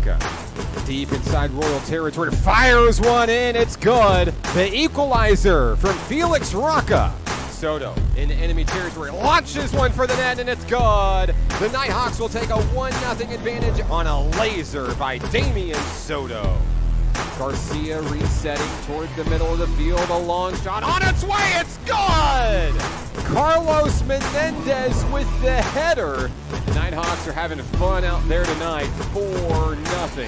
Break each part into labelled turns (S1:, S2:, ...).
S1: Rocca. Deep inside Royal territory, fires one in, it's good. The equalizer from Felix Rocca. Soto in enemy territory, launches one for the net, and it's good. The Nighthawks will take a 1-0 advantage on a laser by Damian Soto. Garcia resetting towards the middle of the field, a long shot on its way, it's good! Carlos Menendez with the header. The Nighthawks are having fun out there tonight, 4-0.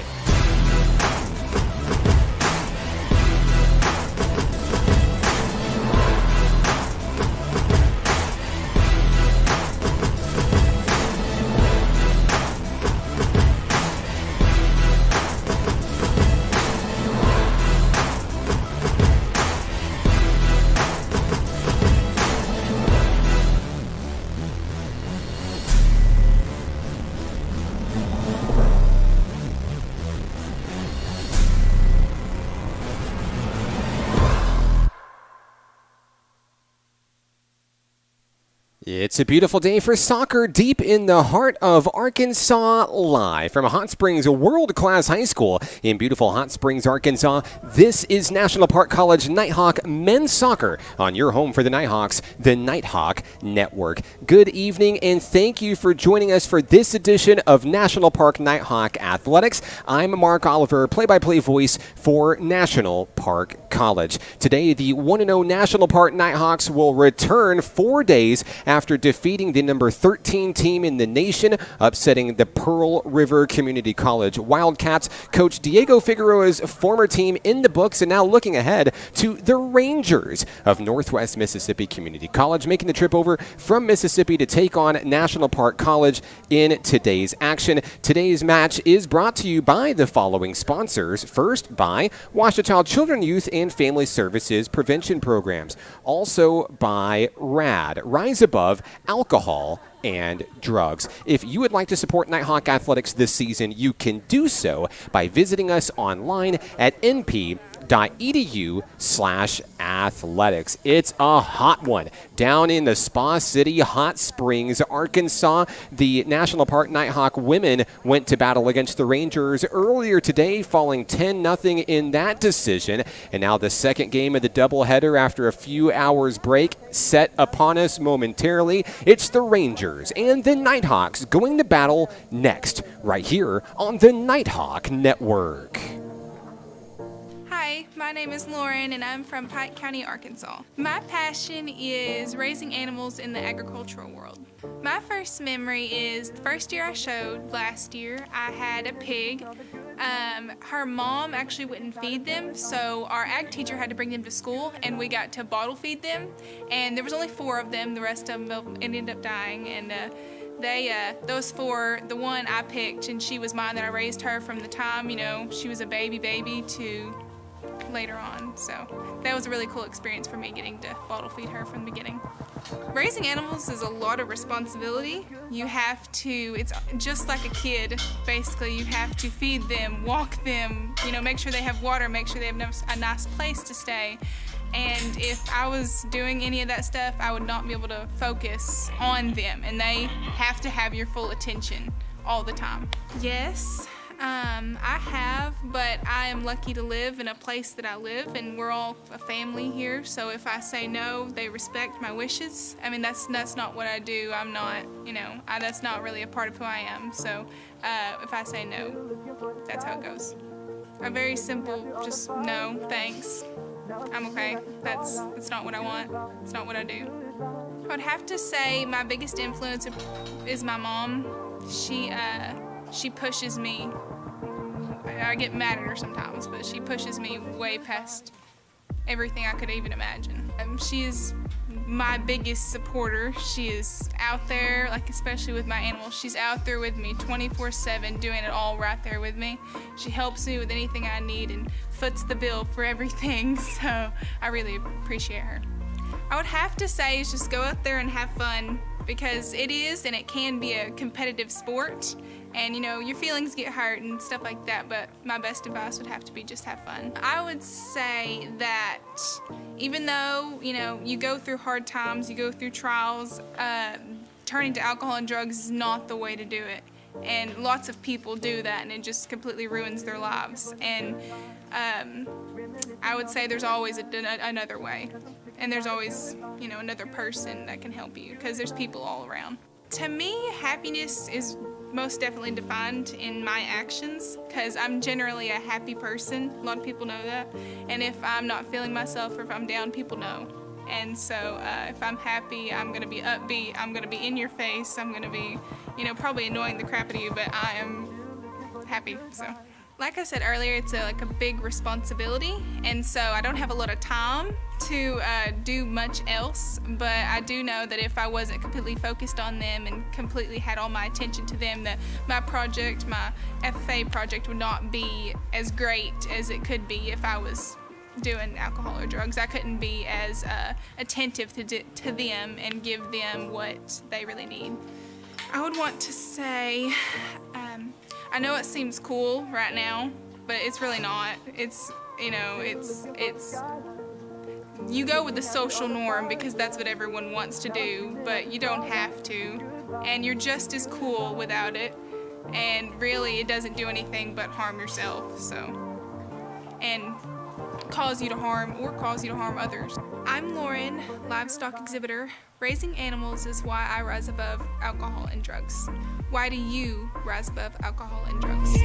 S1: It's a beautiful day for soccer deep in the heart of Arkansas, live from Hot Springs World-Class High School in beautiful Hot Springs, Arkansas. This is National Park College Nighthawk Men's Soccer on your home for the Nighthawks, the Nighthawk Network. Good evening and thank you for joining us for this edition of National Park Nighthawk Athletics. I'm Mark Oliver, play-by-play voice for National Park College. Today, the 1-0 National Park Nighthawks will return 4 days after defeating the number 13 team in the nation, upsetting the Pearl River Community College Wildcats. Coach Diego Figueroa's former team in the books, and now looking ahead to the Rangers of Northwest Mississippi Community College, making the trip over from Mississippi to take on National Park College in today's action. Today's match is brought to you by the following sponsors. First, by Ouachita Children, Youth, and Family Services Prevention Programs. Also by RAD, Rise Above Alcohol and Drugs. If you would like to support Nighthawk Athletics this season, you can do so by visiting us online at np.edu/athletics. It's a hot one down in the Spa City, Hot Springs, Arkansas. The National Park Nighthawk women went to battle against the Rangers earlier today, falling 10-0 in that decision. And now the second game of the doubleheader after a few hours break set upon us momentarily. It's the Rangers and the Nighthawks going to battle next, right here on the Nighthawk Network.
S2: Hi, my name is Lauren and I'm from Pike County, Arkansas. My passion is raising animals in the agricultural world. My first memory is the first year I showed, last year, I had a pig. Her mom actually wouldn't feed them, so our ag teacher had to bring them to school and we got to bottle feed them. And there was only 4 of them, the rest of them ended up dying. And those 4, the one I picked, and she was mine, that I raised her from the time, she was a baby to later on. So that was a really cool experience for me, getting to bottle feed her from the beginning. Raising animals is a lot of responsibility. You have to, it's just like a kid, basically. You have to feed them, walk them, make sure they have water, make sure they have a nice place to stay. And if I was doing any of that stuff, I would not be able to focus on them, and they have to have your full attention all the time. Yes, I have, but I am lucky to live in a place that I live, and we're all a family here, so if I say no, they respect my wishes. I mean, that's not what I do. I'm not, that's not really a part of who I am, so if I say no, that's how it goes. A very simple, just no, thanks, I'm okay. That's not what I want. It's not what I do. I would have to say my biggest influence is my mom. She pushes me. I get mad at her sometimes, but she pushes me way past everything I could even imagine. She is my biggest supporter. She is out there, especially with my animals, she's out there with me 24/7, doing it all right there with me. She helps me with anything I need and foots the bill for everything, so I really appreciate her. I would have to say is just go out there and have fun, because it is and it can be a competitive sport, and your feelings get hurt and stuff like that, but my best advice would have to be just have fun. I would say that even though you go through hard times, you go through trials, turning to alcohol and drugs is not the way to do it. And lots of people do that, and it just completely ruins their lives. And I would say there's always another way, and there's always, another person that can help you, because there's people all around. To me, happiness is most definitely defined in my actions, because I'm generally a happy person. A lot of people know that. And if I'm not feeling myself or if I'm down, people know. And so if I'm happy, I'm going to be upbeat, I'm going to be in your face, I'm going to be, probably annoying the crap out of you, but I am happy. So, like I said earlier, it's a big responsibility, and so I don't have a lot of time to do much else, but I do know that if I wasn't completely focused on them and completely had all my attention to them, that my FFA project would not be as great as it could be if I was doing alcohol or drugs. I couldn't be as attentive to them and give them what they really need. I would want to say, I know it seems cool right now, but it's really not. It's you go with the social norm because that's what everyone wants to do, but you don't have to, and you're just as cool without it, and really it doesn't do anything but harm yourself, and cause you to harm others. I'm Lauren, livestock exhibitor. Raising animals is why I rise above alcohol and drugs. Why do you rise above alcohol and drugs?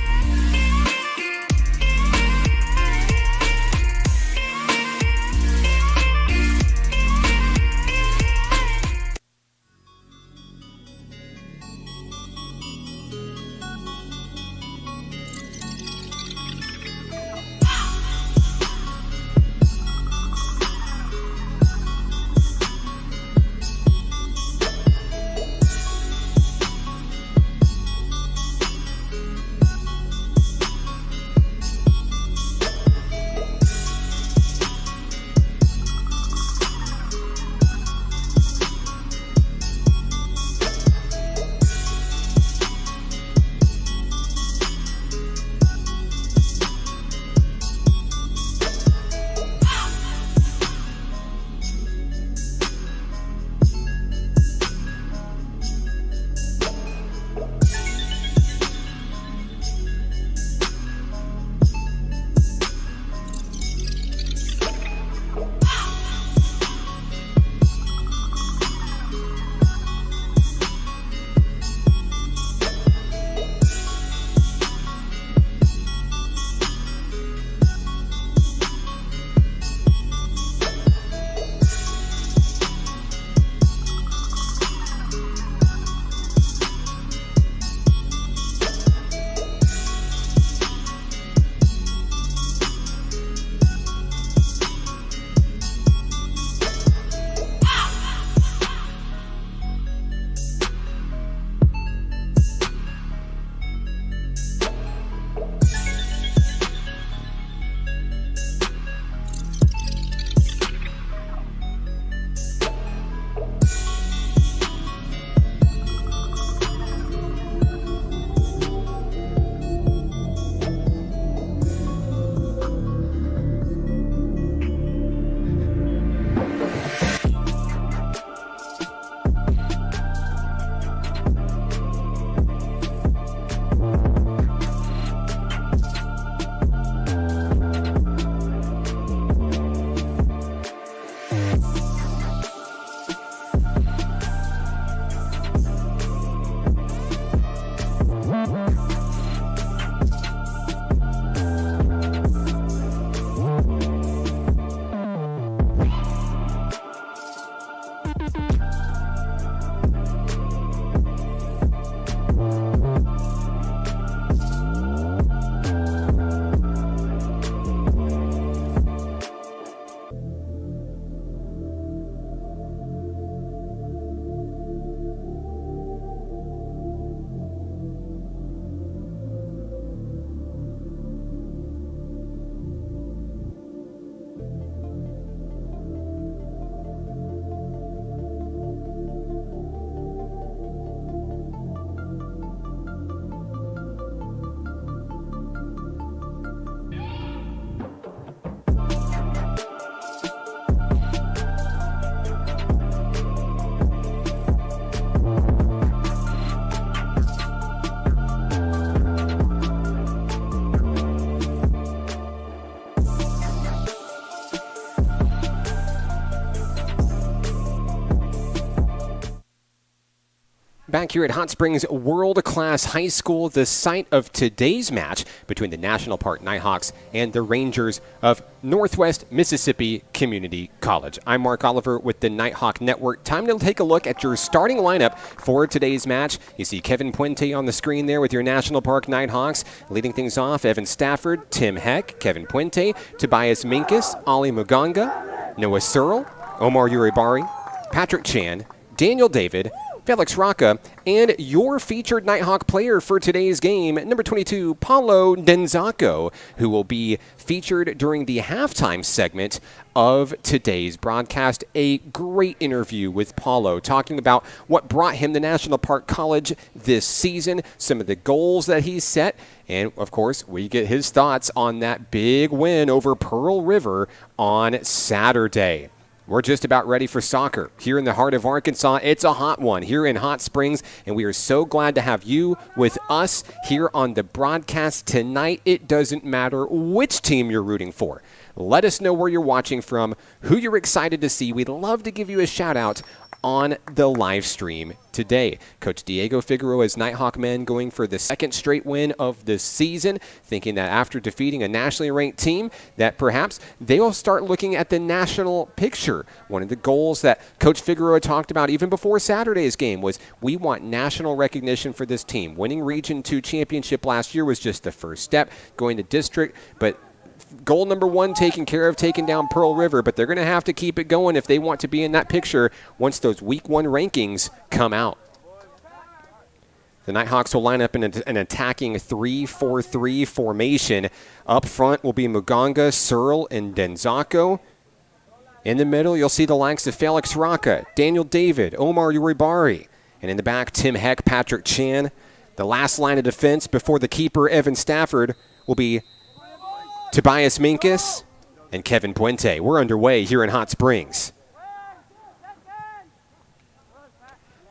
S1: back here at Hot Springs World Class High School, the site of today's match between the National Park Nighthawks and the Rangers of Northwest Mississippi Community College. I'm Mark Oliver with the Nighthawk Network. Time to take a look at your starting lineup for today's match. You see Kevin Puente on the screen there with your National Park Nighthawks. Leading things off, Evan Stafford, Tim Heck, Kevin Puente, Tobias Minkus, Ali Muganga, Noah Searle, Omar Uribari, Patrick Chan, Daniel David, Felix Rocca, and your featured Nighthawk player for today's game, number 22, Paulo Denzaco, who will be featured during the halftime segment of today's broadcast. A great interview with Paulo, talking about what brought him to National Park College this season, some of the goals that he set, and of course, we get his thoughts on that big win over Pearl River on Saturday. We're just about ready for soccer here in the heart of Arkansas. It's a hot one here in Hot Springs, and we are so glad to have you with us here on the broadcast tonight. It doesn't matter which team you're rooting for. Let us know where you're watching from, who you're excited to see. We'd love to give you a shout out on the live stream today. Coach Diego Figueroa's Nighthawk men going for the second straight win of the season, thinking that after defeating a nationally ranked team, that perhaps they will start looking at the national picture. One of the goals that Coach Figueroa talked about even before Saturday's game was we want national recognition for this team. Winning Region 2 championship last year was just the first step, going to district, but goal number one taken care of, taking down Pearl River, but they're going to have to keep it going if they want to be in that picture once those Week 1 rankings come out. The Nighthawks will line up in an attacking 3-4-3 formation. Up front will be Muganga, Searle, and Denzaco. In the middle, you'll see the likes of Felix Rocca, Daniel David, Omar Uribari. And in the back, Tim Heck, Patrick Chan. The last line of defense before the keeper, Evan Stafford, will be Tobias Minkus and Kevin Puente. We're underway here in Hot Springs.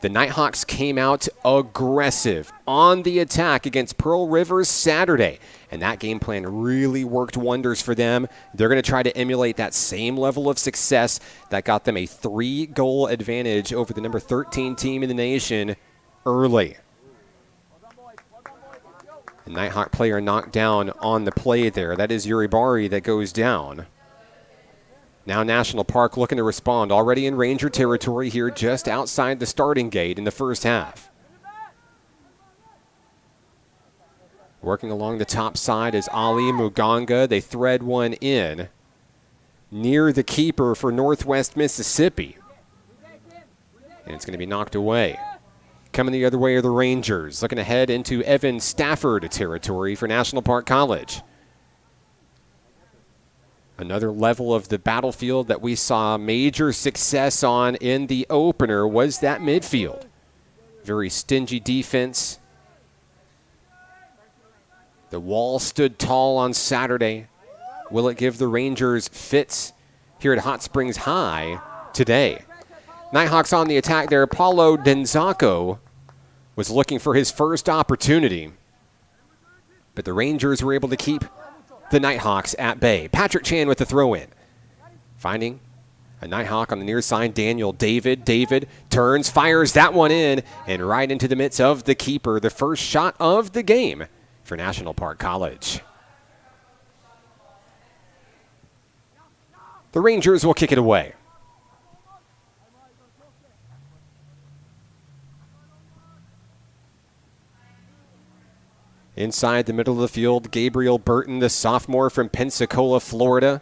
S1: The Nighthawks came out aggressive on the attack against Pearl River Saturday, and that game plan really worked wonders for them. They're going to try to emulate that same level of success that got them a 3-goal advantage over the number 13 team in the nation early. The Nighthawk player knocked down on the play there. That is Uribari that goes down. Now National Park looking to respond. Already in Ranger territory here just outside the starting gate in the first half. Working along the top side is Ali Muganga. They thread one in near the keeper for Northwest Mississippi. And it's going to be knocked away. Coming the other way are the Rangers, looking ahead into Evan Stafford territory for National Park College. Another level of the battlefield that we saw major success on in the opener was that midfield. Very stingy defense. The wall stood tall on Saturday. Will it give the Rangers fits here at Hot Springs High today? Nighthawks on the attack there. Paulo Denzaco was looking for his first opportunity, but the Rangers were able to keep the Nighthawks at bay. Patrick Chan with the throw-in. Finding a Nighthawk on the near side, Daniel David. David turns, fires that one in, and right into the midst of the keeper. The first shot of the game for National Park College. The Rangers will kick it away. Inside the middle of the field, Gabriel Burton, the sophomore from Pensacola, Florida.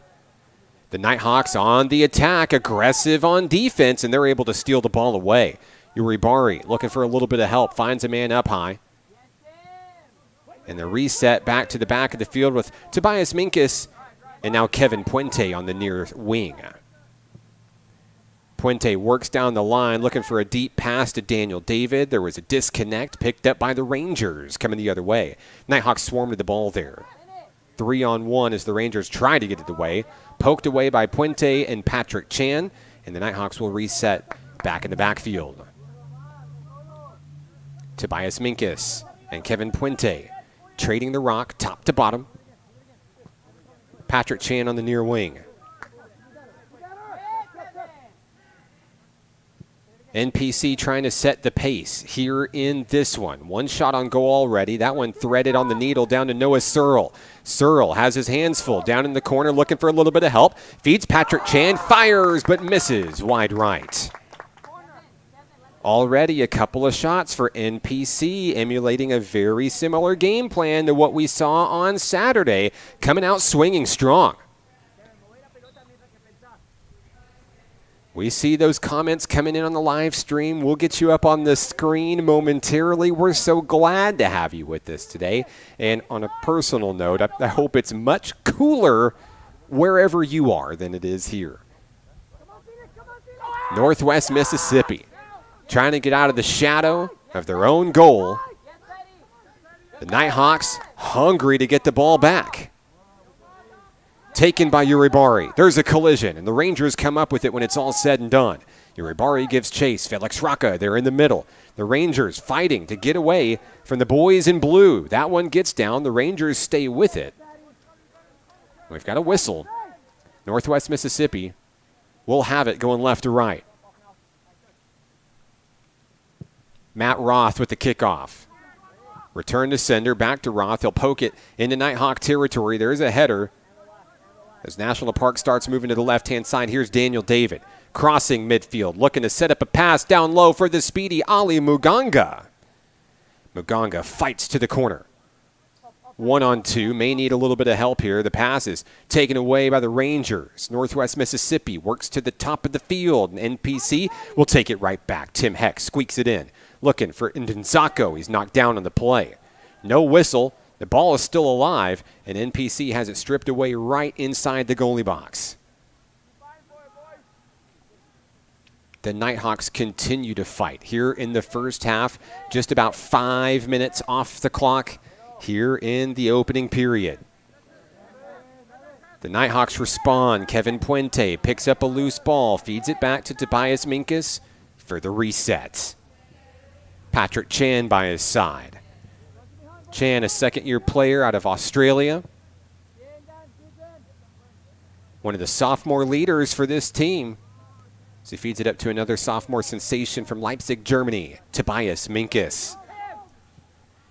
S1: The Nighthawks on the attack, aggressive on defense, and they're able to steal the ball away. Uribari looking for a little bit of help, finds a man up high. And the reset back to the back of the field with Tobias Minkus and now Kevin Puente on the near wing. Puente works down the line, looking for a deep pass to Daniel David. There was a disconnect picked up by the Rangers coming the other way. Nighthawks swarmed the ball there. 3-on-1 as the Rangers try to get it away. Poked away by Puente and Patrick Chan, and the Nighthawks will reset back in the backfield. Tobias Minkus and Kevin Puente trading the rock top to bottom. Patrick Chan on the near wing. NPC trying to set the pace here in this one. One shot on goal already. That one threaded on the needle down to Noah Searle. Searle has his hands full down in the corner looking for a little bit of help. Feeds Patrick Chan, fires but misses wide right. Already a couple of shots for NPC, emulating a very similar game plan to what we saw on Saturday, coming out swinging strong. We see those comments coming in on the live stream. We'll get you up on the screen momentarily. We're so glad to have you with us today. And on a personal note, I hope it's much cooler wherever you are than it is here. Northwest Mississippi trying to get out of the shadow of their own goal. The Nighthawks hungry to get the ball back. Taken by Uribari. There's a collision, and the Rangers come up with it when it's all said and done. Uribari gives chase. Felix Rocca, they're in the middle. The Rangers fighting to get away from the boys in blue. That one gets down. The Rangers stay with it. We've got a whistle. Northwest Mississippi will have it going left to right. Matt Roth with the kickoff. Return to sender, back to Roth. He'll poke it into Nighthawk territory. There's a header. As National Park starts moving to the left-hand side, here's Daniel David. Crossing midfield, looking to set up a pass down low for the speedy Ali Muganga. Muganga fights to the corner. 1-on-2, may need a little bit of help here. The pass is taken away by the Rangers. Northwest Mississippi works to the top of the field, and NPC will take it right back. Tim Heck squeaks it in. Looking for Ndenzako. He's knocked down on the play. No whistle. The ball is still alive, and NPC has it stripped away right inside the goalie box. The Nighthawks continue to fight here in the first half. Just about 5 minutes off the clock here in the opening period. The Nighthawks respond. Kevin Puente picks up a loose ball, feeds it back to Tobias Minkus for the reset. Patrick Chan by his side. Chan, a second-year player out of Australia. One of the sophomore leaders for this team. So he feeds it up to another sophomore sensation from Leipzig, Germany, Tobias Minkus.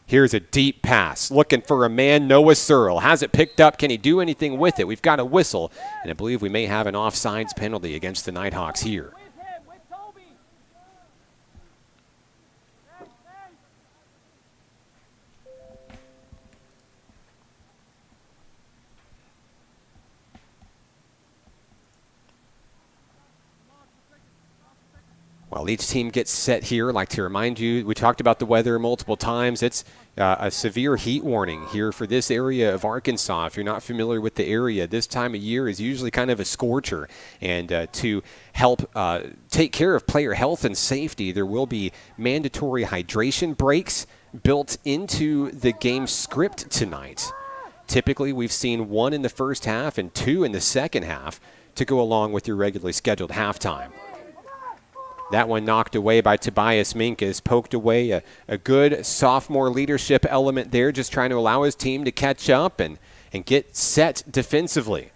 S1: Here's a deep pass, looking for a man, Noah Searle. Has it picked up? Can he do anything with it? We've got a whistle, and I believe we may have an offsides penalty against the Nighthawks here. While each team gets set here, I'd like to remind you, we talked about the weather multiple times. It's a severe heat warning here for this area of Arkansas. If you're not familiar with the area, this time of year is usually kind of a scorcher. And to help take care of player health and safety, there will be mandatory hydration breaks built into the game script tonight. Typically, we've seen 1 in the first half and 2 in the second half to go along with your regularly scheduled halftime. That one knocked away by Tobias Minkus, poked away a good sophomore leadership element there, just trying to allow his team to catch up and get set defensively.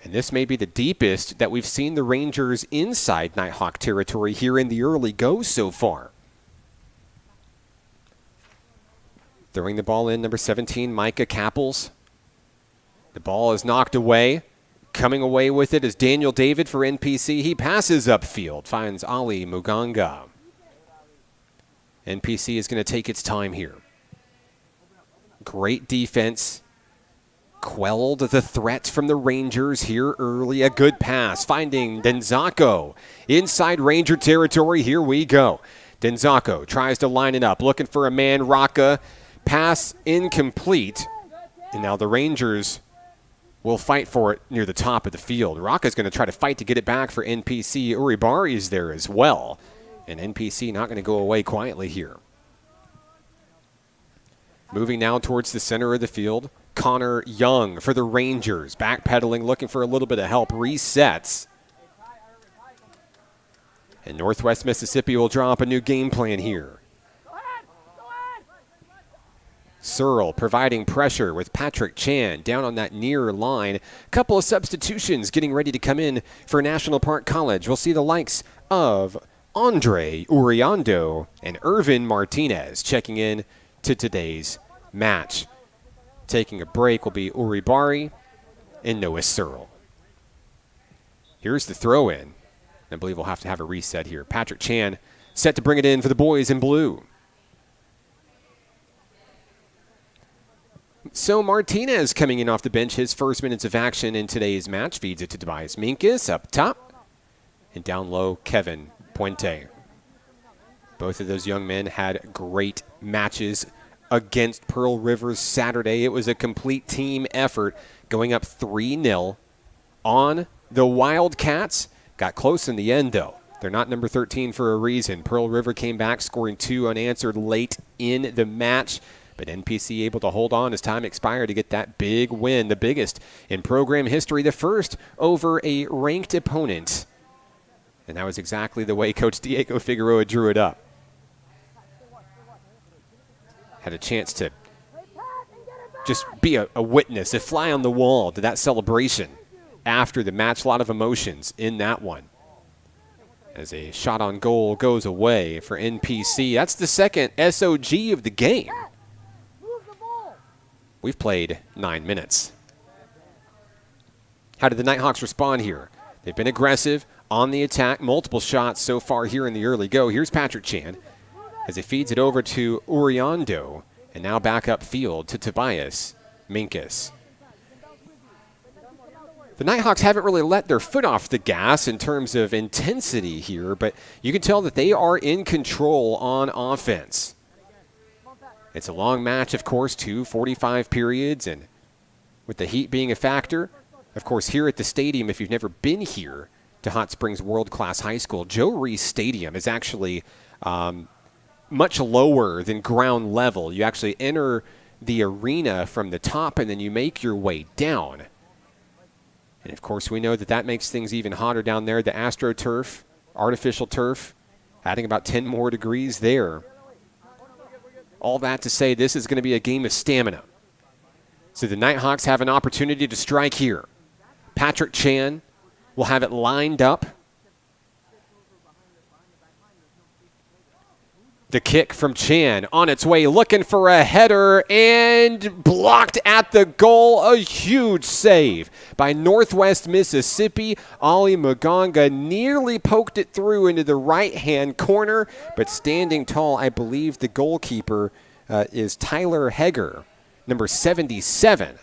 S1: And this may be the deepest that we've seen the Rangers inside Nighthawk territory here in the early go so far. Throwing the ball in, number 17, Micah Kappels. The ball is knocked away. Coming away with it is Daniel David for NPC. He passes upfield, finds Ali Muganga. NPC is going to take its time here. Great defense. Quelled the threat from the Rangers here early. A good pass, finding Ndenzako. Inside Ranger territory, here we go. Ndenzako tries to line it up, looking for a man, Rocca. Pass incomplete. And now the Rangers will fight for it near the top of the field. Rocca's going to try to fight to get it back for NPC. Uribari is there as well. And NPC not going to go away quietly here. Moving now towards the center of the field. Connor Young for the Rangers. Backpedaling, looking for a little bit of help. Resets. And Northwest Mississippi will draw up a new game plan here. Searle providing pressure with Patrick Chan down on that near line. Couple of substitutions getting ready to come in for National Park College. We'll see the likes of Andre Uriando, and Irvin Martinez checking in to today's match. Taking a break will be Uri Bari and Noah Searle. Here's the throw-in. I believe we'll have to have a reset here. Patrick Chan set to bring it in for the boys in blue. So Martinez coming in off the bench, his first minutes of action in today's match, feeds it to Tobias Minkus up top. And down low, Kevin Puente. Both of those young men had great matches against Pearl Rivers Saturday. It was a complete team effort, going up 3-0 on the Wildcats. Got close in the end, though. They're not number 13 for a reason. Pearl River came back, scoring 2 unanswered late in the match. But NPC able to hold on as time expired to get that big win, the biggest in program history, the first over a ranked opponent. And that was exactly the way Coach Diego Figueroa drew it up. Had a chance to just be a witness, a fly on the wall to that celebration after the match. A lot of emotions in that one. As a shot on goal goes away for NPC. That's the second SOG of the game. We've played 9 minutes. How did the Nighthawks respond here? They've been aggressive on the attack. Multiple shots so far here in the early go. Here's Patrick Chan as he feeds it over to Uriando. And now back upfield to Tobias Minkus. The Nighthawks haven't really let their foot off the gas in terms of intensity here, but you can tell that they are in control on offense. It's a long match, of course, 2 45 periods, and with the heat being a factor, of course, here at the stadium, if you've never been here to Hot Springs World Class High School, Joe Reese Stadium is actually much lower than ground level. You actually enter the arena from the top, and then you make your way down. And, of course, we know that that makes things even hotter down there. The AstroTurf, artificial turf, adding about 10 more degrees there. All that to say, this is going to be a game of stamina. So the Nighthawks have an opportunity to strike here. Patrick Chan will have it lined up. The kick from Chan on its way, looking for a header, and blocked at the goal. A huge save by Northwest Mississippi. Ali Magonga nearly poked it through into the right-hand corner, but standing tall, I believe the goalkeeper is Tyler Heger, number 77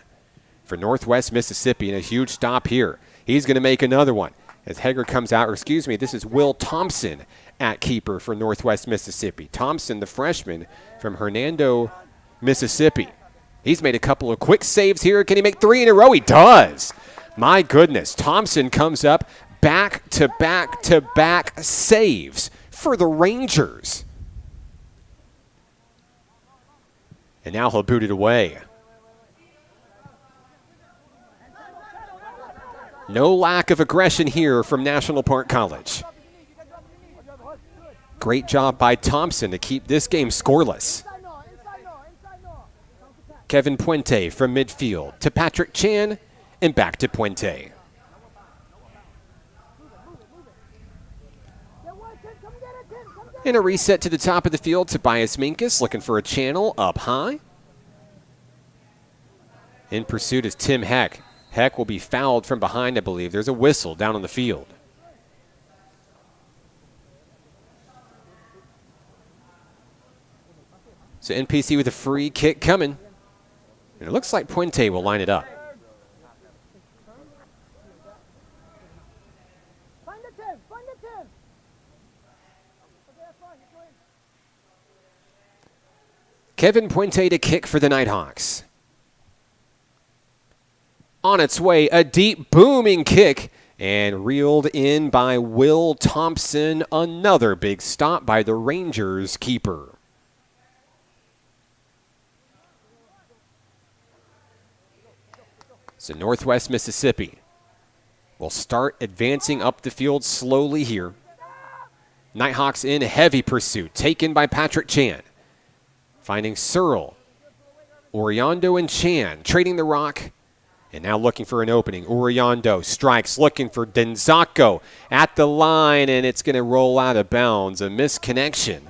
S1: for Northwest Mississippi, and a huge stop here. He's going to make another one as Heger comes out, or excuse me, this is Will Thompson at keeper for Northwest Mississippi. Thompson, the freshman from Hernando, Mississippi. He's made a couple of quick saves here. Can he make 3 in a row? He does. My goodness. Thompson comes up back-to-back-to-back saves for the Rangers. And now he'll boot it away. No lack of aggression here from National Park College. Great job by Thompson to keep this game scoreless. Kevin Puente from midfield to Patrick Chan and back to Puente. And a reset to the top of the field. Tobias Minkus looking for a channel up high. In pursuit is Tim Heck. Heck will be fouled from behind, I believe. There's a whistle down on the field. So NPC with a free kick coming. And it looks like Puente will line it up. Kevin Puente to kick for the Nighthawks. On its way, a deep booming kick and reeled in by Will Thompson. Another big stop by the Rangers keeper. So Northwest Mississippi will start advancing up the field slowly here. Nighthawks in heavy pursuit, taken by Patrick Chan. Finding Searle, Oriando, and Chan trading the rock And now looking for an opening. Uriando strikes, looking for Denzako at the line, and it's going to roll out of bounds. A misconnection.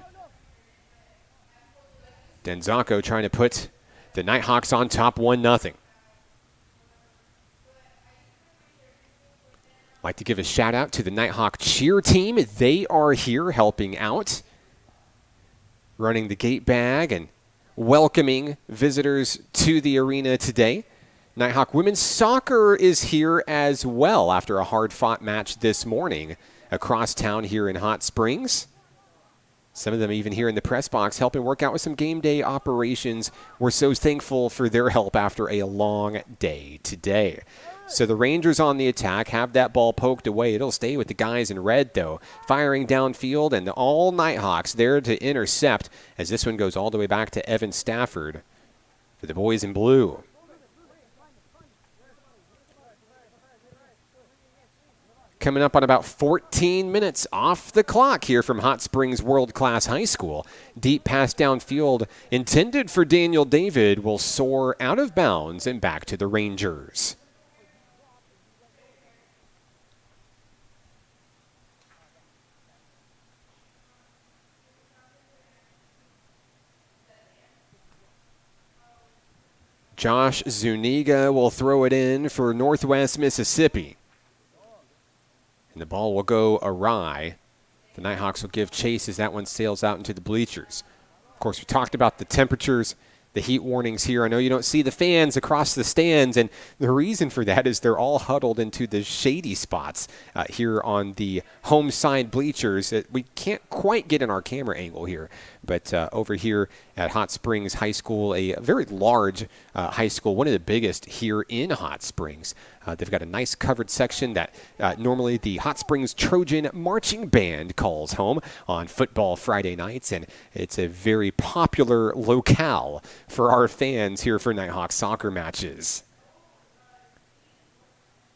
S1: Denzako trying to put the Nighthawks on top 1-0. Like to give a shout out to the Nighthawk cheer team. They are here helping out, running the gate bag and welcoming visitors to the arena today. Nighthawk women's soccer is here as well after a hard-fought match this morning across town here in Hot Springs. Some of them even here in the press box helping work out with some game day operations. We're so thankful for their help after a long day today. So the Rangers on the attack have that ball poked away. It'll stay with the guys in red, though. Firing downfield, and all Nighthawks there to intercept as this one goes all the way back to Evan Stafford for the boys in blue. Coming up on about 14 minutes off the clock here from Hot Springs World Class High School. Deep pass downfield intended for Daniel David will soar out of bounds and back to the Rangers. Josh Zuniga will throw it in for Northwest Mississippi. And the ball will go awry. The Nighthawks will give chase as that one sails out into the bleachers. Of course, we talked about the temperatures, the heat warnings here. I know you don't see the fans across the stands, and the reason for that is they're all huddled into the shady spots here on the home side bleachers. We can't quite get in our camera angle here, but over here at Hot Springs High School, a very large high school, one of the biggest here in Hot Springs. They've got a nice covered section that normally the Hot Springs Trojan Marching Band calls home on football Friday nights, and it's a very popular locale for our fans here for Nighthawk soccer matches.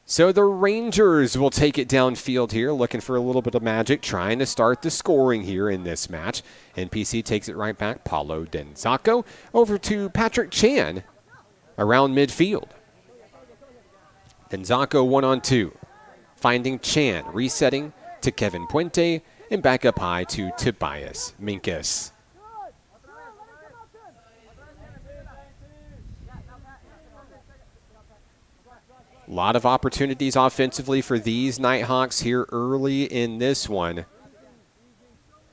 S1: So the Rangers will take it downfield here, looking for a little bit of magic, trying to start the scoring here in this match. NPC takes it right back. Paulo Denzako over to Patrick Chan around midfield. Denzako 1-on-2, finding Chan, resetting to Kevin Puente, and back up high to Tobias Minkus. A lot of opportunities offensively for these Nighthawks here early in this one.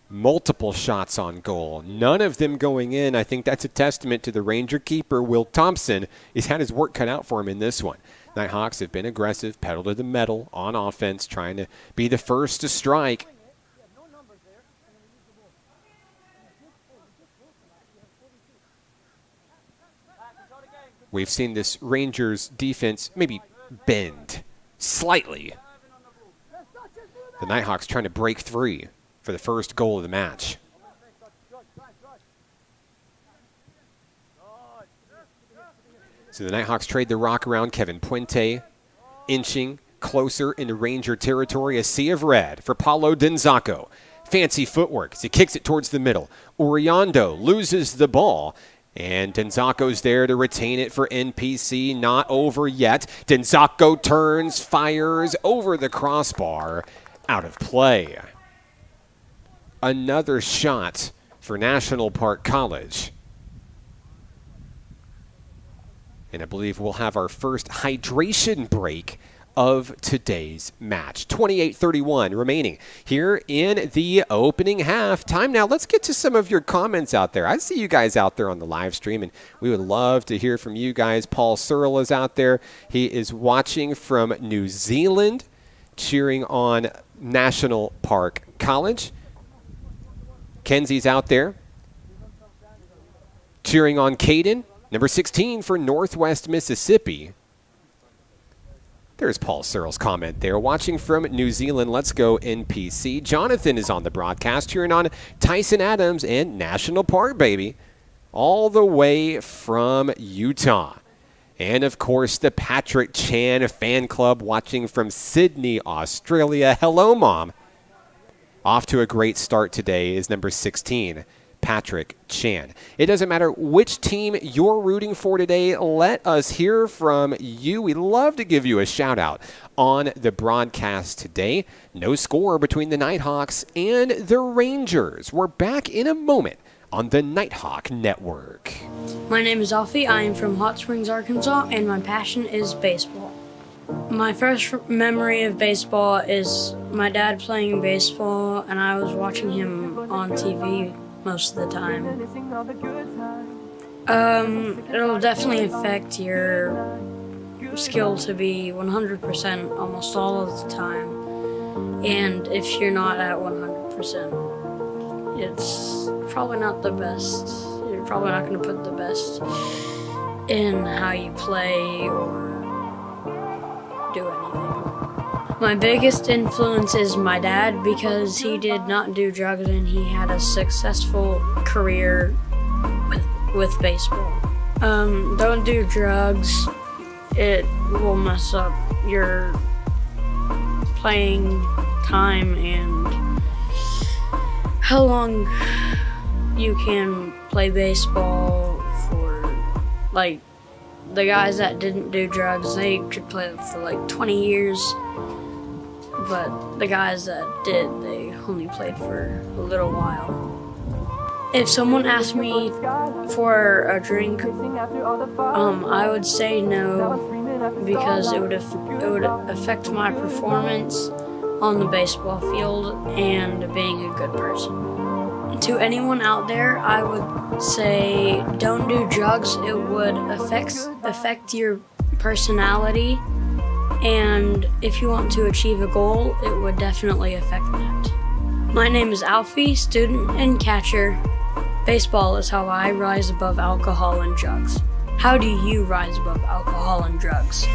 S1: Multiple shots on goal, none of them going in. I think that's a testament to the Ranger keeper, Will Thompson. He's had his work cut out for him in this one. Nighthawks have been aggressive, pedal to the metal on offense, trying to be the first to strike. We've seen this Rangers defense maybe bend slightly. The Nighthawks trying to break free for the first goal of the match. So the Nighthawks trade the rock around. Kevin Puente inching closer into Ranger territory. A sea of red for Paulo Denzako. Fancy footwork as he kicks it towards the middle. Uriando loses the ball. And Denzako's there to retain it for NPC. Not over yet. Denzako turns, fires over the crossbar. Out of play. Another shot for National Park College. And I believe we'll have our first hydration break of today's match. 28:31 remaining here in the opening half. Time now. Let's get to some of your comments out there. I see you guys out there on the live stream, and we would love to hear from you guys. Paul Searle is out there. He is watching from New Zealand, cheering on National Park College. Kenzie's out there cheering on Caden, number 16 for Northwest Mississippi. There's Paul Searle's comment there. Watching from New Zealand, let's go NPC. Jonathan is on the broadcast, cheering on Tyson Adams and National Park, baby, all the way from Utah. And, of course, the Patrick Chan fan club watching from Sydney, Australia. Hello, Mom. Off to a great start today is number 16, Patrick Chan. It doesn't matter which team you're rooting for today. Let us hear from you. We love to give you a shout out on the broadcast today. No score between the Nighthawks and the Rangers. We're back in a moment on the Nighthawk Network.
S3: My name is Alfie. I am from Hot Springs, Arkansas, and my passion is baseball. My first memory of baseball is my dad playing baseball, and I was watching him on TV most of the time. It'll definitely affect your skill to be 100% almost all of the time. And if you're not at 100%, it's probably not the best. You're probably not going to put the best in how you play or do anything. My biggest influence is my dad because he did not do drugs and he had a successful career with baseball. Don't do drugs. It will mess up your playing time and how long you can play baseball for. Like, the guys that didn't do drugs, they could play for like 20 years, but the guys that did, they only played for a little while. If someone asked me for a drink, I would say no, because it would affect my performance on the baseball field and being a good person. To anyone out there, I would say don't do drugs. It would affect your personality, and if you want to achieve a goal, it would definitely affect that. My name is Alfie, student and catcher. Baseball is how I rise above alcohol and drugs. How do you rise above alcohol and drugs?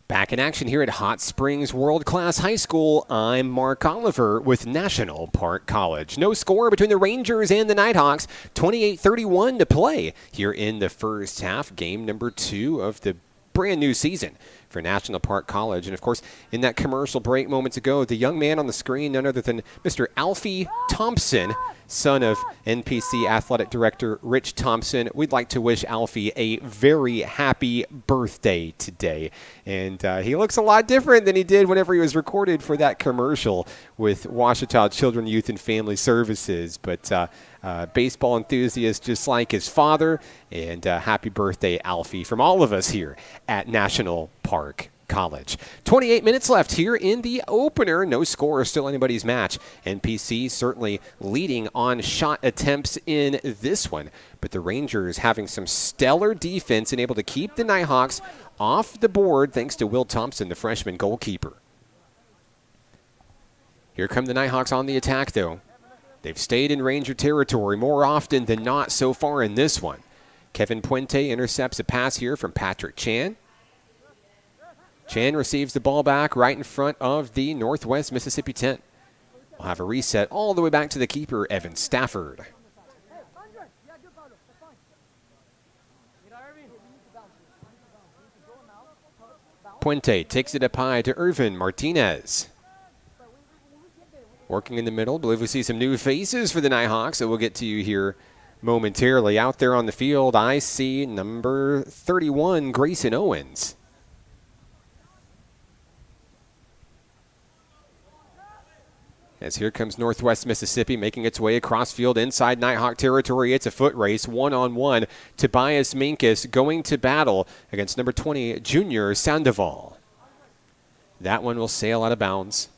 S1: Back in action here at Hot Springs World Class High School, I'm Mark Oliver with National Park College. No score between the Rangers and the Nighthawks. 28-31 to play here in the first half. Game number 2 of the brand new season for National Park College. And of course, in that commercial break moments ago, the young man on the screen, none other than Mr. Alfie Thompson, son of NPC Athletic Director Rich Thompson. We'd like to wish Alfie a very happy birthday today. And he looks a lot different than he did whenever he was recorded for that commercial with Ouachita Children, Youth, and Family Services. But baseball enthusiast just like his father. And happy birthday, Alfie, from all of us here at National Park College. 28 minutes left here in the opener. No score, still anybody's match. NPC certainly leading on shot attempts in this one. But the Rangers having some stellar defense and able to keep the Nighthawks off the board thanks to Will Thompson, the freshman goalkeeper. Here come the Nighthawks on the attack, though. They've stayed in Ranger territory more often than not so far in this one. Kevin Puente intercepts a pass here from Patrick Chan. Chan receives the ball back right in front of the Northwest Mississippi tent. We'll have a reset all the way back to the keeper, Evan Stafford. Puente takes it up high to Irvin Martinez. Working in the middle, believe we see some new faces for the Nighthawks that we'll get to you here momentarily. Out there on the field, I see number 31, Grayson Owens. As here comes Northwest Mississippi making its way across field inside Nighthawk territory. It's a foot race, one-on-one. Tobias Minkus going to battle against number 20, Junior Sandoval. That one will sail out of bounds.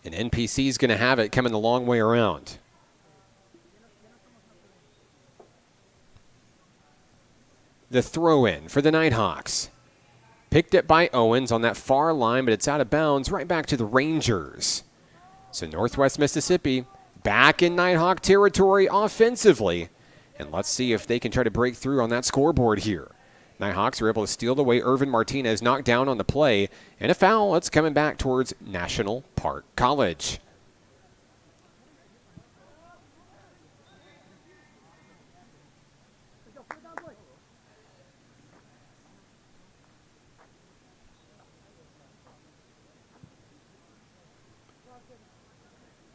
S1: And NPC is going to have it coming the long way around. The throw-in for the Nighthawks. Picked up by Owens on that far line, but it's out of bounds right back to the Rangers. So Northwest Mississippi back in Nighthawk territory offensively. And let's see if they can try to break through on that scoreboard here. Nighthawks are able to steal away. Irvin Martinez knocked down on the play. And a foul. It's coming back towards National Park College.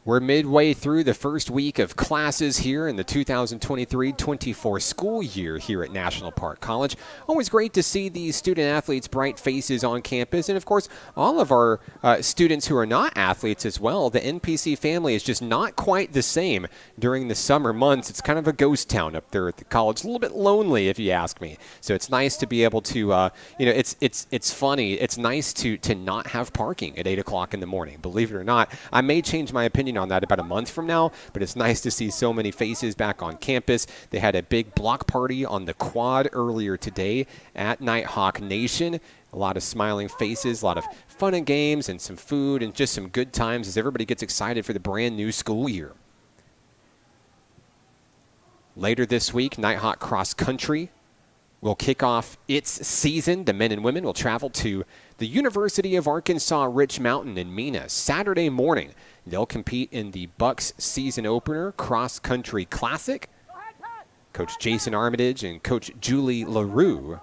S1: We're midway through the first week of classes here in the 2023-24 school year here at National Park College. Always great to see these student athletes' bright faces on campus. And, of course, all of our students who are not athletes as well. The NPC family is just not quite the same during the summer months. It's kind of a ghost town up there at the college. A little bit lonely, if you ask me. So it's nice to be able to, it's funny. It's nice to not have parking at 8 o'clock in the morning. Believe it or not, I may change my opinion on that about a month from now, but it's nice to see so many faces back on campus. They had a big block party on the quad earlier today at Nighthawk Nation. A lot of smiling faces, a lot of fun and games and some food and just some good times as everybody gets excited for the brand new school year. Later this week, Nighthawk Cross Country will kick off its season. The men and women will travel to the University of Arkansas Rich Mountain in Mena Saturday morning. They'll compete in the Bucks season opener Cross Country Classic. Coach Jason Armitage and Coach Julie LaRue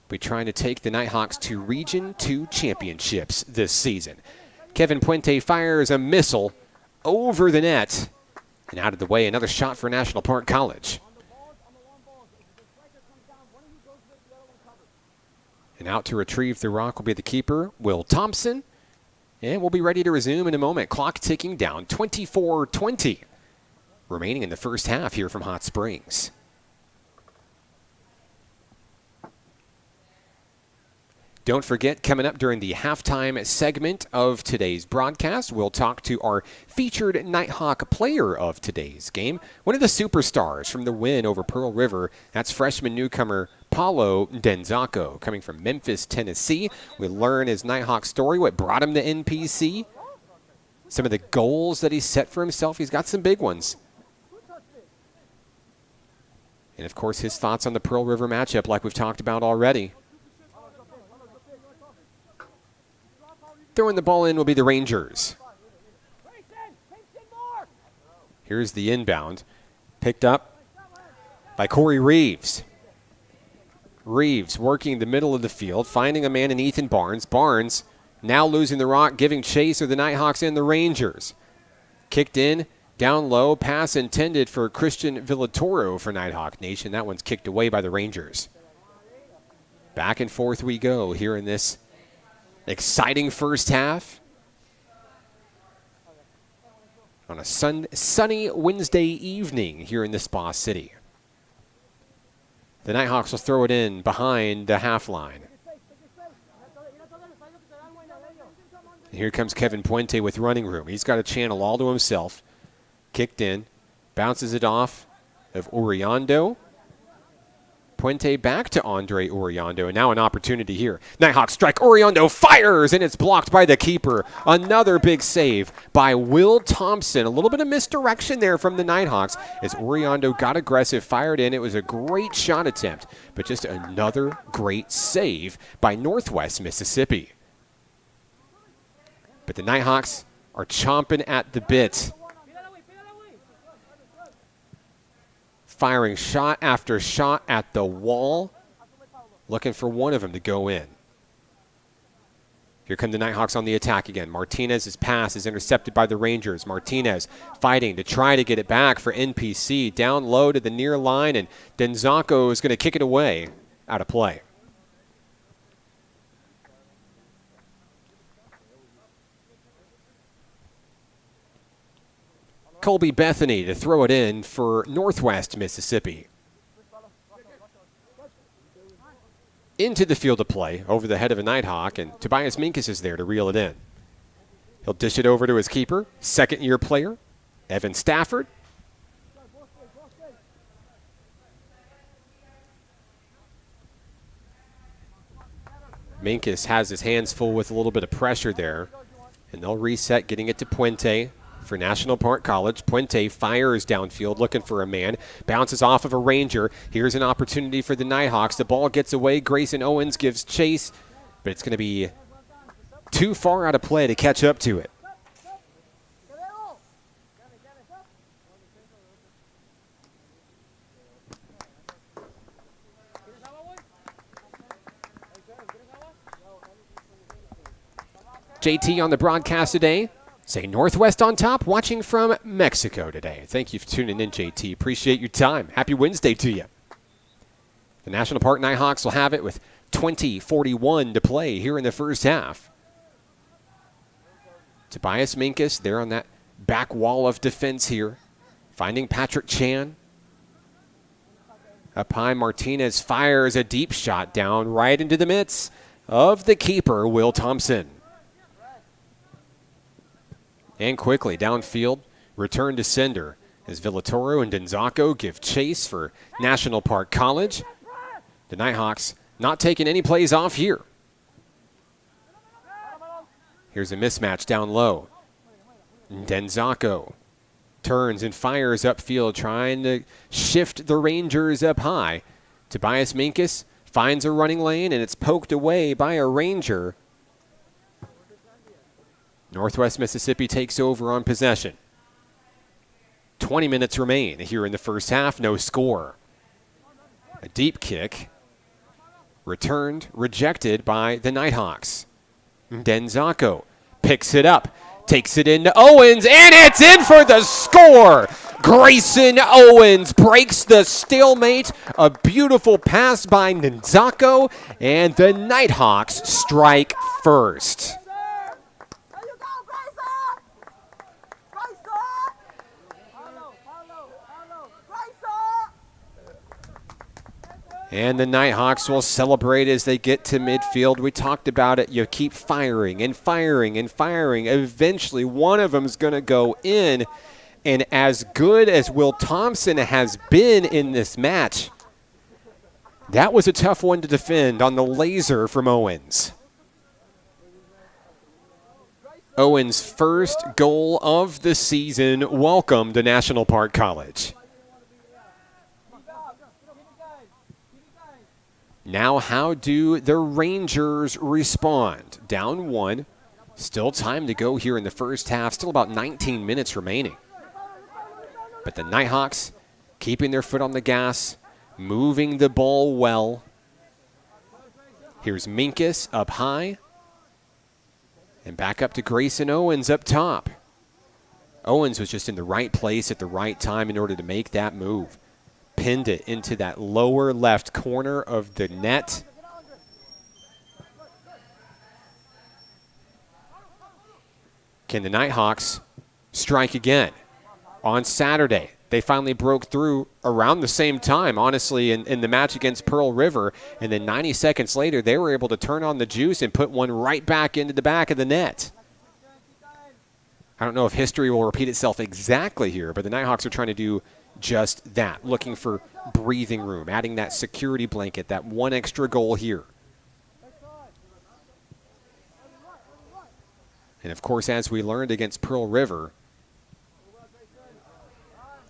S1: be trying to take the Nighthawks to Region 2 championships this season. Kevin Puente fires a missile over the net and out of the way. Another shot for National Park College. And out to retrieve the rock will be the keeper, Will Thompson. And we'll be ready to resume in a moment. Clock ticking down, 24-20 remaining in the first half here from Hot Springs. Don't forget, coming up during the halftime segment of today's broadcast, we'll talk to our featured Nighthawk player of today's game, one of the superstars from the win over Pearl River. That's freshman newcomer Paulo Denzaco, coming from Memphis, Tennessee. We'll learn his Nighthawk story, what brought him to NPC, some of the goals that he set for himself. He's got some big ones. And, of course, his thoughts on the Pearl River matchup like we've talked about already. Throwing the ball in will be the Rangers. Here's the inbound. Picked up by Corey Reeves. Reeves working the middle of the field, finding a man in Ethan Barnes. Barnes now losing the rock, giving chase of the Nighthawks and the Rangers. Kicked in, down low, pass intended for Christian Villatoro for Nighthawk Nation. That one's kicked away by the Rangers. Back and forth we go here in this exciting first half on a sunny Wednesday evening here in the Spa City. The Nighthawks will throw it in behind the half line. And here comes Kevin Puente with running room. He's got a channel all to himself. Kicked in, bounces it off of Uriando. Puente back to Andre Uriando, and now an opportunity here. Nighthawks strike, Uriando fires, and it's blocked by the keeper. Another big save by Will Thompson. A little bit of misdirection there from the Nighthawks as Uriando got aggressive, fired in. It was a great shot attempt, but just another great save by Northwest Mississippi. But the Nighthawks are chomping at the bit. Firing shot after shot at the wall, looking for one of them to go in. Here come the Nighthawks on the attack again. Martinez's pass is intercepted by the Rangers. Martinez fighting to try to get it back for NPC. Down low to the near line, and Denzaco is going to kick it away out of play. Colby Bethany to throw it in for Northwest Mississippi. Into the field of play over the head of a Nighthawk, and Tobias Minkus is there to reel it in. He'll dish it over to his keeper, second-year player, Evan Stafford. Minkus has his hands full with a little bit of pressure there, and they'll reset, getting it to Puente for National Park College. Puente fires downfield looking for a man. Bounces off of a Ranger. Here's an opportunity for the Nighthawks. The ball gets away. Grayson Owens gives chase, but it's going to be too far out of play to catch up to it. JT on the broadcast today. Say Northwest on top, watching from Mexico today. Thank you for tuning in, JT. Appreciate your time. Happy Wednesday to you. The National Park Nighthawks will have it with 20:41 to play here in the first half. Tobias Minkus there on that back wall of defense here, finding Patrick Chan. Up high, Martinez fires a deep shot down right into the midst of the keeper, Will Thompson. And quickly downfield, return to sender as Villatoro and Denzaco give chase for National Park College. The Nighthawks not taking any plays off here. Here's a mismatch down low. Denzaco turns and fires upfield, trying to shift the Rangers up high. Tobias Minkus finds a running lane, and it's poked away by a Ranger. Northwest Mississippi takes over on possession. 20 minutes remain here in the first half, no score. A deep kick, returned, rejected by the Nighthawks. Denzaco picks it up, takes it into Owens, and it's in for the score! Grayson Owens breaks the stalemate. A beautiful pass by Denzaco, and the Nighthawks strike first. And the Nighthawks will celebrate as they get to midfield. We talked about it. You keep firing and firing and firing. Eventually, one of them is going to go in. And as good as Will Thompson has been in this match, that was a tough one to defend on the laser from Owens. Owens' first goal of the season. Welcome to National Park College. Now, how do the Rangers respond? Down one. Still time to go here in the first half. Still about 19 minutes remaining. But the Nighthawks keeping their foot on the gas, moving the ball well. Here's Minkus up high. And back up to Grayson Owens up top. Owens was just in the right place at the right time in order to make that move. Pinned it into that lower left corner of the net. Can the Nighthawks strike again? On Saturday, they finally broke through around the same time, honestly, in the match against Pearl River. And then 90 seconds later, they were able to turn on the juice and put one right back into the back of the net. I don't know if history will repeat itself exactly here, but the Nighthawks are trying to do just that, looking for breathing room, adding that security blanket, that one extra goal here. And of course, as we learned against Pearl River,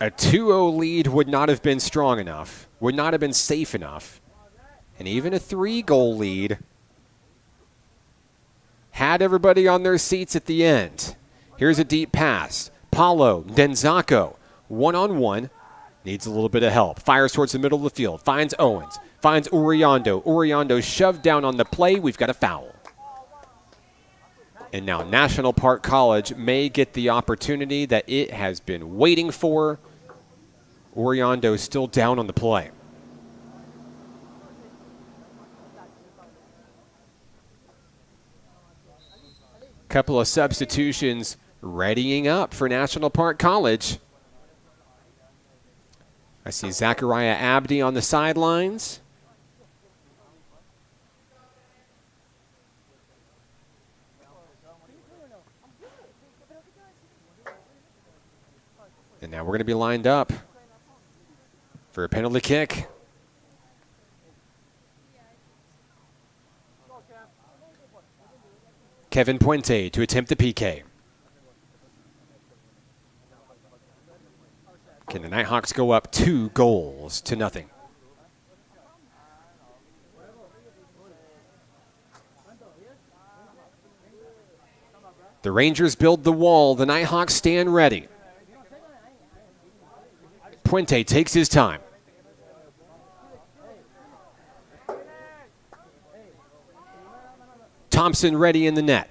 S1: a 2-0 lead would not have been strong enough, would not have been safe enough. And even a 3-goal lead had everybody on their seats at the end. Here's a deep pass. Paulo Denzaco, one-on-one. Needs a little bit of help. Fires towards the middle of the field. Finds Owens. Finds Uriando. Uriando shoved down on the play. We've got a foul. And now National Park College may get the opportunity that it has been waiting for. Uriando still down on the play. Couple of substitutions readying up for National Park College. I see Zachariah Abdi on the sidelines. And now we're going to be lined up for a penalty kick. Kevin Puente to attempt the PK. Can the Nighthawks go up 2-0? The Rangers build the wall. The Nighthawks stand ready. Puente takes his time. Thompson ready in the net.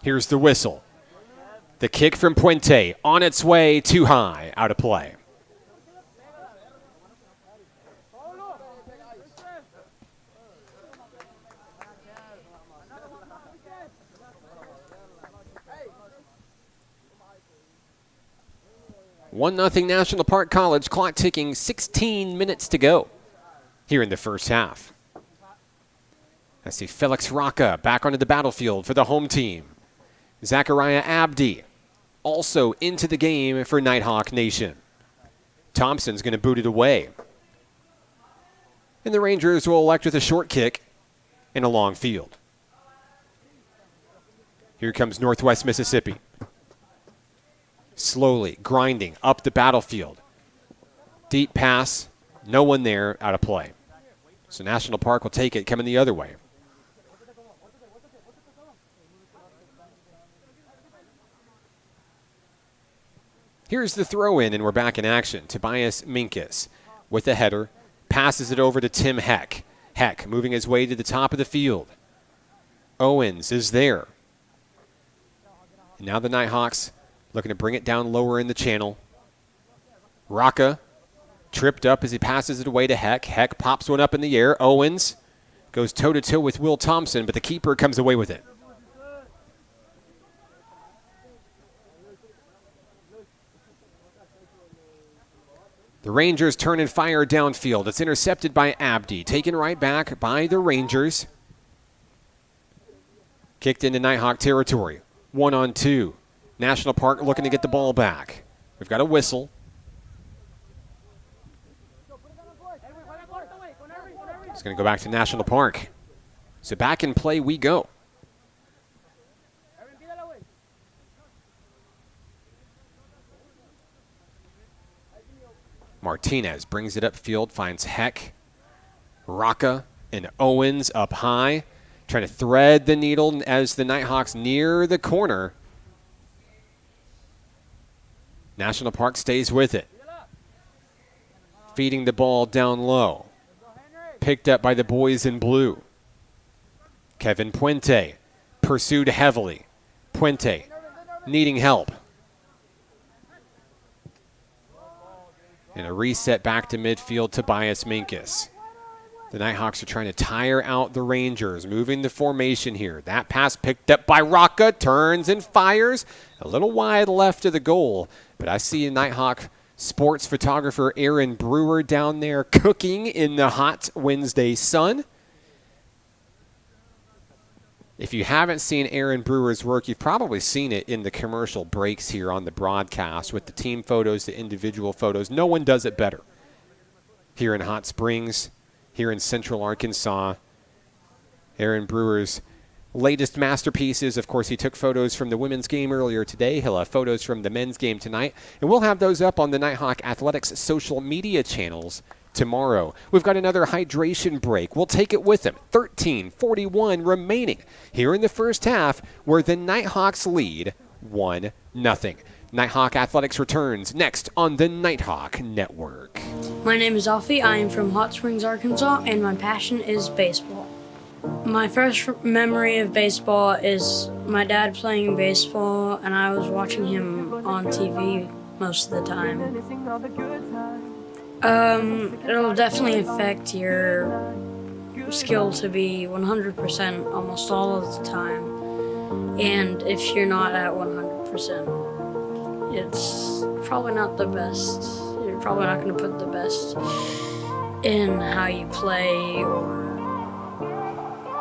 S1: Here's the whistle. The kick from Puente on its way too high, out of play. One 0 National Park College, clock ticking, 16 minutes to go here in the first half. I see Felix Rocca back onto the battlefield for the home team. Zachariah Abdi also into the game for Nighthawk Nation. Thompson's going to boot it away. And the Rangers will elect with a short kick in a long field. Here comes Northwest Mississippi. Slowly grinding up the battlefield. Deep pass, no one there, out of play. So National Park will take it, coming the other way. Here's the throw in, and we're back in action. Tobias Minkus with the header, passes it over to Tim Heck. Heck moving his way to the top of the field. Owens is there. And now the Nighthawks looking to bring it down lower in the channel. Rocca tripped up as he passes it away to Heck. Heck pops one up in the air. Owens goes toe-to-toe with Will Thompson, but the keeper comes away with it. The Rangers turn and fire downfield. It's intercepted by Abdi. Taken right back by the Rangers. Kicked into Nighthawk territory. 1-on-2. National Park looking to get the ball back. We've got a whistle. It's going to go back to National Park. So back in play we go. Martinez brings it upfield, finds Heck, Rocca, and Owens up high, trying to thread the needle as the Nighthawks near the corner. National Park stays with it. Feeding the ball down low. Picked up by the boys in blue. Kevin Puente pursued heavily. Puente needing help. And a reset back to midfield, Tobias Minkus. The Nighthawks are trying to tire out the Rangers, moving the formation here. That pass picked up by Rocca, turns and fires. A little wide left of the goal, but I see a Nighthawk sports photographer Aaron Brewer down there cooking in the hot Wednesday sun. If you haven't seen Aaron Brewer's work, you've probably seen it in the commercial breaks here on the broadcast with the team photos, the individual photos. No one does it better. Here in Hot Springs, here in Central Arkansas, Aaron Brewer's latest masterpieces. Of course, he took photos from the women's game earlier today. He'll have photos from the men's game tonight. And we'll have those up on the Nighthawk Athletics social media channels tomorrow. We've got another hydration break. We'll take it with him. 13:41 remaining here in the first half, where the Nighthawks lead 1-0. Nighthawk Athletics returns next on the Nighthawk Network.
S3: My name is Alfie. I am from Hot Springs, Arkansas, and my passion is baseball. My first memory of baseball is my dad playing baseball, and I was watching him on TV most of the time. It'll definitely affect your skill to be 100% almost all of the time. And if you're not at 100%, it's probably not the best. You're probably not going to put the best in how you play or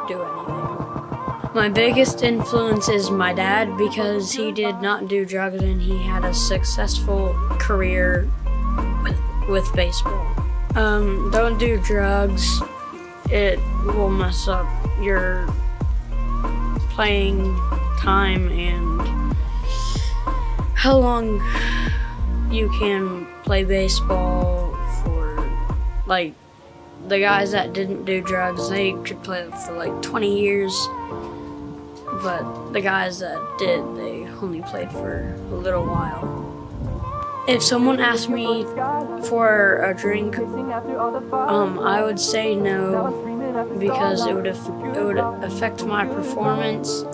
S3: do anything. My biggest influence is my dad, because he did not do drugs and he had a successful career with baseball. Don't do drugs. It will mess up your playing time and how long you can play baseball for. Like, the guys that didn't do drugs, they could play for like 20 years. But the guys that did, they only played for a little while. If someone asked me for a drink, I would say no, because it would affect my performance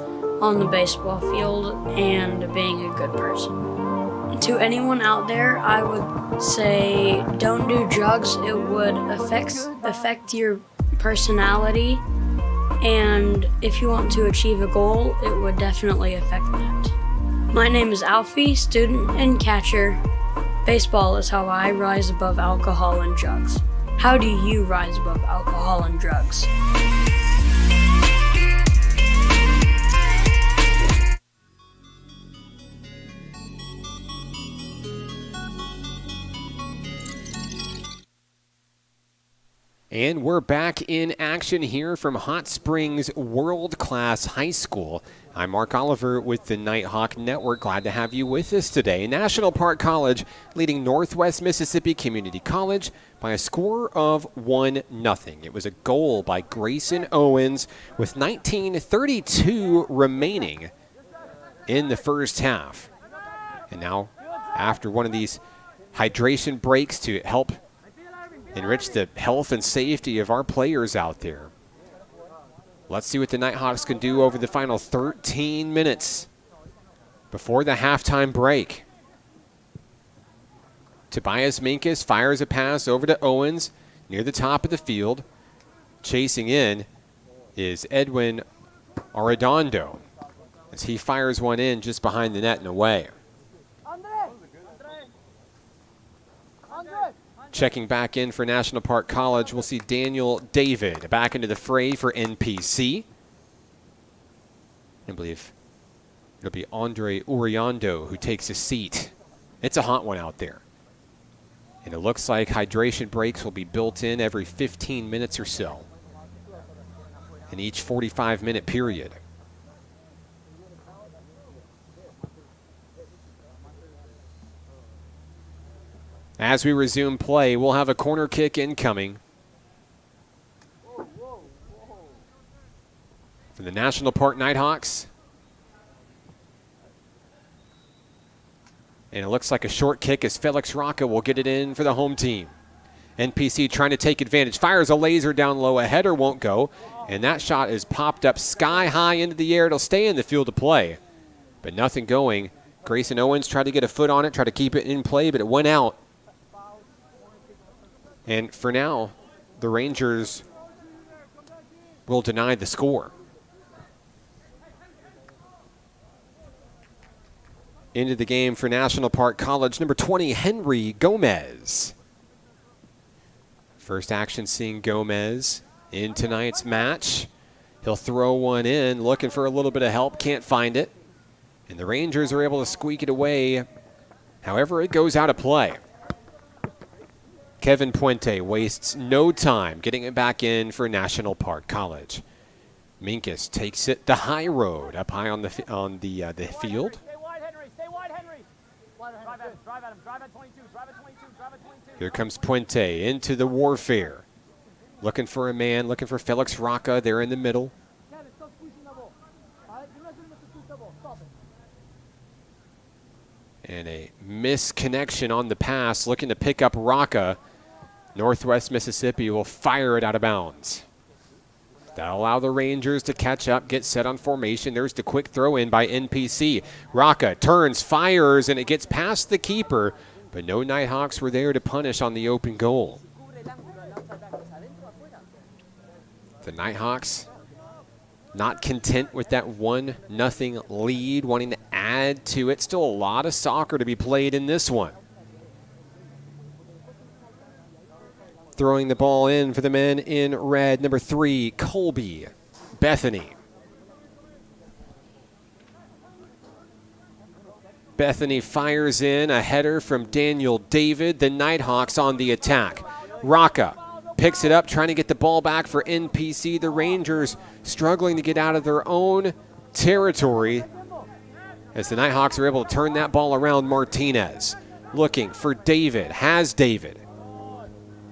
S3: on the baseball field and being a good person. To anyone out there, I would say don't do drugs. It would affect your personality, and if you want to achieve a goal, it would definitely affect that. My name is Alfie, student and catcher. Baseball is how I rise above alcohol and drugs. How do you rise above alcohol and drugs?
S1: And we're back in action here from Hot Springs World Class High School. I'm Mark Oliver with the Nighthawk Network. Glad to have you with us today. National Park College leading Northwest Mississippi Community College by a score of 1-0. It was a goal by Grayson Owens with 19:32 remaining in the first half. And now, after one of these hydration breaks to help enrich the health and safety of our players out there, let's see what the Nighthawks can do over the final 13 minutes before the halftime break. Tobias Minkus fires a pass over to Owens near the top of the field. Chasing in is Edwin Arredondo as he fires one in just behind the net and away. Checking back in for National Park College, we'll see Daniel David back into the fray for NPC. I believe it'll be Andre Uriando who takes a seat. It's a hot one out there. And it looks like hydration breaks will be built in every 15 minutes or so in each 45-minute period. As we resume play, we'll have a corner kick incoming for the National Park Nighthawks. And it looks like a short kick as Felix Rocca will get it in for the home team. NPC trying to take advantage. Fires a laser down low. A header won't go. And that shot is popped up sky high into the air. It'll stay in the field of play. But nothing going. Grayson Owens tried to get a foot on it, tried to keep it in play, but it went out. And for now, the Rangers will deny the score. Into the game for National Park College, number 20, Henry Gomez. First action seeing Gomez in tonight's match. He'll throw one in, looking for a little bit of help, can't find it. And the Rangers are able to squeak it away. However, it goes out of play. Kevin Puente wastes no time getting it back in for National Park College. Minkus takes it the high road up high on the field.
S4: Stay wide, Henry. Stay wide, Henry. Drive at him. Drive at 22. Drive at 22. Drive at 22.
S1: Here comes Puente into the warfare. Looking for a man, looking for Felix Rocca there in the middle. And a misconnection on the pass, looking to pick up Rocca. Northwest Mississippi will fire it out of bounds. That'll allow the Rangers to catch up, get set on formation. There's the quick throw in by NPC. Rocca turns, fires, and it gets past the keeper, but no Nighthawks were there to punish on the open goal. The Nighthawks not content with that 1-0 lead, wanting to add to it. Still a lot of soccer to be played in this one. Throwing the ball in for the men in red, number 3, Colby Bethany. Bethany fires in a header from Daniel David. The Nighthawks on the attack. Rocca picks it up, trying to get the ball back for NPC. The Rangers struggling to get out of their own territory as the Nighthawks are able to turn that ball around. Martinez looking for David, has David,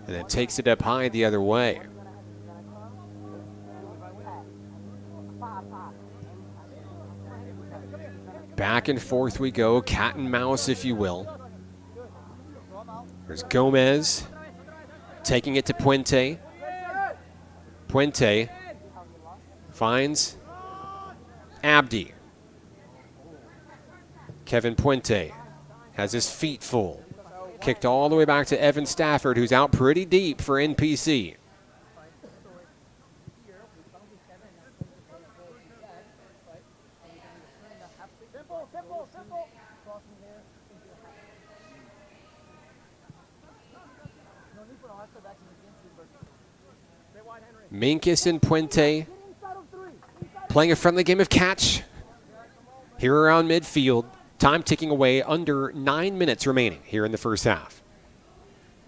S1: and then takes it up high the other way. Back and forth we go, cat and mouse, if you will. There's Gomez taking it to Puente. Puente finds Abdi. Kevin Puente has his feet full. Kicked all the way back to Evan Stafford, who's out pretty deep for NPC. Minkus and Puente playing a friendly game of catch here around midfield. Time ticking away, under 9 minutes remaining here in the first half.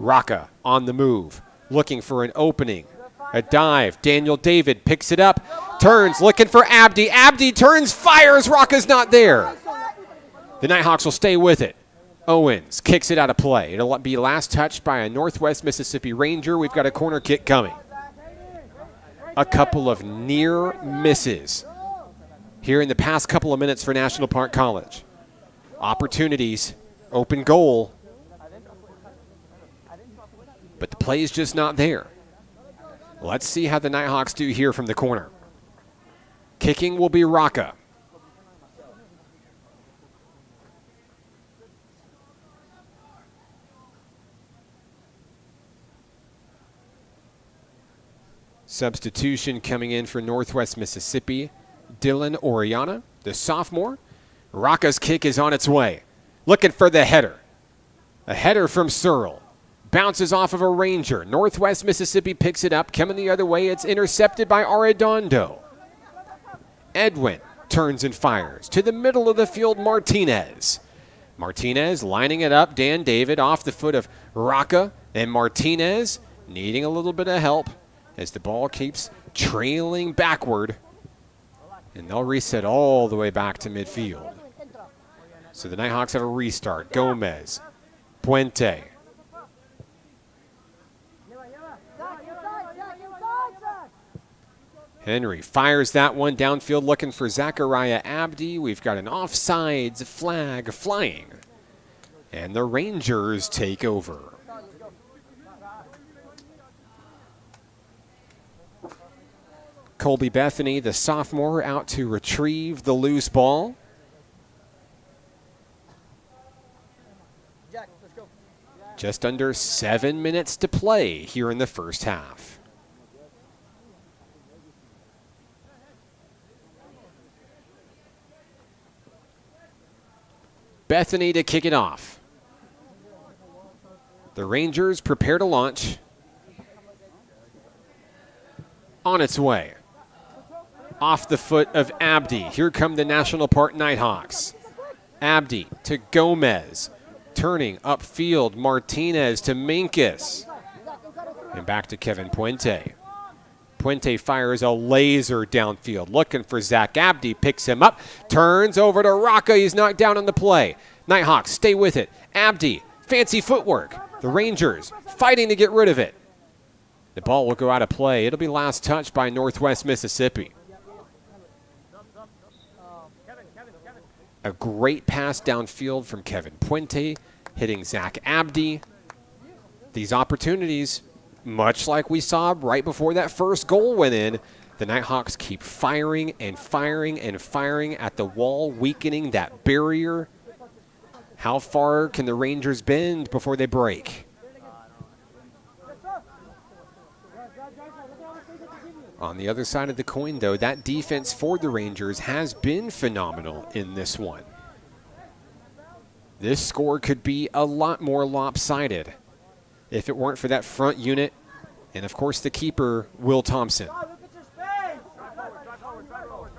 S1: Rocca on the move, looking for an opening. A dive. Daniel David picks it up, turns, looking for Abdi. Abdi turns, fires. Rocca's not there. The Nighthawks will stay with it. Owens kicks it out of play. It'll be last touched by a Northwest Mississippi Ranger. We've got a corner kick coming. A couple of near misses here in the past couple of minutes for National Park College. Opportunities, open goal, but the play is just not there. Let's see how the Nighthawks do here from the corner. Kicking will be Rocca. Substitution coming in for Northwest Mississippi, Dylan Oriana, the sophomore. Rocca's kick is on its way. Looking for the header. A header from Searle. Bounces off of a Ranger. Northwest Mississippi picks it up. Coming the other way, it's intercepted by Arredondo. Edwin turns and fires. To the middle of the field, Martinez. Martinez lining it up. Dan David off the foot of Rocca. And Martinez needing a little bit of help as the ball keeps trailing backward. And they'll reset all the way back to midfield. So the Nighthawks have a restart. Gomez, Puente. Henry fires that one downfield looking for Zachariah Abdi. We've got an offsides flag flying. And the Rangers take over. Colby Bethany, the sophomore, out to retrieve the loose ball. Just under 7 minutes to play here in the first half. Bethany to kick it off. The Rangers prepare to launch. On its way. Off the foot of Abdi. Here come the National Park Nighthawks. Abdi to Gomez. Turning upfield, Martinez to Minkus. And back to Kevin Puente. Puente fires a laser downfield, looking for Zach Abdi, picks him up, turns over to Rocca. He's knocked down on the play. Nighthawks stay with it. Abdi, fancy footwork. The Rangers fighting to get rid of it. The ball will go out of play. It'll be last touched by Northwest Mississippi. A great pass downfield from Kevin Puente, hitting Zach Abdi. These opportunities, much like we saw right before that first goal went in, the Nighthawks keep firing and firing and firing at the wall, weakening that barrier. How far can the Rangers bend before they break? On the other side of the coin, though, that defense for the Rangers has been phenomenal in this one. This score could be a lot more lopsided if it weren't for that front unit and, of course, the keeper, Will Thompson.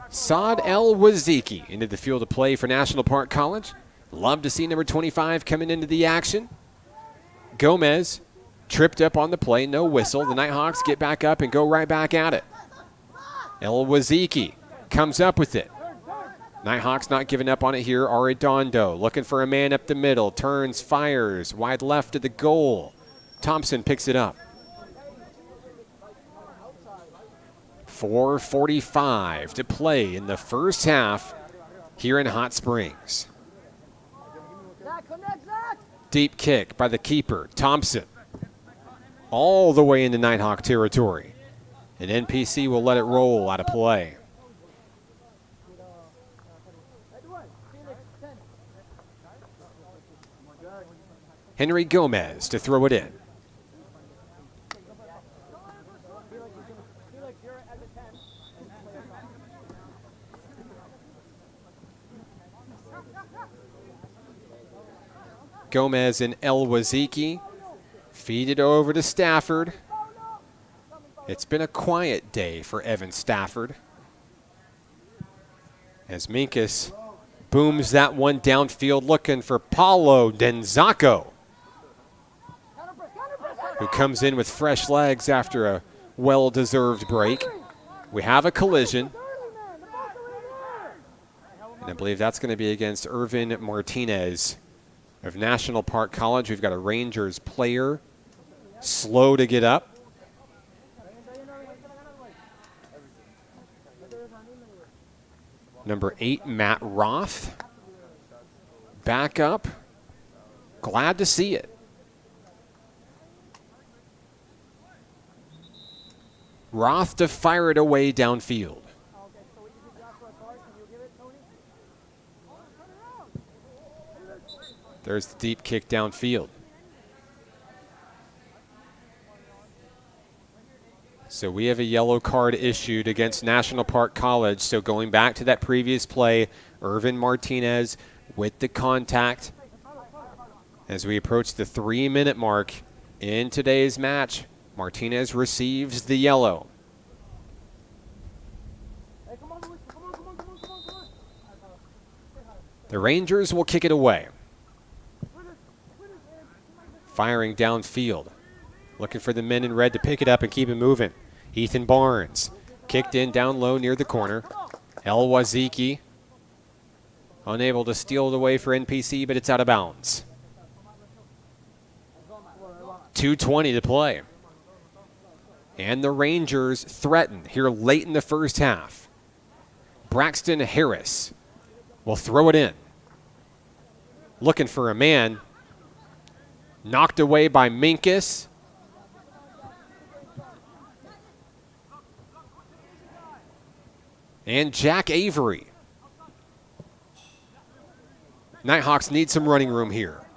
S1: Saad El Waziki into the field of play for National Park College. Love to see number 25 coming into the action. Gomez tripped up on the play, no whistle. The Nighthawks get back up and go right back at it. El Waziki comes up with it. Nighthawks not giving up on it here. Arredondo looking for a man up the middle. Turns, fires, wide left to the goal. Thompson picks it up. 4:45 to play in the first half here in Hot Springs. Deep kick by the keeper, Thompson. All the way into Nighthawk territory. And NPC will let it roll out of play. Henry Gomez to throw it in. Gomez and El Waziki feed it over to Stafford. It's been a quiet day for Evan Stafford, as Minkus booms that one downfield looking for Paulo Denzaco, who comes in with fresh legs after a well-deserved break. We have a collision, and I believe that's going to be against Irvin Martinez of National Park College. We've got a Rangers player slow to get up. Number 8, Matt Roth, back up. Glad to see it. Roth to fire it away downfield. There's the deep kick downfield. So we have a yellow card issued against National Park College. So going back to that previous play, Irvin Martinez with the contact. As we approach the 3-minute mark in today's match, Martinez receives the yellow. The Rangers will kick it away. Firing downfield. Looking for the men in red to pick it up and keep it moving. Ethan Barnes kicked in down low near the corner. El Waziki unable to steal it away for NPC, but it's out of bounds. 2:20 to play. And the Rangers threaten here late in the first half. Braxton Harris will throw it in. Looking for a man. Knocked away by Minkus. And Jack Avery. Nighthawks need some running room here.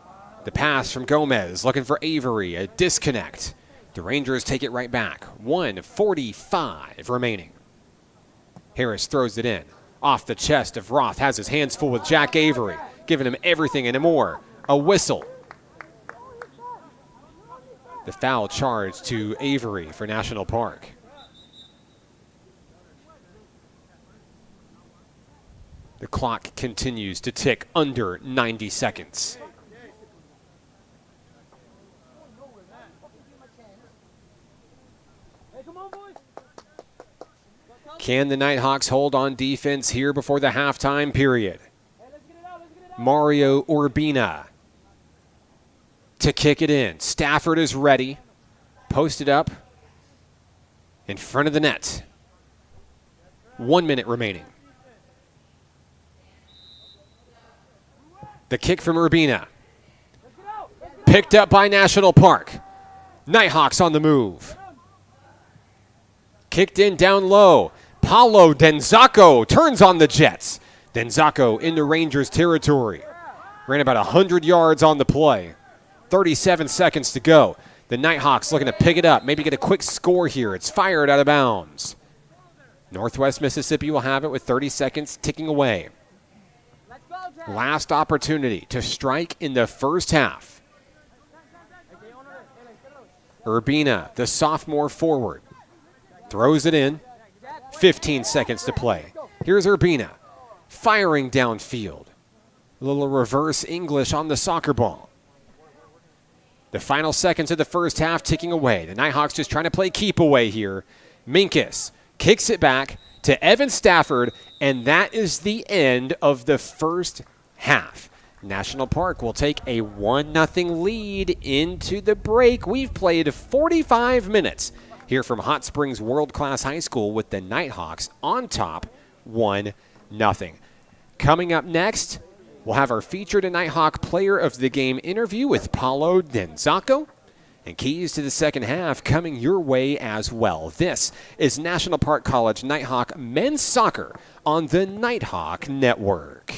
S1: The pass from Gomez, looking for Avery, a disconnect. The Rangers take it right back. 1:45 remaining. Harris throws it in. Off the chest of Roth, has his hands full with Jack Avery, giving him everything and more. A whistle. The foul charge to Avery for National Park. The clock continues to tick under 90 seconds. Can the Nighthawks hold on defense here before the halftime period? Mario Urbina to kick it in. Stafford is ready. Posted up in front of the net. 1 minute remaining. The kick from Urbina. Picked up by National Park. Nighthawks on the move. Kicked in down low. Paulo Denzaco turns on the Jets. Denzaco into Rangers territory. Ran about 100 yards on the play. 37 seconds to go. The Nighthawks looking to pick it up. Maybe get a quick score here. It's fired out of bounds. Northwest Mississippi will have it with 30 seconds ticking away. Last opportunity to strike in the first half. Urbina, the sophomore forward, throws it in. 15 seconds to play. Here's Urbina, firing downfield. A little reverse English on the soccer ball. The final seconds of the first half ticking away. The Nighthawks just trying to play keep away here. Minkus kicks it back to Evan Stafford, and that is the end of the first half. National Park will take a 1-0 lead into the break. We've played 45 minutes here from Hot Springs World Class High School with the Nighthawks on top 1-0. Coming up next, we'll have our featured Nighthawk Player of the Game interview with Paulo Denzaco. And keys to the second half coming your way as well. This is National Park College Nighthawk Men's Soccer on the Nighthawk Network.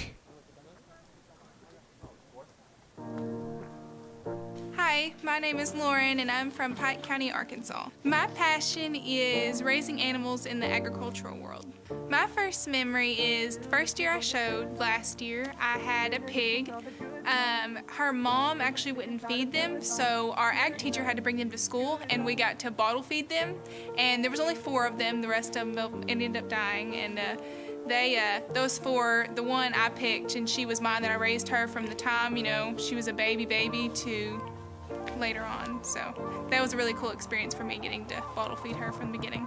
S2: my name is Lauren, and I'm from Pike County, Arkansas. My passion is raising animals in the agricultural world. My first memory is the first year I showed, last year, I had a pig. Her mom actually wouldn't feed them, so our ag teacher had to bring them to school, and we got to bottle feed them. And there was only 4 of them. The rest of them ended up dying, and those 4, the one I picked, and she was mine, that I raised her from the time, she was a baby to later on. So that was a really cool experience for me, getting to bottle feed her from the beginning.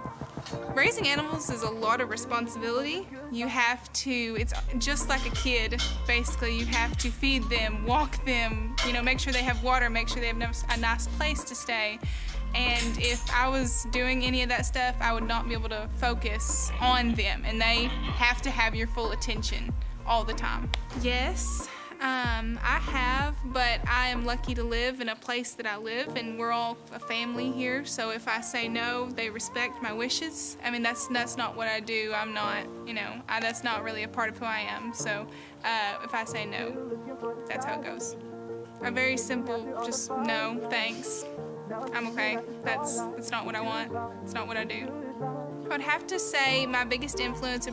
S2: Raising animals is a lot of responsibility. You have to, it's just like a kid, basically. You have to feed them, walk them, make sure they have water, make sure they have a nice place to stay. And if I was doing any of that stuff, I would not be able to focus on them, and they have to have your full attention all the time. Yes, I have, but I am lucky to live in a place that I live, and we're all a family here, so if I say no, they respect my wishes. I mean, that's not what I do. I'm not, that's not really a part of who I am, so if I say no, that's how it goes. A very simple, just no, thanks. I'm okay. That's not what I want. It's not what I do. I would have to say my biggest influence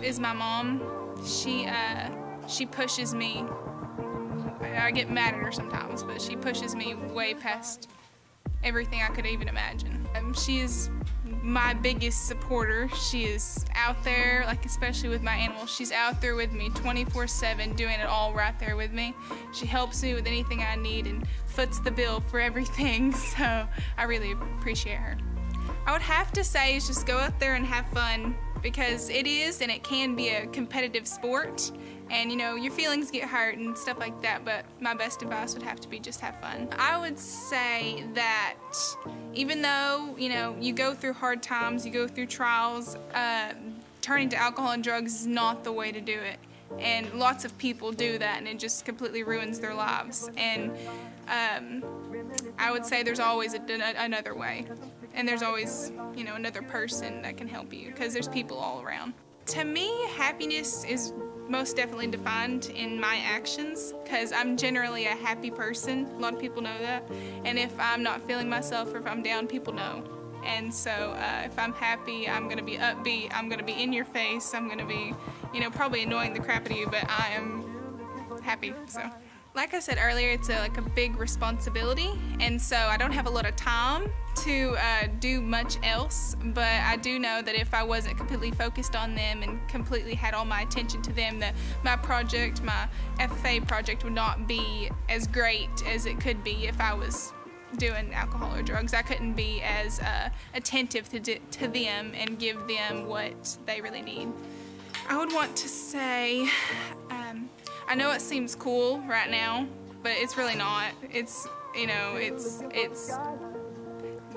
S2: is my mom. She pushes me. I get mad at her sometimes, but she pushes me way past everything I could even imagine. She is my biggest supporter. She is out there, like especially with my animals, she's out there with me 24/7, doing it all right there with me. She helps me with anything I need and foots the bill for everything, so I really appreciate her. I would have to say is just go out there and have fun, because it is and it can be a competitive sport, and your feelings get hurt and stuff like that, but my best advice would have to be just have fun. I would say that even though you go through hard times, you go through trials, turning to alcohol and drugs is not the way to do it, and lots of people do that, and it just completely ruins their lives. And I would say there's always another way, and there's always another person that can help you, because there's people all around. To me, happiness is most definitely defined in my actions, because I'm generally a happy person. A lot of people know that, and if I'm not feeling myself or if I'm down, people know. And so if I'm happy, I'm going to be upbeat, I'm going to be in your face, I'm going to be probably annoying the crap out of you, but I am happy. So like I said earlier, it's like a big responsibility, and so I don't have a lot of time to do much else, but I do know that if I wasn't completely focused on them and completely had all my attention to them, that my FFA project would not be as great as it could be if I was doing alcohol or drugs. I couldn't be as attentive to them and give them what they really need. I would want to say, I know it seems cool right now, but it's really not. It's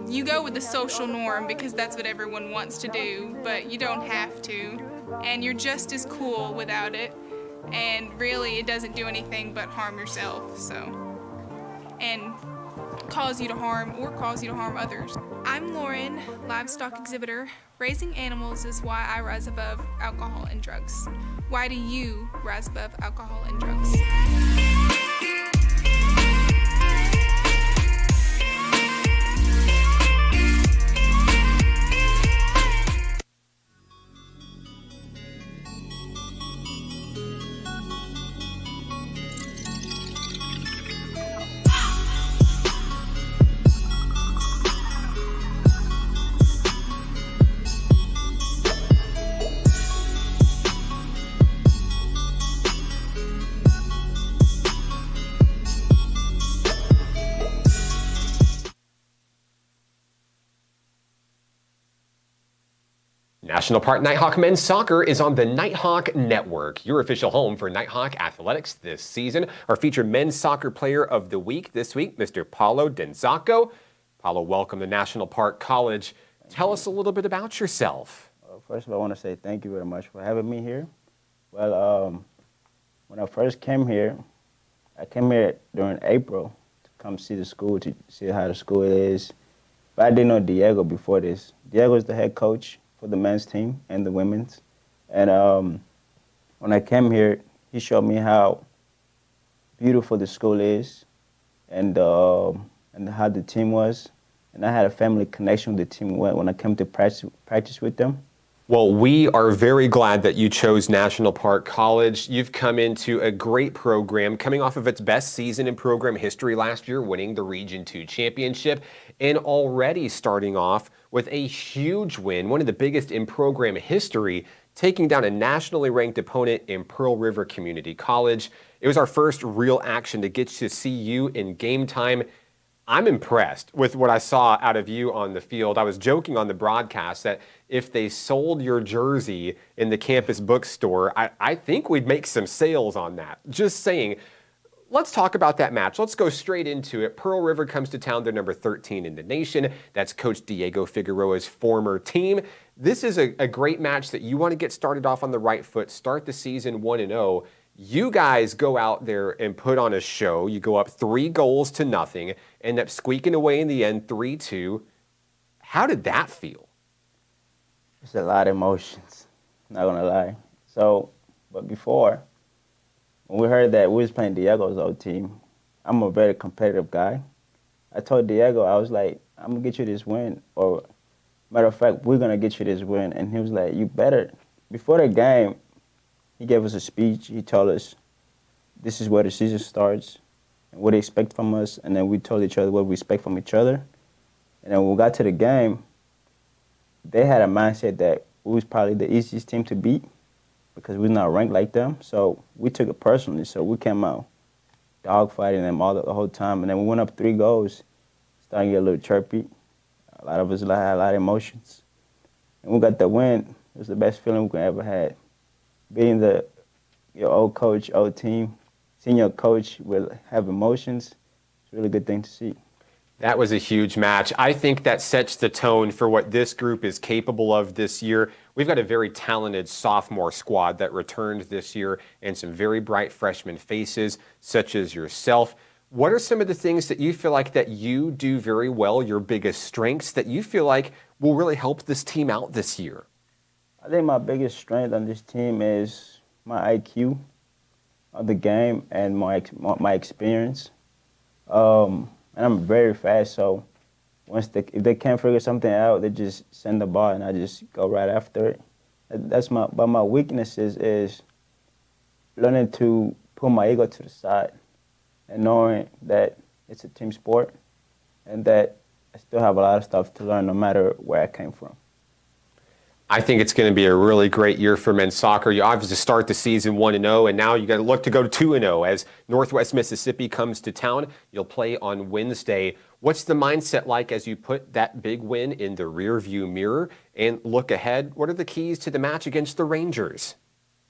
S2: you go with the social norm because that's what everyone wants to do, but you don't have to, and you're just as cool without it, and really it doesn't do anything but harm yourself, and cause you to harm others. I'm Lauren, livestock exhibitor. Raising animals is why I rise above alcohol and drugs. Why do you rise above alcohol and drugs?
S1: National Park Nighthawk Men's Soccer is on the Nighthawk Network, your official home for Nighthawk athletics this season. Our featured men's soccer player of the week this week, Mr. Paulo Denzacco. Paulo, welcome to National Park College. Tell us a little bit about yourself.
S5: First of all, I want to say thank you very much for having me here. Well, when I first came here, I came here during April to come see the school, to see how the school is. But I didn't know Diego before this. Diego is the head coach for the men's team and the women's. And when I came here, he showed me how beautiful the school is and and how the team was. And I had a family connection with the team when I came to practice with them.
S1: Well, we are very glad that you chose National Park College. You've come into a great program, coming off of its best season in program history last year, winning the Region 2 championship, and already starting off with a huge win, one of the biggest in program history, taking down a nationally ranked opponent in Pearl River Community College. It was our first real action to get to see you in game time. I'm impressed with what I saw out of you on the field. I was joking on the broadcast that if they sold your jersey in the campus bookstore, I think we'd make some sales on that. Just saying. Let's talk about that match. Let's go straight into it. Pearl River comes to town. They're number 13 in the nation. That's Coach Diego Figueroa's former team. This is a great match that you want to get started off on the right foot, start the season 1-0. You guys go out there and put on a show. You go up 3-0, end up squeaking away in the end, 3-2. How did that feel?
S5: It's a lot of emotions, not gonna lie. But before, when we heard that we was playing Diego's old team, I'm a very competitive guy. I told Diego, I was like, I'm gonna get you this win, or matter of fact, we're gonna get you this win. And he was like, you better. Before the game, he gave us a speech. He told us, this is where the season starts and what they expect from us. And then we told each other what we expect from each other. And then when we got to the game, they had a mindset that we was probably the easiest team to beat because we're not ranked like them. So we took it personally. So we came out dogfighting them the whole time. And then we went up 3 goals, starting to get a little chirpy. A lot of us had a lot of emotions. And we got the win. It was the best feeling we could ever had. Beating your old coach, old team, seeing your coach will have emotions, it's a really good thing to see.
S1: That was a huge match. I think that sets the tone for what this group is capable of this year. We've got a very talented sophomore squad that returned this year and some very bright freshman faces, such as yourself. What are some of the things that you feel like that you do very well, your biggest strengths, that you feel like will really help this team out this year?
S5: I think my biggest strength on this team is my IQ of the game and my experience. And I'm very fast, so if they can't figure something out, they just send the ball and I just go right after it. But my weaknesses is learning to put my ego to the side and knowing that it's a team sport and that I still have a lot of stuff to learn no matter where I came from.
S1: I think it's going to be a really great year for men's soccer. You obviously start the season 1-0, and now you got to look to go 2-0 as Northwest Mississippi comes to town. You'll play on Wednesday. What's the mindset like as you put that big win in the rearview mirror and look ahead? What are the keys to the match against the Rangers?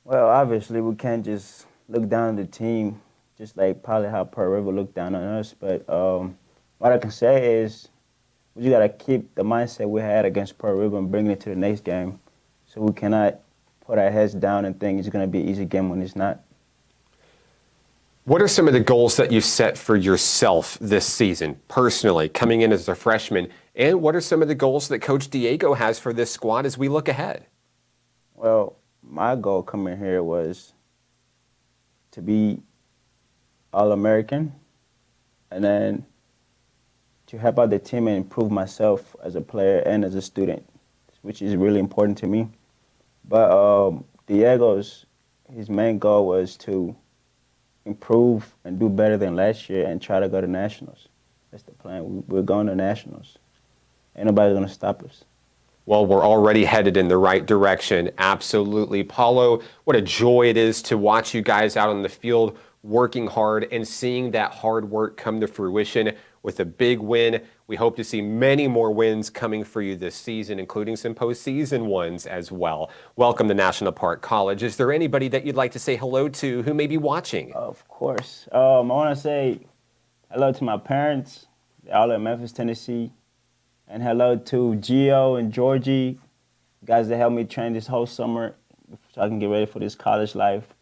S5: Well, obviously we can't just look down on the team, just like probably how Pearl River looked down on us. But what I can say is, we just got to keep the mindset we had against Pearl River and bring it to the next game. So we cannot put our heads down and think it's going to be an easy game when it's not.
S1: What are some of the goals that you've set for yourself this season, personally, coming in as a freshman? And what are some of the goals that Coach Diego has for this squad as we look ahead?
S5: Well, my goal coming here was to be All-American and then to help out the team and improve myself as a player and as a student, which is really important to me. But Diego's, his main goal was to improve and do better than last year and try to go to nationals. That's the plan. We're going to nationals. Ain't nobody going to stop us.
S1: Well, we're already headed in the right direction. Absolutely. Paulo, what a joy it is to watch you guys out on the field working hard and seeing that hard work come to fruition with a big win. We hope to see many more wins coming for you this season, including some postseason ones as well. Welcome to National Park College. Is there anybody that you'd like to say hello to who may be watching?
S5: Of course. I want to say hello to my parents. They're all in Memphis, Tennessee. And hello to Gio and Georgie, guys that helped me train this whole summer so I can get ready for this college life.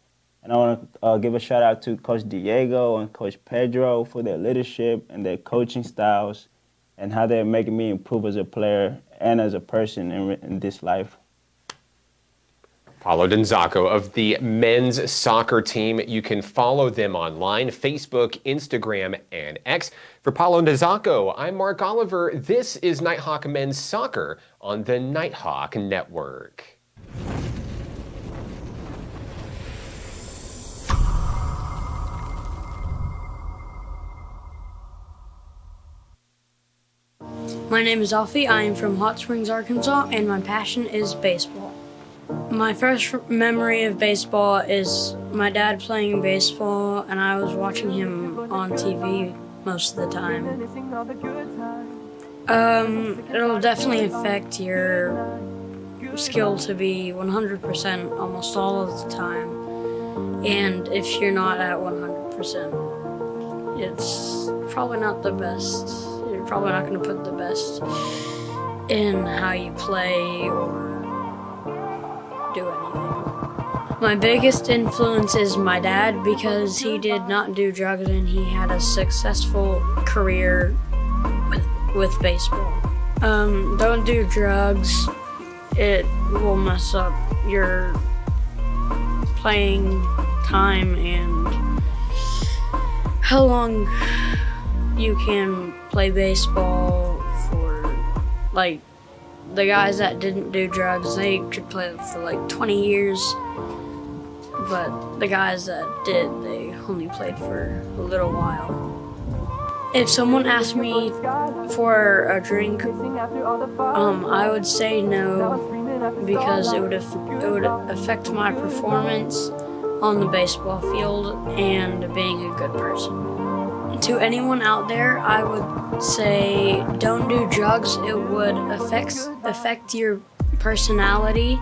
S5: And I want to give a shout out to Coach Diego and Coach Pedro for their leadership and their coaching styles and how they're making me improve as a player and as a person in this life.
S1: Paulo Donzacco of the men's soccer team. You can follow them online, Facebook, Instagram, and X. For Paulo Donzacco, I'm Mark Oliver. This is Nighthawk Men's Soccer on the Nighthawk Network.
S3: My name is Alfie. I am from Hot Springs, Arkansas, and my passion is baseball. My first memory of baseball is my dad playing baseball, and I was watching him on TV most of the time. It'll definitely affect your skill to be 100% almost all of the time. And if you're not at 100%, it's probably not the best. You're probably not going to put the best in how you play or do anything. My biggest influence is my dad because he did not do drugs and he had a successful career with baseball. Don't do drugs. It will mess up your playing time and how long you can play baseball for. Like, the guys that didn't do drugs, they could play for like 20 years, but the guys that did, they only played for a little while. If someone asked me for a drink, I would say no because it would affect my performance on the baseball field and being a good person. To anyone out there, I would say don't do drugs. It would affect your personality,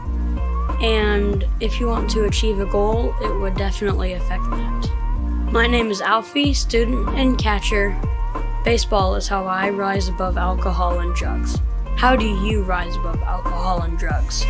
S3: and if you want to achieve a goal, it would definitely affect that. My name is Alfie, student and catcher. Baseball is how I rise above alcohol and drugs. How do you rise above alcohol and drugs?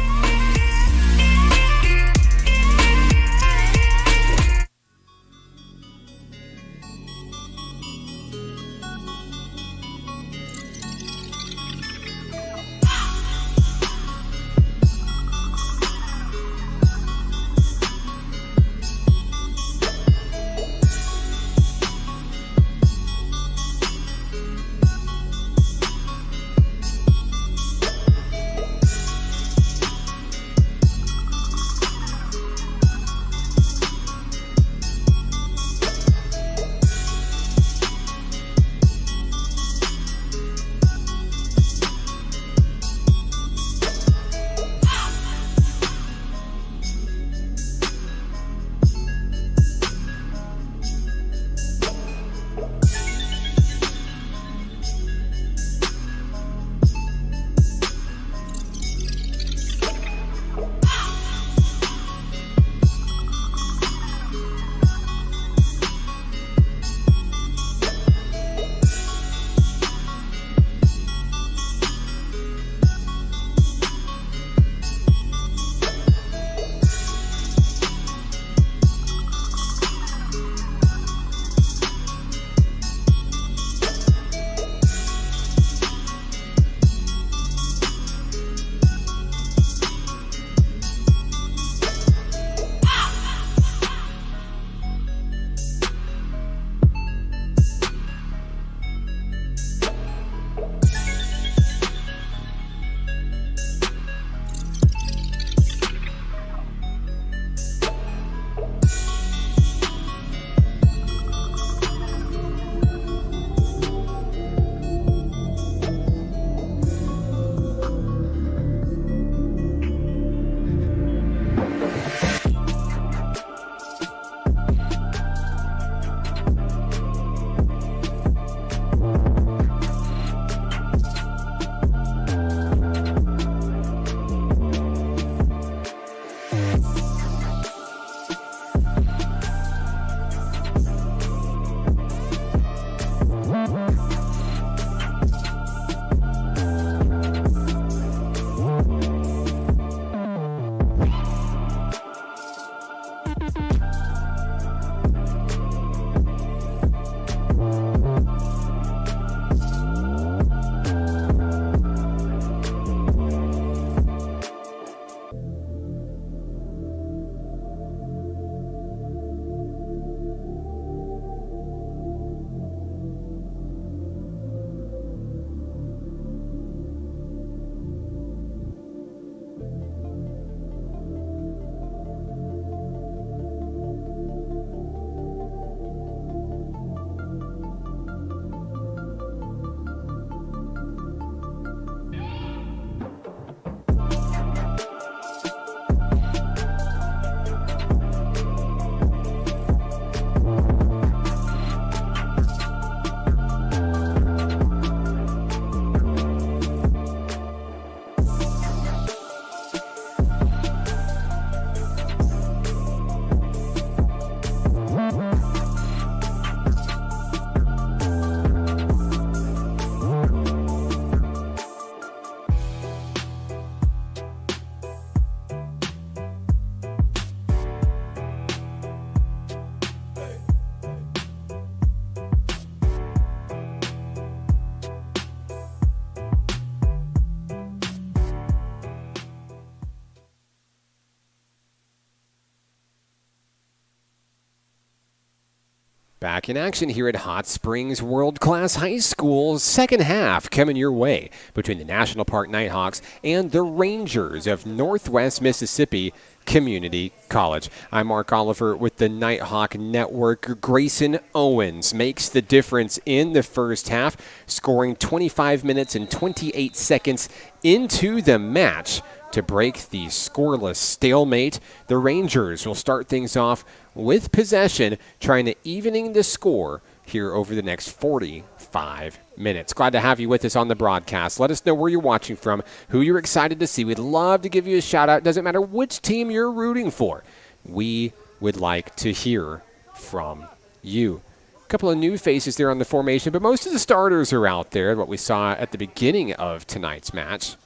S1: Back in action here at Hot Springs World Class High School. Second half coming your way between the National Park Nighthawks and the Rangers of Northwest Mississippi Community College. I'm Mark Oliver with the Nighthawk Network. Grayson Owens makes the difference in the first half, scoring 25 minutes and 28 seconds into the match to break the scoreless stalemate. The Rangers will start things off with possession, trying to evening the score here over the next 45 minutes. Glad to have you with us on the broadcast. Let us know where you're watching from, who you're excited to see. We'd love to give you a shout out. Doesn't matter which team you're rooting for. We would like to hear from you. A couple of new faces there on the formation, but most of the starters are out there, what we saw at the beginning of tonight's match.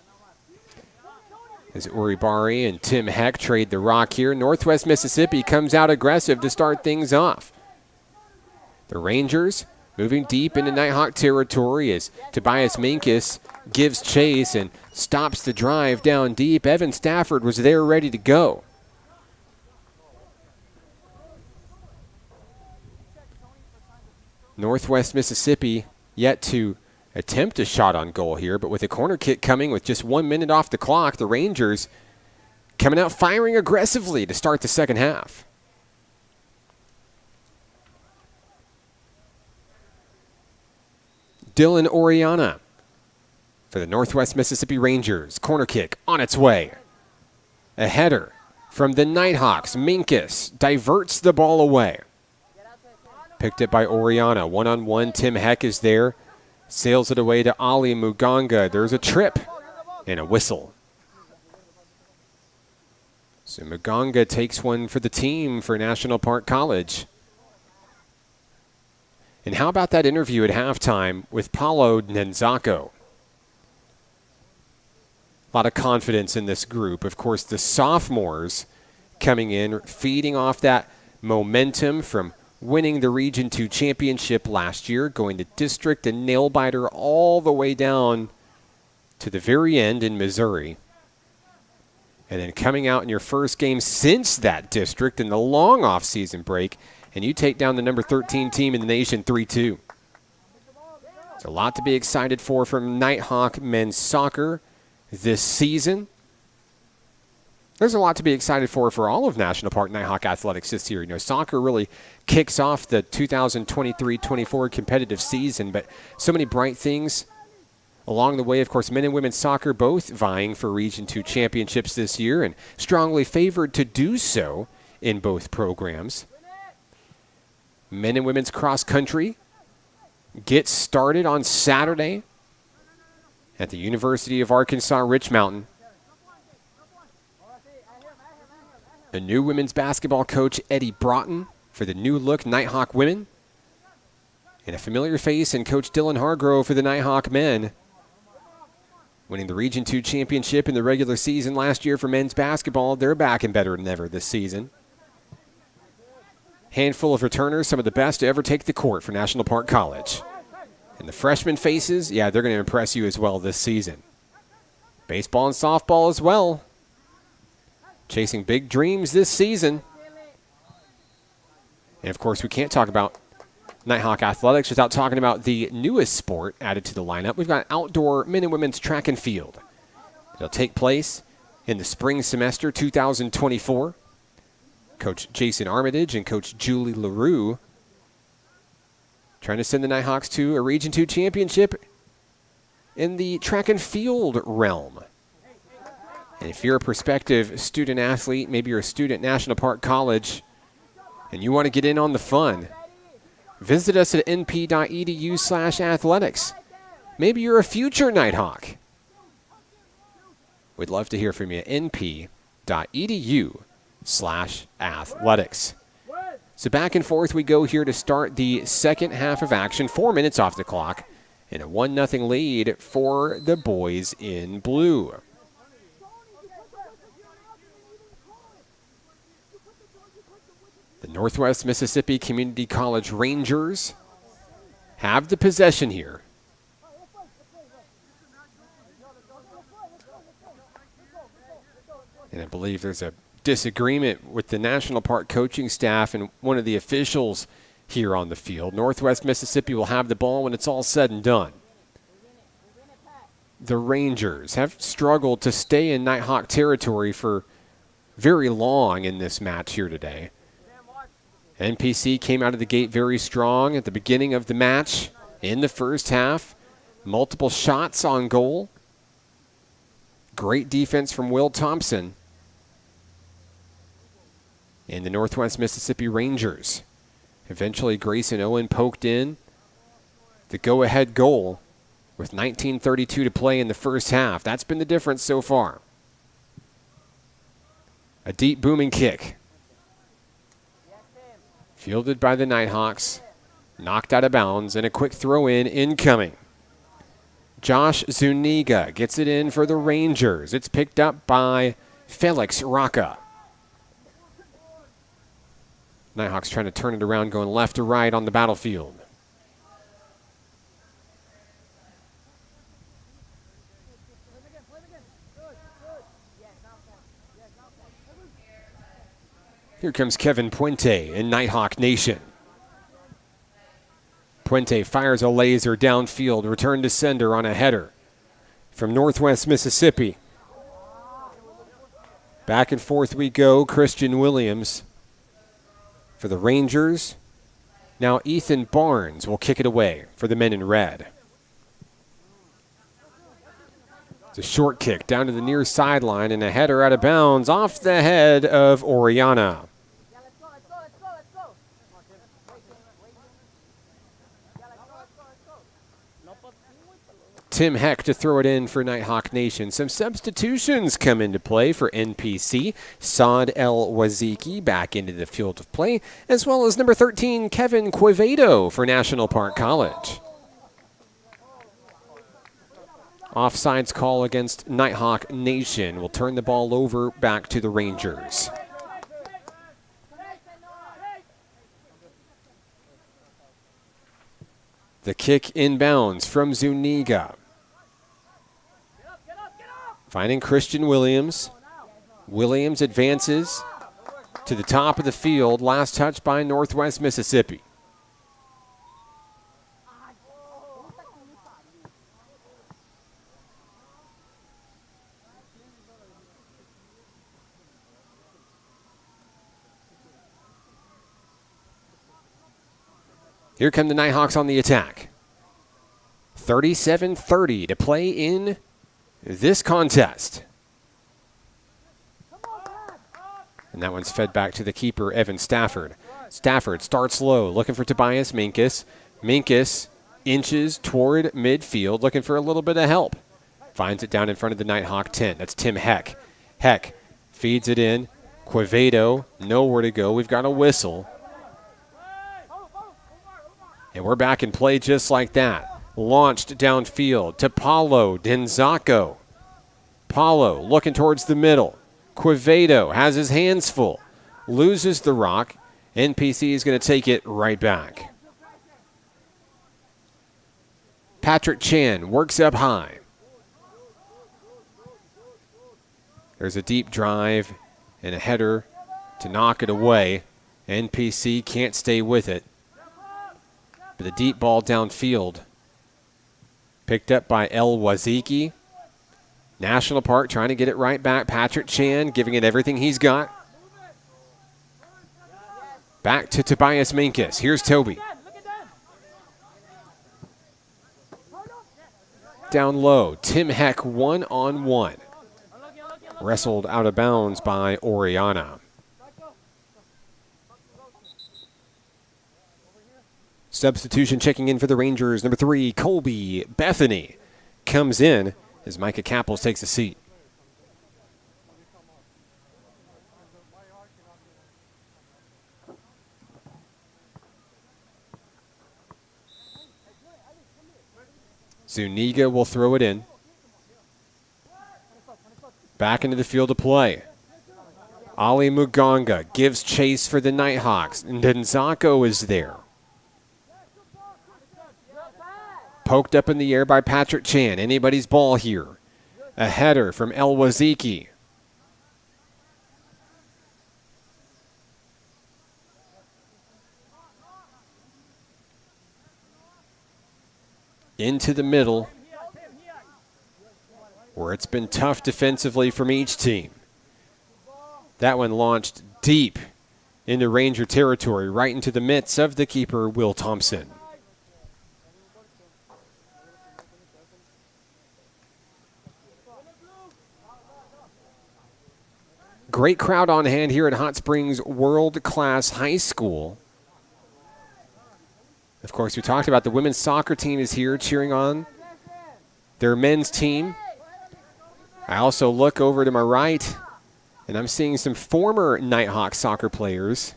S1: As Uri Bari and Tim Heck trade the rock here, Northwest Mississippi comes out aggressive to start things off. The Rangers moving deep into Nighthawk territory as Tobias Minkus gives chase and stops the drive down deep. Evan Stafford was there ready to go. Northwest Mississippi yet to attempt a shot on goal here, but with a corner kick coming with just 1 minute off the clock, the Rangers coming out firing aggressively to start the second half. Dylan Oriana for the Northwest Mississippi Rangers. Corner kick on its way. A header from the Nighthawks. Minkus diverts the ball away. Picked up by Oriana. One-on-one, Tim Heck is there. Sails it away to Ali Muganga. There's a trip and a whistle. So Muganga takes one for the team for National Park College. And how about that interview at halftime with Paulo Nenzako? A lot of confidence in this group. Of course, the sophomores coming in, feeding off that momentum from winning the Region 2 championship last year, going to district and nail-biter all the way down to the very end in Missouri. And then coming out in your first game since that district in the long off-season break, and you take down the number 13 team in the nation 3-2. There's a lot to be excited for from Nighthawk men's soccer this season. There's a lot to be excited for all of National Park Nighthawk athletics this year. You know, soccer really kicks off the 2023-24 competitive season, but so many bright things along the way. Of course, men and women's soccer both vying for Region 2 championships this year and strongly favored to do so in both programs. Men and women's cross country gets started on Saturday at the University of Arkansas Rich Mountain. A new women's basketball coach, Eddie Broughton, for the new look Nighthawk women. And a familiar face in Coach Dylan Hargrove for the Nighthawk men. Winning the Region 2 championship in the regular season last year for men's basketball. They're back and better than ever this season. Handful of returners, some of the best to ever take the court for National Park College. And the freshman faces, yeah, they're going to impress you as well this season. Baseball and softball as well. Chasing big dreams this season. And of course, we can't talk about Nighthawk athletics without talking about the newest sport added to the lineup. We've got outdoor men and women's track and field. It'll take place in the spring semester 2024. Coach Jason Armitage and Coach Julie LaRue trying to send the Nighthawks to a Region 2 championship in the track and field realm. And if you're a prospective student athlete, maybe you're a student at National Park College, and you want to get in on the fun, visit us at np.edu/athletics. Maybe you're a future Nighthawk. We'd love to hear from you at np.edu/athletics. So back and forth we go here to start the second half of action. 4 minutes off the clock and a 1-0 lead for the boys in blue. The Northwest Mississippi Community College Rangers have the possession here. And I believe there's a disagreement with the National Park coaching staff and one of the officials here on the field. Northwest Mississippi will have the ball when it's all said and done. The Rangers have struggled to stay in Nighthawk territory for very long in this match here today. NPC came out of the gate very strong at the beginning of the match in the first half. Multiple shots on goal. Great defense from Will Thompson. And the Northwest Mississippi Rangers. Eventually Grayson Owen poked in the go-ahead goal with 19:32 to play in the first half. That's been the difference so far. A deep booming kick. Fielded by the Nighthawks. Knocked out of bounds, and a quick throw-in incoming. Josh Zuniga gets it in for the Rangers. It's picked up by Felix Rocca. Nighthawks trying to turn it around, going left to right on the battlefield. Here comes Kevin Puente in Nighthawk Nation. Puente fires a laser downfield, return to sender on a header from Northwest Mississippi. Back and forth we go. Christian Williams for the Rangers. Now Ethan Barnes will kick it away for the men in red. It's a short kick down to the near sideline and a header out of bounds off the head of Oriana. Tim Heck to throw it in for Nighthawk Nation. Some substitutions come into play for NPC. Saad El Waziki back into the field of play, as well as number 13, Kevin Quevedo for National Park College. Offsides call against Nighthawk Nation will turn the ball over back to the Rangers. The kick inbounds from Zuniga. Finding Christian Williams. Williams advances to the top of the field. Last touch by Northwest Mississippi. Here come the Nighthawks on the attack. 37-30 to play in this contest. And that one's fed back to the keeper, Evan Stafford. Stafford starts low, looking for Tobias Minkus. Minkus inches toward midfield, looking for a little bit of help. Finds it down in front of the Nighthawk tent. That's Tim Heck. Heck feeds it in. Quevedo, nowhere to go. We've got a whistle. And we're back in play just like that. Launched downfield to Paulo Denzaco. Paulo looking towards the middle. Quevedo has his hands full. Loses the rock. NPC is going to take it right back. Patrick Chan works up high. There's a deep drive and a header to knock it away. NPC can't stay with it. But the deep ball downfield picked up by El Waziki. National Park trying to get it right back. Patrick Chan giving it everything he's got. Back to Tobias Minkus. Here's Toby. Down low. Tim Heck one-on-one. Wrestled out of bounds by Oriana. Substitution checking in for the Rangers. Number 3, Colby Bethany comes in as Micah Kappels takes a seat. Zuniga will throw it in. Back into the field of play. Ali Mugonga gives chase for the Nighthawks. And Denzaco is there. Poked up in the air by Patrick Chan. Anybody's ball here. A header from El Waziki. into the middle, where it's been tough defensively from each team. That one launched deep into Ranger territory, right into the mitts of the keeper, Will Thompson. Great crowd on hand here at Hot Springs World Class High School. Of course, we talked about the women's soccer team is here cheering on their men's team. I also look over to my right, and I'm seeing some former Nighthawk soccer players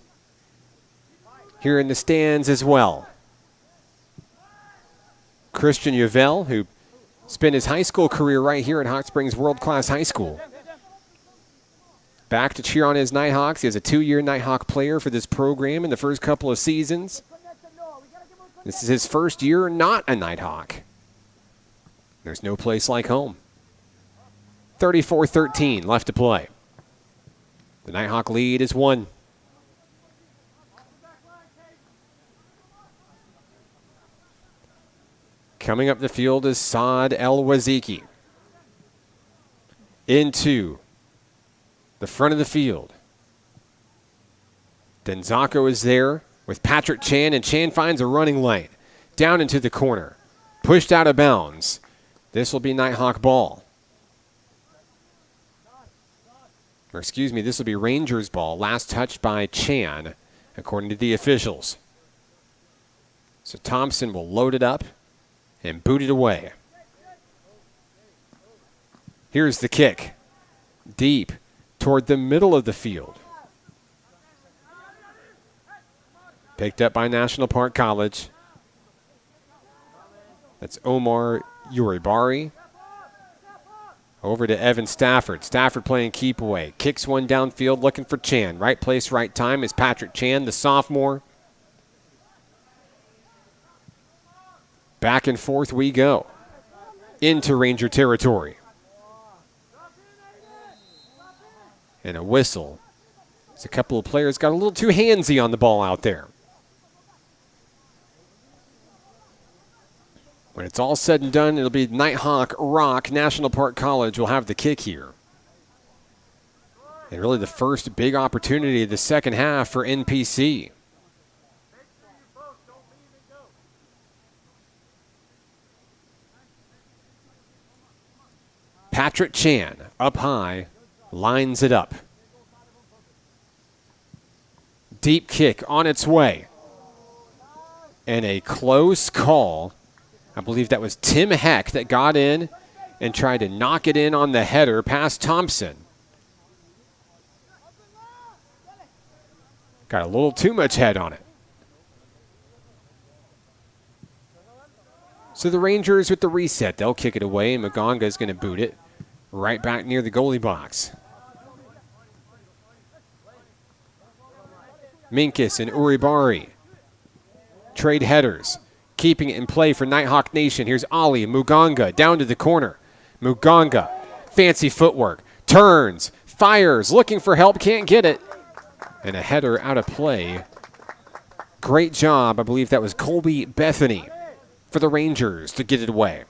S1: here in the stands as well. Christian Yavell, who spent his high school career right here at Hot Springs World Class High School. Back to cheer on his Nighthawks. He has a 2-year Nighthawk player for this program in the first couple of seasons. This is his first year not a Nighthawk. There's no place like home. 34-13 left to play. The Nighthawk lead is 1. Coming up the field is Saad El-Waziki. Into the front of the field. Denzako is there with Patrick Chan, and Chan finds a running lane. Down into the corner. Pushed out of bounds. This will be Nighthawk ball. Or excuse me, this will be Rangers ball. Last touched by Chan, according to the officials. So Thompson will load it up and boot it away. Here's the kick. Deep toward the middle of the field. Picked up by National Park College. That's Omar Uribari. Over to Evan Stafford. Stafford playing keep away. Kicks one downfield looking for Chan. Right place, right time is Patrick Chan, the sophomore. Back and forth we go. Into Ranger territory. And a whistle. As a couple of players got a little too handsy on the ball out there. When it's all said and done, it'll be Nighthawk Rock. National Park College will have the kick here. And really the first big opportunity of the second half for NPC. Patrick Chan up high, lines it up. Deep kick on its way. And a close call. I believe that was Tim Heck that got in and tried to knock it in on the header past Thompson. Got a little too much head on it. So the Rangers with the reset, they'll kick it away, and Mugonga is going to boot it right back near the goalie box. Minkus and Uribari trade headers. Keeping it in play for Nighthawk Nation. Here's Ali Mugonga down to the corner. Mugonga, fancy footwork, turns, fires, looking for help, can't get it. And a header out of play. Great job. I believe that was Colby Bethany for the Rangers to get it away.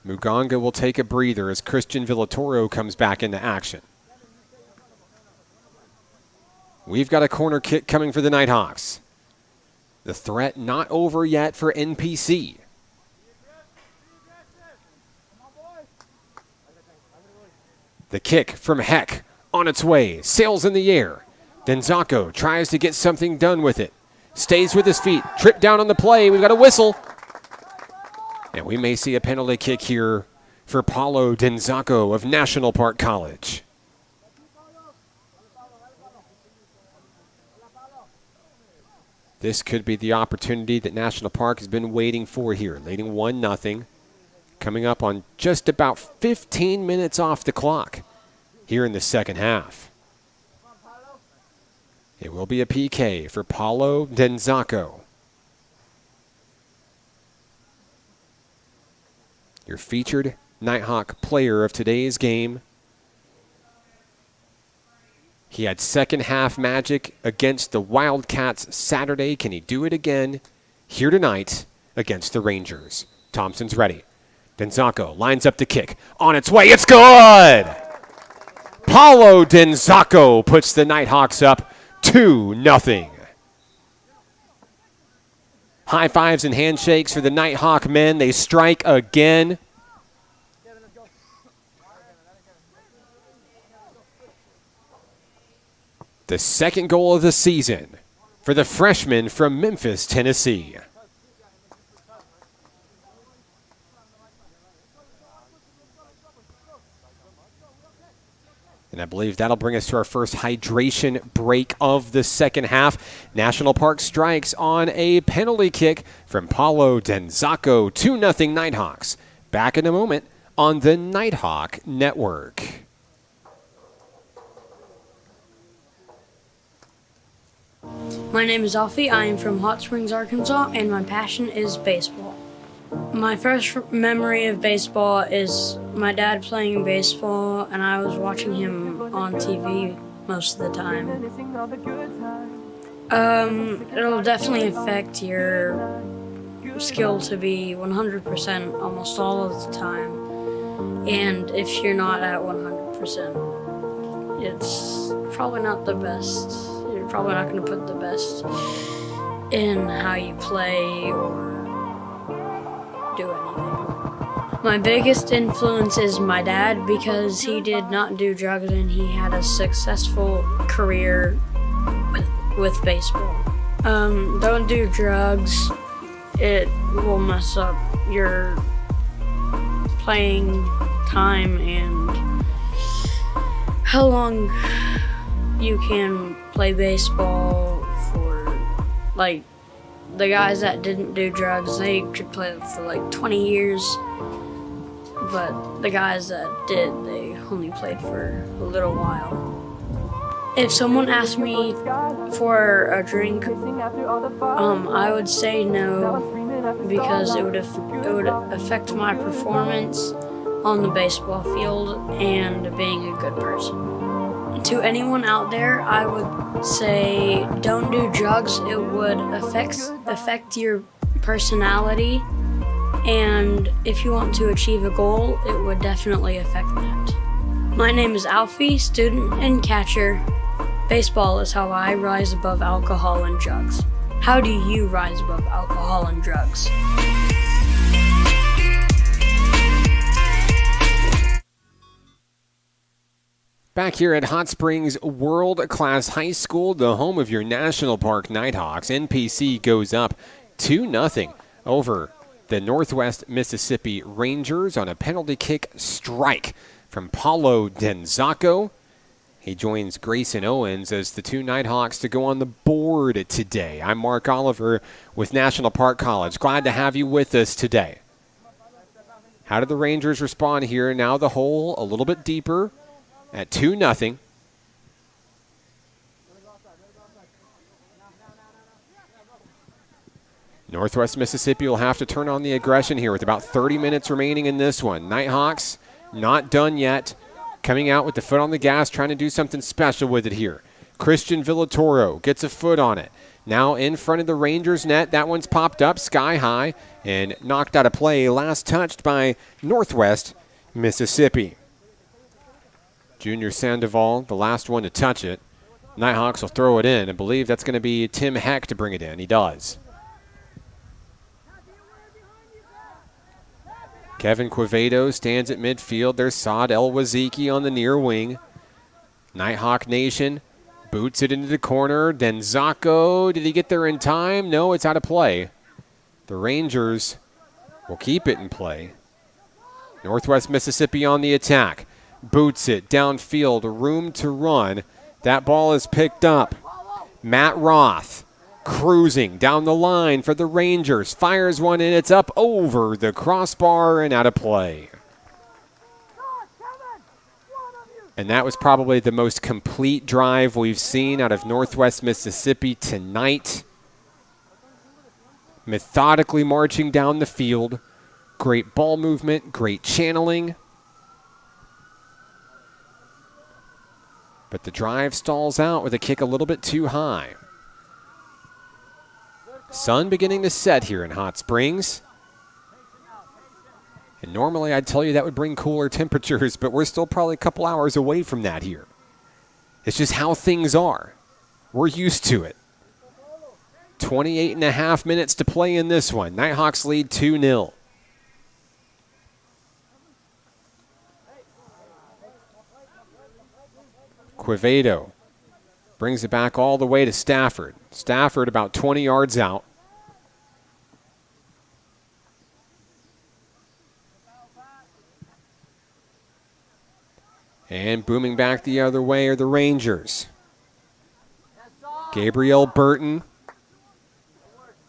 S1: Mugonga will take a breather as Christian Villatoro comes back into action. We've got a corner kick coming for the Nighthawks. The threat not over yet for NPC. The kick from Heck on its way, sails in the air. Denzako tries to get something done with it. Stays with his feet, tripped down on the play. We've got a whistle. And we may see a penalty kick here for Paulo Denzako of National Park College. This could be the opportunity that National Park has been waiting for here. Leading 1-0. Coming up on just about 15 minutes off the clock here in the second half. It will be a PK for Paulo Denzako. Your featured Nighthawk player of today's game. He had second half magic against the Wildcats Saturday. Can he do it again here tonight against the Rangers? Thompson's ready. Denzako lines up the kick. On its way. It's good! Paulo Denzako puts the Nighthawks up 2-0. High fives and handshakes for the Nighthawk men. They strike again. The second goal of the season for the freshman from Memphis, Tennessee. And I believe that'll bring us to our first hydration break of the second half. National Park strikes on a penalty kick from Paulo Denzako. 2-0 Nighthawks. Back in a moment on the Nighthawk Network.
S3: My name is Alfie. I am from Hot Springs, Arkansas, and my passion is baseball. My first memory of baseball is my dad playing baseball, and I was watching him on TV most of the time. It'll definitely affect your skill to be 100% almost all of the time. And if you're not at 100%, it's probably not the best. You're probably not going to put the best in how you play or do anything. My biggest influence is my dad because he did not do drugs and he had a successful career with baseball. Don't do drugs. It will mess up your playing time and how long you can play baseball for. Like, the guys that didn't do drugs, they could play for like 20 years, but the guys that did, they only played for a little while. If someone asked me for a drink, I would say no because it would affect my performance on the baseball field and being a good person. To anyone out there, I would say don't do drugs. It would affect your personality, and if you want to achieve a goal, it would definitely affect that. My name is Alfie, student and catcher. Baseball is how I rise above alcohol and drugs. How do you rise above alcohol and drugs?
S1: Back here at Hot Springs World Class High School, the home of your National Park Nighthawks, NPC goes up 2-0 over the Northwest Mississippi Rangers on a penalty kick strike from Paulo Denzako. He joins Grayson Owens as the two Nighthawks to go on the board today. I'm Mark Oliver with National Park College. Glad to have you with us today. How did the Rangers respond here? Now the hole a little bit deeper at 2-0. Northwest Mississippi will have to turn on the aggression here with about 30 minutes remaining in this one. Nighthawks not done yet. Coming out with the foot on the gas, trying to do something special with it here. Christian Villatoro gets a foot on it. Now in front of the Rangers net. That one's popped up sky high and knocked out of play. Last touched by Northwest Mississippi. Junior Sandoval, the last one to touch it. Nighthawks will throw it in. I believe that's going to be Tim Heck to bring it in. He does. Kevin Quevedo stands at midfield. There's Saad El-Waziki on the near wing. Nighthawk Nation boots it into the corner. Denzako, did he get there in time? No, it's out of play. The Rangers will keep it in play. Northwest Mississippi on the attack. Boots it downfield, room to run. That ball is picked up. Matt Roth cruising down the line for the Rangers. Fires one in. It's up over the crossbar and out of play. And that was probably the most complete drive we've seen out of Northwest Mississippi tonight. Methodically marching down the field. Great ball movement, great channeling. But the drive stalls out with a kick a little bit too high. Sun beginning to set here in Hot Springs. And normally I'd tell you that would bring cooler temperatures, but we're still probably a couple hours away from that here. It's just how things are. We're used to it. 28.5 minutes to play in this one. Nighthawks lead 2-0. Quevedo brings it back all the way to Stafford. Stafford about 20 yards out. And booming back the other way are the Rangers. Gabriel Burton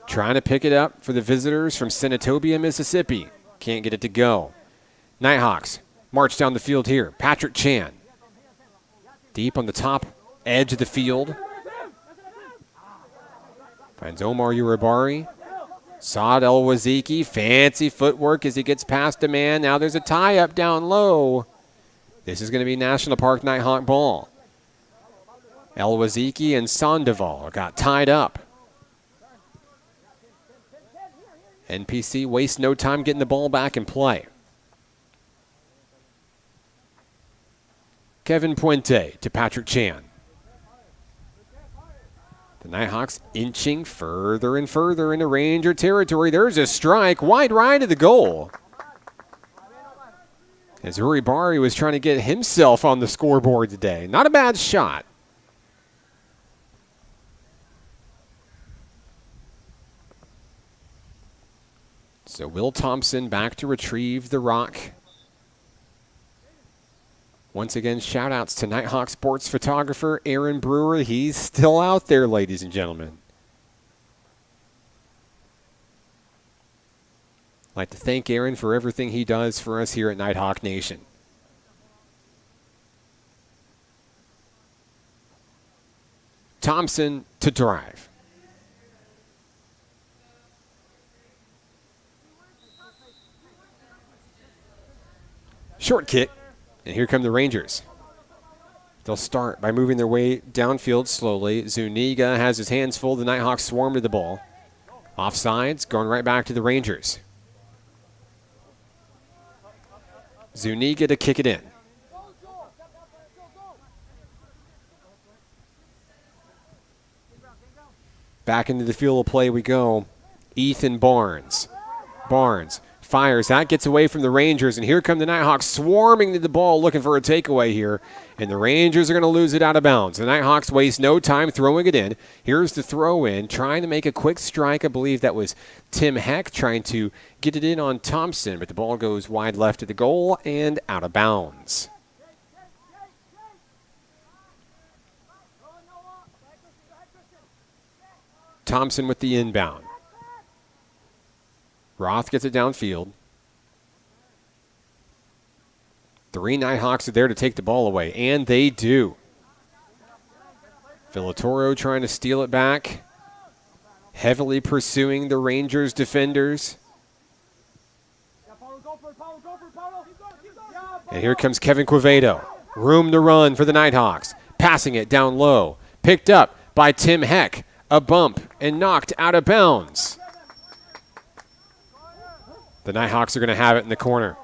S1: trying to pick it up for the visitors from Senatobia, Mississippi. Can't get it to go. Nighthawks march down the field here. Patrick Chan deep on the top edge of the field. Finds Omar Uribari. Saad El-Waziki. Fancy footwork as he gets past a man. Now there's a tie-up down low. This is going to be National Park Nighthawk ball. El-Waziki and Sandoval got tied up. NPC wastes no time getting the ball back in play. Kevin Puente to Patrick Chan. The Nighthawks inching further and further into Ranger territory. There's a strike wide right of the goal. As Uribari was trying to get himself on the scoreboard today. Not a bad shot. So Will Thompson back to retrieve the rock. Once again, shout-outs to Nighthawk sports photographer Aaron Brewer. He's still out there, ladies and gentlemen. I'd like to thank Aaron for everything he does for us here at Nighthawk Nation. Thompson to drive. Short kick, and here come the Rangers. They'll start by moving their way downfield slowly. Zuniga has his hands full. The Nighthawks swarm to the ball. Offsides, going right back to the Rangers. Zuniga to kick it in. Back into the field of play we go. Ethan Barnes. Barnes fires. That gets away from the Rangers, and here come the Nighthawks swarming to the ball looking for a takeaway here, and the Rangers are going to lose it out of bounds. The Nighthawks waste no time throwing it in. Here's the throw in, trying to make a quick strike. I believe that was Tim Heck trying to get it in on Thompson, but the ball goes wide left of the goal and out of bounds. Thompson with the inbound. Roth gets it downfield. 3 Nighthawks are there to take the ball away, and they do. Villatoro trying to steal it back. Heavily pursuing the Rangers defenders. And here comes Kevin Quevedo. Room to run for the Nighthawks. Passing it down low. Picked up by Tim Heck. A bump and knocked out of bounds. The Nighthawks are going to have it in the corner.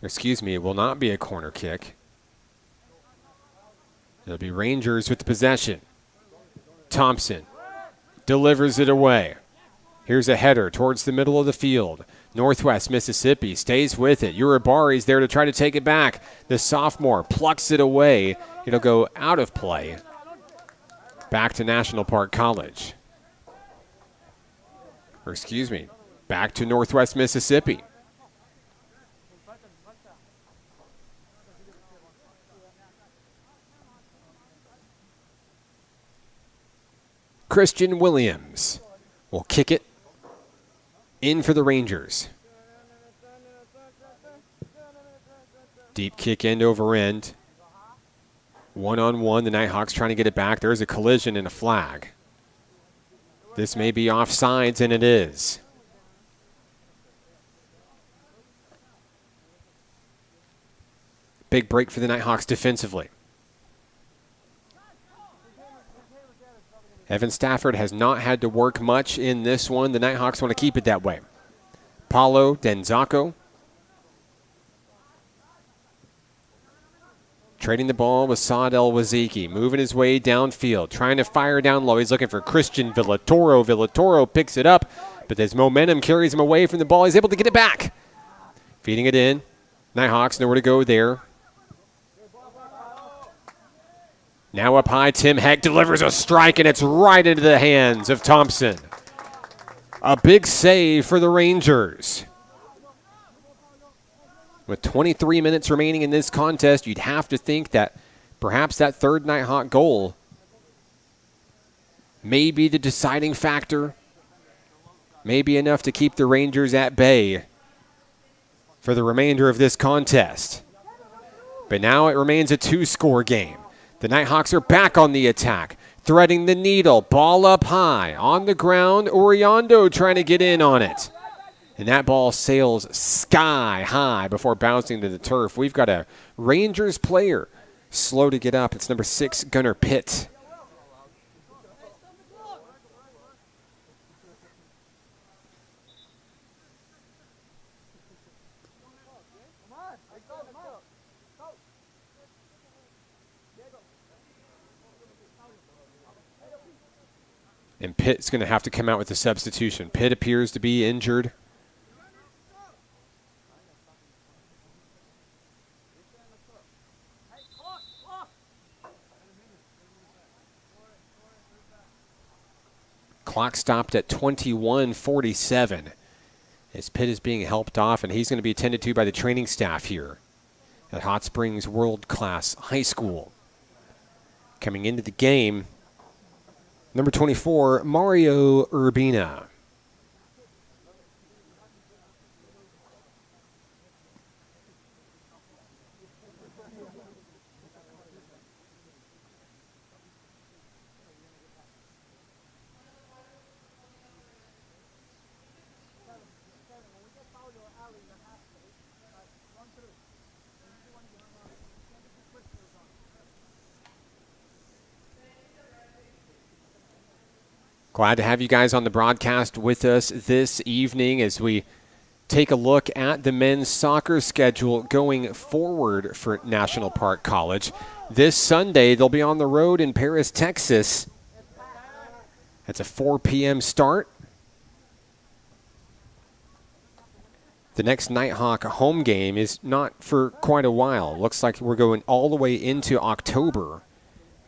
S1: Excuse me, it will not be a corner kick. It'll be Rangers with the possession. Thompson delivers it away. Here's a header towards the middle of the field. Northwest Mississippi stays with it. Uribari's there to try to take it back. The sophomore plucks it away. It'll go out of play. Back to National Park College. Or excuse me, back to Northwest Mississippi. Christian Williams will kick it in for the Rangers. Deep kick end over end. 1-on-1, the Nighthawks trying to get it back. There's a collision and a flag. This may be offsides, and it is. Big break for the Nighthawks defensively. Evan Stafford has not had to work much in this one. The Nighthawks want to keep it that way. Paulo Denzako trading the ball with Saad El-Waziki, moving his way downfield, trying to fire down low. He's looking for Christian Villatoro. Villatoro picks it up, but his momentum carries him away from the ball. He's able to get it back. Feeding it in. Nighthawks nowhere to go there. Now up high, Tim Heck delivers a strike, and it's right into the hands of Thompson. A big save for the Rangers. With 23 minutes remaining in this contest, you'd have to think that perhaps that third Nighthawk goal may be the deciding factor, may be enough to keep the Rangers at bay for the remainder of this contest. But now it remains a 2-score game. The Nighthawks are back on the attack, threading the needle, ball up high. On the ground, Oriondo trying to get in on it. And that ball sails sky high before bouncing to the turf. We've got a Rangers player slow to get up. It's number 6, Gunnar Pitt. And Pitt's going to have to come out with a substitution. Pitt appears to be injured. Clock stopped at 21:47 as Pitt is being helped off, and he's going to be attended to by the training staff here at Hot Springs World Class High School. Coming into the game, number 24, Mario Urbina. Glad to have you guys on the broadcast with us this evening as we take a look at the men's soccer schedule going forward for National Park College. This Sunday, they'll be on the road in Paris, Texas. That's a 4 p.m. start. The next Nighthawk home game is not for quite a while. Looks like we're going all the way into October.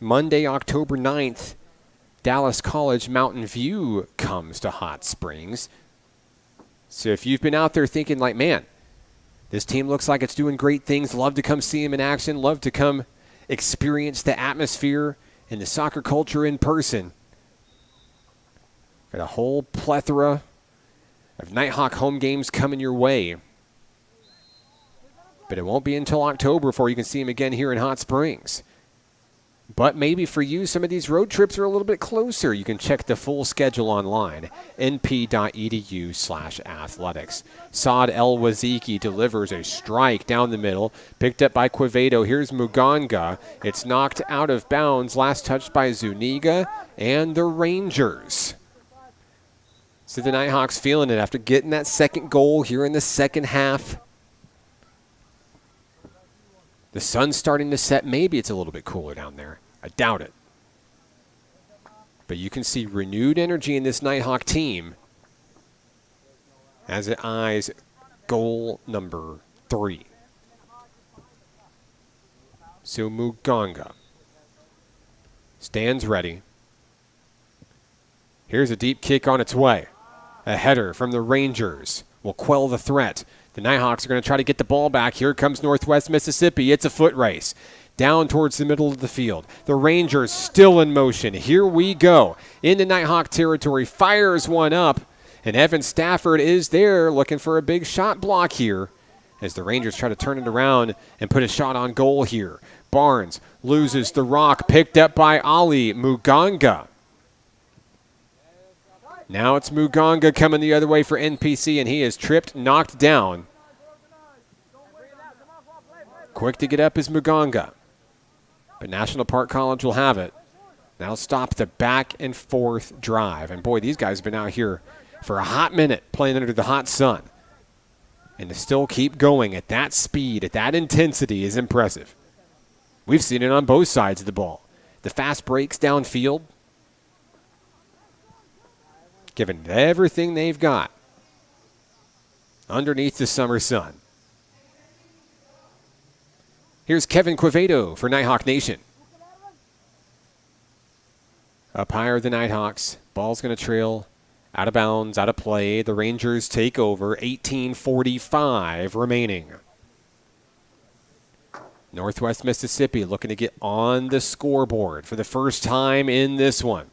S1: Monday, October 9th. Dallas College Mountain View comes to Hot Springs. So if you've been out there thinking like, man, this team looks like it's doing great things, love to come see them in action, love to come experience the atmosphere and the soccer culture in person. Got a whole plethora of Nighthawk home games coming your way. But it won't be until October before you can see them again here in Hot Springs. But maybe for you, some of these road trips are a little bit closer. You can check the full schedule online, np.edu/athletics. Saad El-Waziki delivers a strike down the middle, picked up by Quevedo. Here's Muganga. It's knocked out of bounds, last touched by Zuniga and the Rangers. So the Nighthawks feeling it after getting that second goal here in the second half. The sun's starting to set. Maybe it's a little bit cooler down there. I doubt it. But you can see renewed energy in this Nighthawk team as it eyes goal number 3. So Muganga stands ready. Here's a deep kick on its way. A header from the Rangers will quell the threat. The Nighthawks are going to try to get the ball back. Here comes Northwest Mississippi. It's a foot race. Down towards the middle of the field. The Rangers still in motion. Here we go. Into Nighthawk territory. Fires one up. And Evan Stafford is there looking for a big shot block here as the Rangers try to turn it around and put a shot on goal here. Barnes loses the rock, picked up by Ali Muganga. Now it's Muganga coming the other way for NPC, and he is tripped, knocked down. Quick to get up is Muganga. But National Park College will have it. That'll stop the back and forth drive. And boy, these guys have been out here for a hot minute playing under the hot sun. And to still keep going at that speed, at that intensity is impressive. We've seen it on both sides of the ball. The fast breaks downfield, giving it everything they've got underneath the summer sun. Here's Kevin Quevedo for Nighthawk Nation. Up higher the Nighthawks. Ball's going to trail out of bounds, out of play. The Rangers take over. 18:45 remaining. Northwest Mississippi looking to get on the scoreboard for the first time in this one.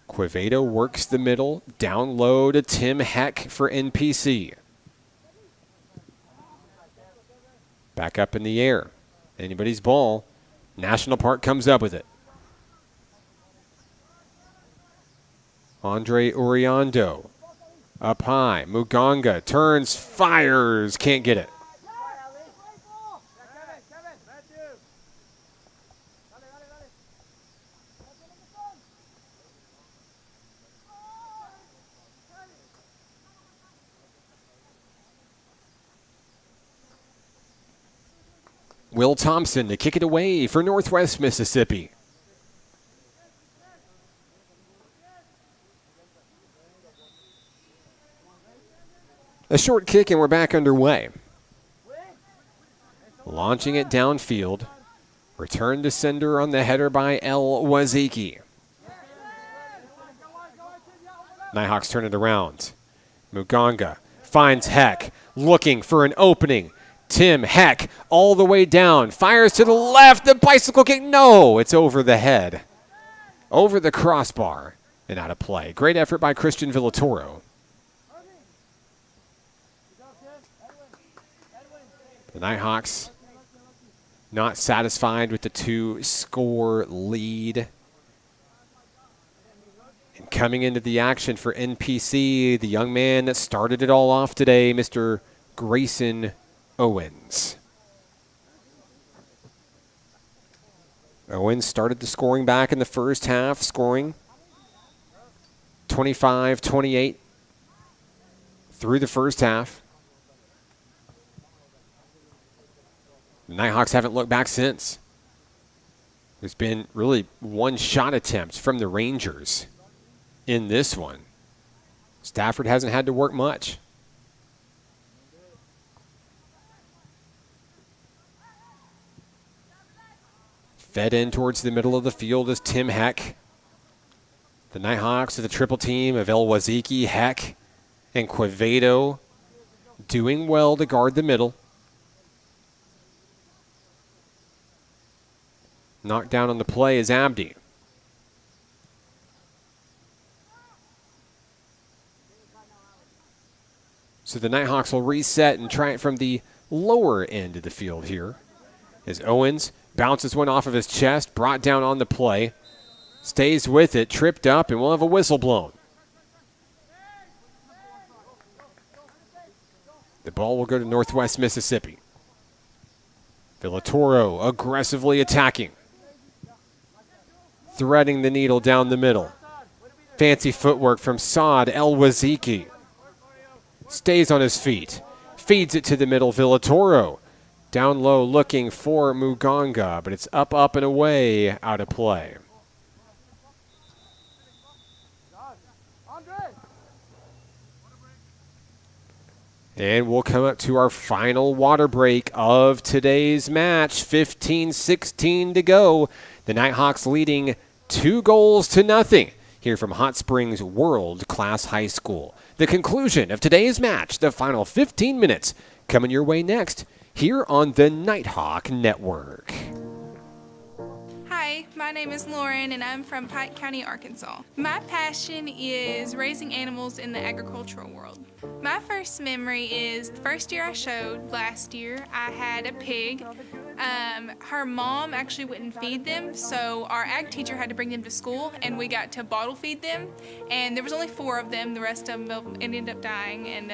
S1: Quevedo works the middle. Down low to Tim Heck for NPC. Back up in the air. Anybody's ball. National Park comes up with it. Andre Uriando up high. Muganga turns, fires, can't get it. Will Thompson to kick it away for Northwest Mississippi. A short kick and we're back underway. Launching it downfield. Return to sender on the header by El Waziki. Nighthawks turn it around. Muganga finds Heck, looking for an opening. Tim Heck all the way down, fires to the left, the bicycle kick, no, it's over the head. Over the crossbar and out of play. Great effort by Christian Villatoro. The Nighthawks not satisfied with the 2-score lead. And coming into the action for NPC, the young man that started it all off today, Mr. Grayson Owens. Owens started the scoring back in the first half, scoring 25-28 through the first half. The Nighthawks haven't looked back since. There's been really one-shot attempts from the Rangers in this one. Stafford hasn't had to work much. Fed in towards the middle of the field is Tim Heck. The Nighthawks with a triple team of El Waziki, Heck, and Quevedo doing well to guard the middle. Knocked down on the play is Abdi. So the Nighthawks will reset and try it from the lower end of the field here. As Owens bounces one off of his chest, brought down on the play. Stays with it, tripped up, and we'll have a whistle blown. The ball will go to Northwest Mississippi. Villatoro aggressively attacking. Threading the needle down the middle. Fancy footwork from Saad El Waziki. Stays on his feet. Feeds it to the middle. Villatoro down low looking for Muganga, but it's up, and away, out of play. And we'll come up to our final water break of today's match. 15-16 to go. The Nighthawks leading 2-0 here from Hot Springs World Class High School. The conclusion of today's match, the final 15 minutes, coming your way next here on the Nighthawk Network.
S2: Hi, my name is Lauren and I'm from Pike County, Arkansas. My passion is raising animals in the agricultural world. My first memory is the first year I showed, last year, I had a pig. Her mom actually wouldn't feed them, so our ag teacher had to bring them to school and we got to bottle feed them. And there was only 4 of them, the rest of them ended up dying. And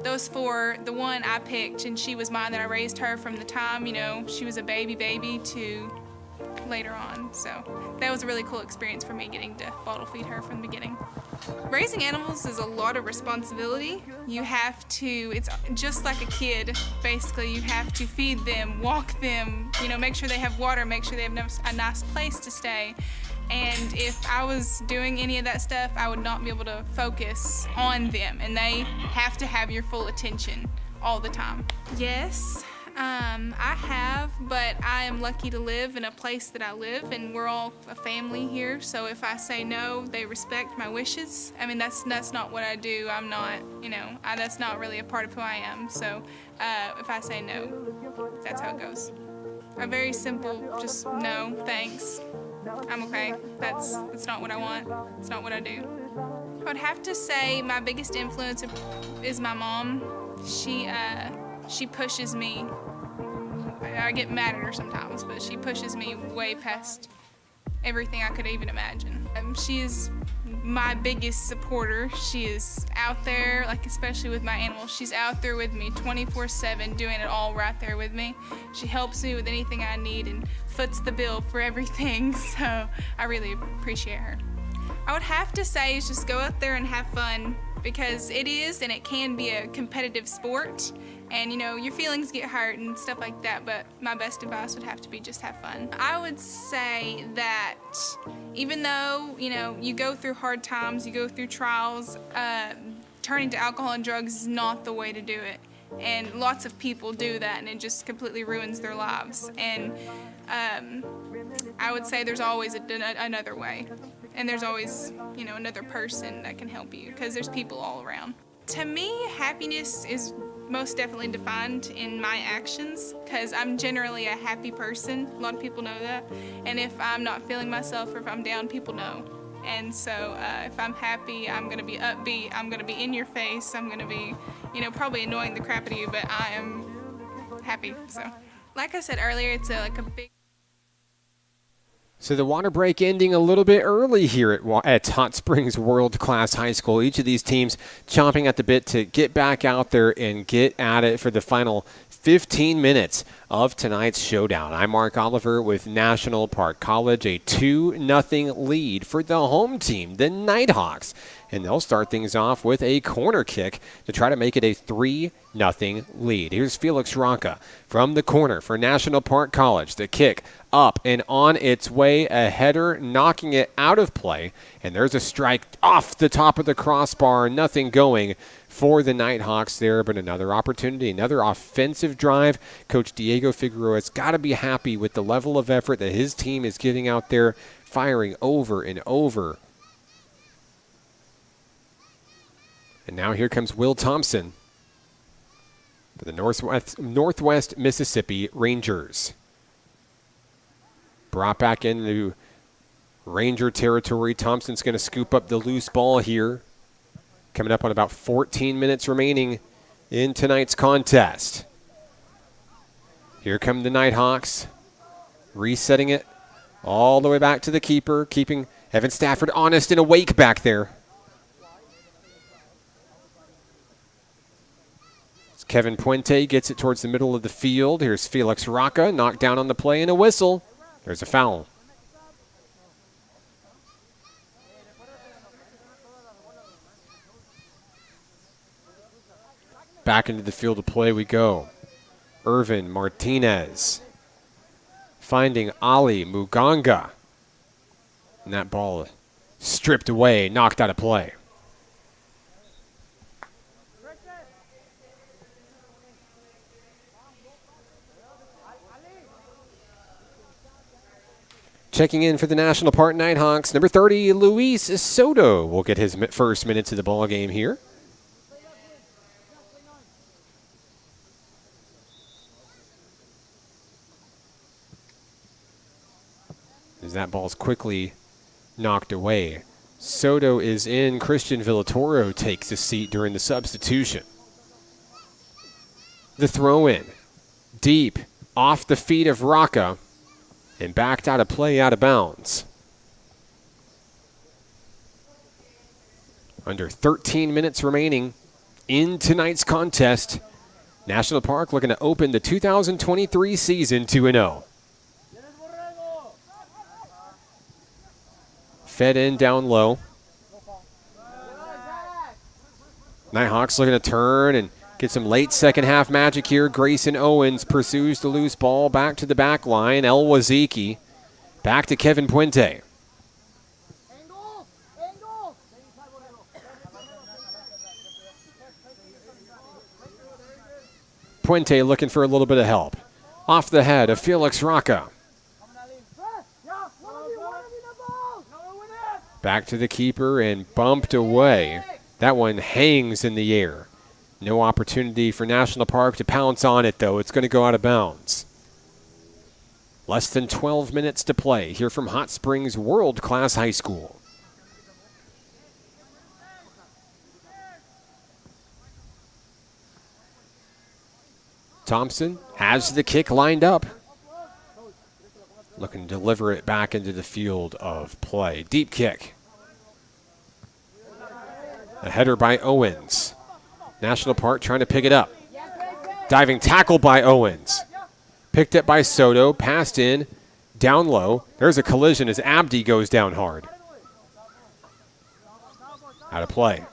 S2: those 4, the one I picked, and she was mine, that I raised her from the time, she was a baby to later on. So that was a really cool experience for me, getting to bottle feed her from the beginning. Raising animals is a lot of responsibility. You have to, it's just like a kid, basically. You have to feed them, walk them, make sure they have water, make sure they have a nice place to stay. And if I was doing any of that stuff, I would not be able to focus on them, and they have to have your full attention all the time. Yes, I have, but I am lucky to live in a place that I live, and we're all a family here, so if I say no, they respect my wishes. I mean, that's not what I do. I'm not, that's not really a part of who I am, so if I say no, that's how it goes. A very simple, just no, thanks. I'm okay. That's not what I want. It's not what I do. I would have to say my biggest influence is my mom. She pushes me. I get mad at her sometimes, but she pushes me way past everything I could even imagine. She is my biggest supporter. She is out there, like especially with my animals, she's out there with me 24/7, doing it all right there with me. She helps me with anything I need and foots the bill for everything, so I really appreciate her. I would have to say is just go out there and have fun, because it is and it can be a competitive sport, and your feelings get hurt and stuff like that, but my best advice would have to be just have fun. I would say that even though you go through hard times, you go through trials, turning to alcohol and drugs is not the way to do it, and lots of people do that and it just completely ruins their lives. And I would say there's always another way, and there's always another person that can help you, because there's people all around. To me, happiness is most definitely defined in my actions, because I'm generally a happy person. A lot of people know that, and if I'm not feeling myself or if I'm down, people know. And so if I'm happy, I'm going to be upbeat, I'm going to be in your face, I'm going to be probably annoying the crap out of you, but I am happy. So like I said earlier, it's like a big...
S1: So the water break ending a little bit early here at Hot Springs World Class High School. Each of these teams chomping at the bit to get back out there and get at it for the final 15 minutes of tonight's showdown. I'm Mark Oliver with National Park College, a 2-0 lead for the home team, the Nighthawks. And they'll start things off with a corner kick to try to make it a 3-0 lead. Here's Felix Rocca from the corner for National Park College. The kick up and on its way, a header knocking it out of play. And there's a strike off the top of the crossbar, nothing going for the Nighthawks there, but another opportunity, another offensive drive. Coach Diego Figueroa's got to be happy with the level of effort that his team is getting out there, firing over and over. And now here comes Will Thompson for the Northwest Mississippi Rangers. Brought back into Ranger territory. Thompson's going to scoop up the loose ball here. Coming up on about 14 minutes remaining in tonight's contest. Here come the Nighthawks, resetting it all the way back to the keeper, keeping Evan Stafford honest and awake back there. Kevin Puente gets it towards the middle of the field. Here's Felix Rocca, knocked down on the play, and a whistle. There's a foul. Back into the field of play we go. Irvin Martinez finding Ali Muganga. And that ball stripped away, knocked out of play. Checking in for the National Park Nighthawks, number 30, Luis Soto will get his first minutes of the ball game here. as that ball's quickly knocked away. Soto is in. Christian Villatoro takes a seat during the substitution. The throw in, deep, off the feet of Rocca, and backed out of play, out of bounds. Under 13 minutes remaining in tonight's contest. National Park looking to open the 2023 season 2-0. Fed in down low. Nighthawks looking to turn and get some late second half magic here. Grayson Owens pursues the loose ball back to the back line. El Waziki back to Kevin Puente. Puente looking for a little bit of help. Off the head of Felix Rocca. Back to the keeper and bumped away. That one hangs in the air. No opportunity for National Park to pounce on it, though. It's going to go out of bounds. Less than 12 minutes to play here from Hot Springs World Class High School. Thompson has the kick lined up. Looking to deliver it back into the field of play. Deep kick. A header by Owens. National Park trying to pick it up. Diving tackle by Owens. Picked up by Soto. Passed in. Down low. There's a collision as Abdi goes down hard. Out of play.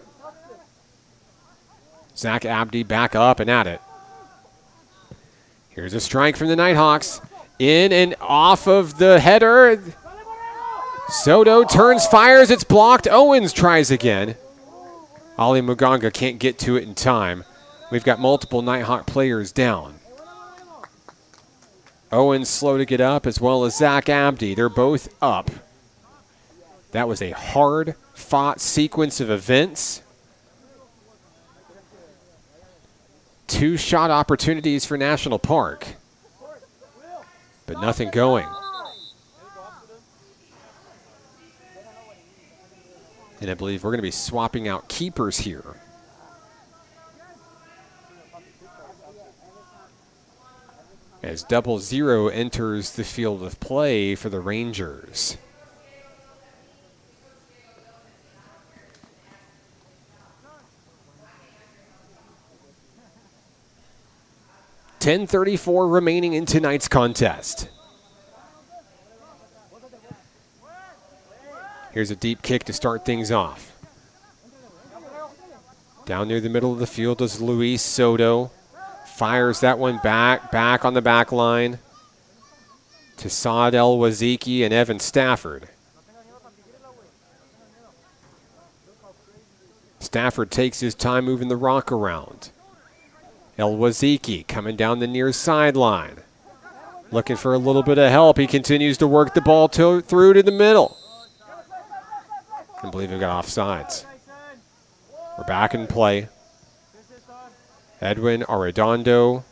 S1: Zach Abdi back up and at it. Here's a strike from the Nighthawks. In and off of the header. Soto turns, fires, it's blocked. Owens tries again. Ali Muganga can't get to it in time. We've got multiple Nighthawk players down. Owens slow to get up, as well as Zach Abdi. They're both up. That was a hard-fought sequence of events. 2 shot opportunities for National Park, but nothing going. And I believe we're going to be swapping out keepers here. As 00 enters the field of play for the Rangers. .10:34 remaining in tonight's contest. Here's a deep kick to start things off. Down near the middle of the field is Luis Soto. Fires that one back on the back line to Saad El Waziki and Evan Stafford. Stafford takes his time moving the rock around. El Waziki coming down the near sideline. Looking for a little bit of help. He continues to work the ball through to the middle. I believe we got offsides. We're back in play. Edwin Arredondo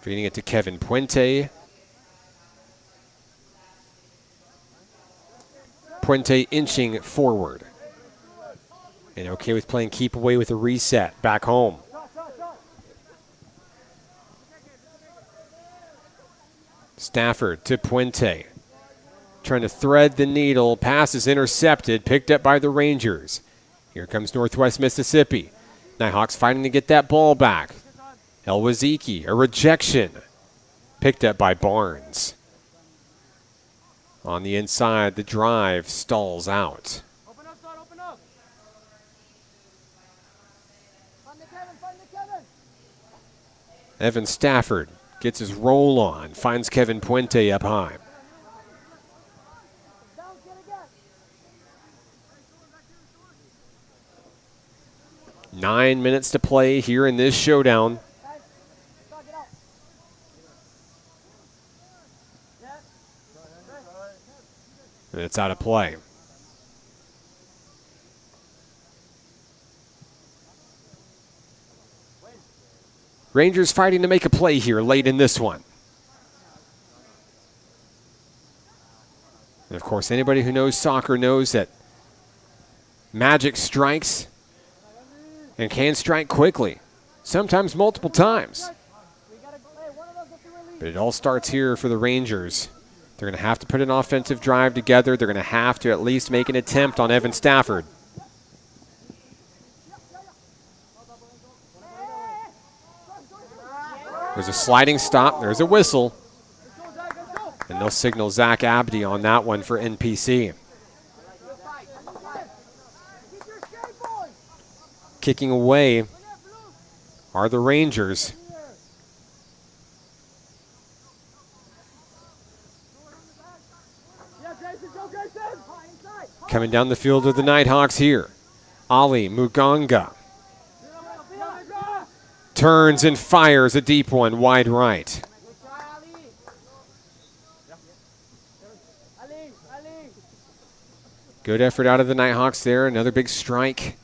S1: feeding it to Kevin Puente. Puente inching forward. And okay with playing keep away with a reset back home. Stafford to Puente. Trying to thread the needle. Pass is intercepted. Picked up by the Rangers. Here comes Northwest Mississippi. Nighthawks fighting to get that ball back. El Waziki, a rejection. Picked up by Barnes. On the inside, the drive stalls out.
S4: Open up, son, open up. Find the Kevin.
S1: Evan Stafford gets his roll on. Finds Kevin Puente up high. 9 minutes to play here in this showdown. And it's out of play. Rangers fighting to make a play here late in this one. And of course, anybody who knows soccer knows that magic strikes and can strike quickly, sometimes multiple times. But it all starts here for the Rangers. They're going to have to put an offensive drive together. They're going to have to at least make an attempt on Evan Stafford. There's a sliding stop. There's a whistle. And they'll signal Zach Abdi on that one for NPC. Kicking away are the Rangers. Coming down the field are the Nighthawks here. Ali Muganga turns and fires a deep one wide right. Good effort out of the Nighthawks there. Another big strike.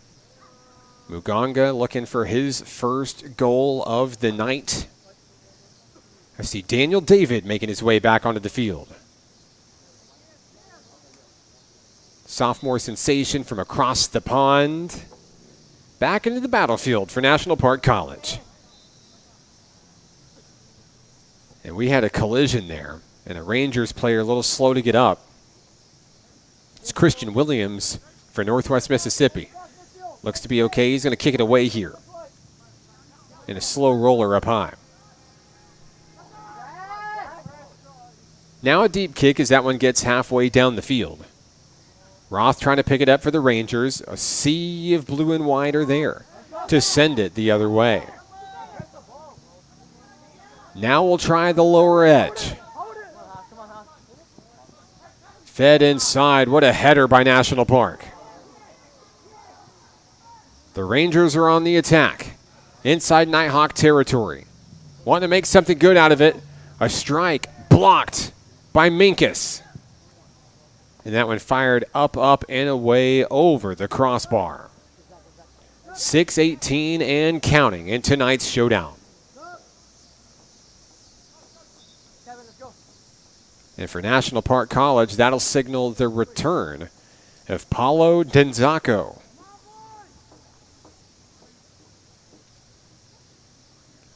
S1: Muganga looking for his first goal of the night. I see Daniel David making his way back onto the field. Sophomore sensation from across the pond. Back into the battlefield for National Park College. And we had a collision there, and a Rangers player a little slow to get up. It's Christian Williams for Northwest Mississippi. Looks to be okay. He's going to kick it away here. In a slow roller up high. Now a deep kick as that one gets halfway down the field. Roth trying to pick it up for the Rangers. A sea of blue and white are there to send it the other way. Now we'll try the lower edge. Fed inside. What a header by National Park. The Rangers are on the attack. Inside Nighthawk territory. Want to make something good out of it. A strike blocked by Minkus. And that one fired up, and away over the crossbar. 6:18 and counting in tonight's showdown. And for National Park College, that'll signal the return of Paulo Denzaco.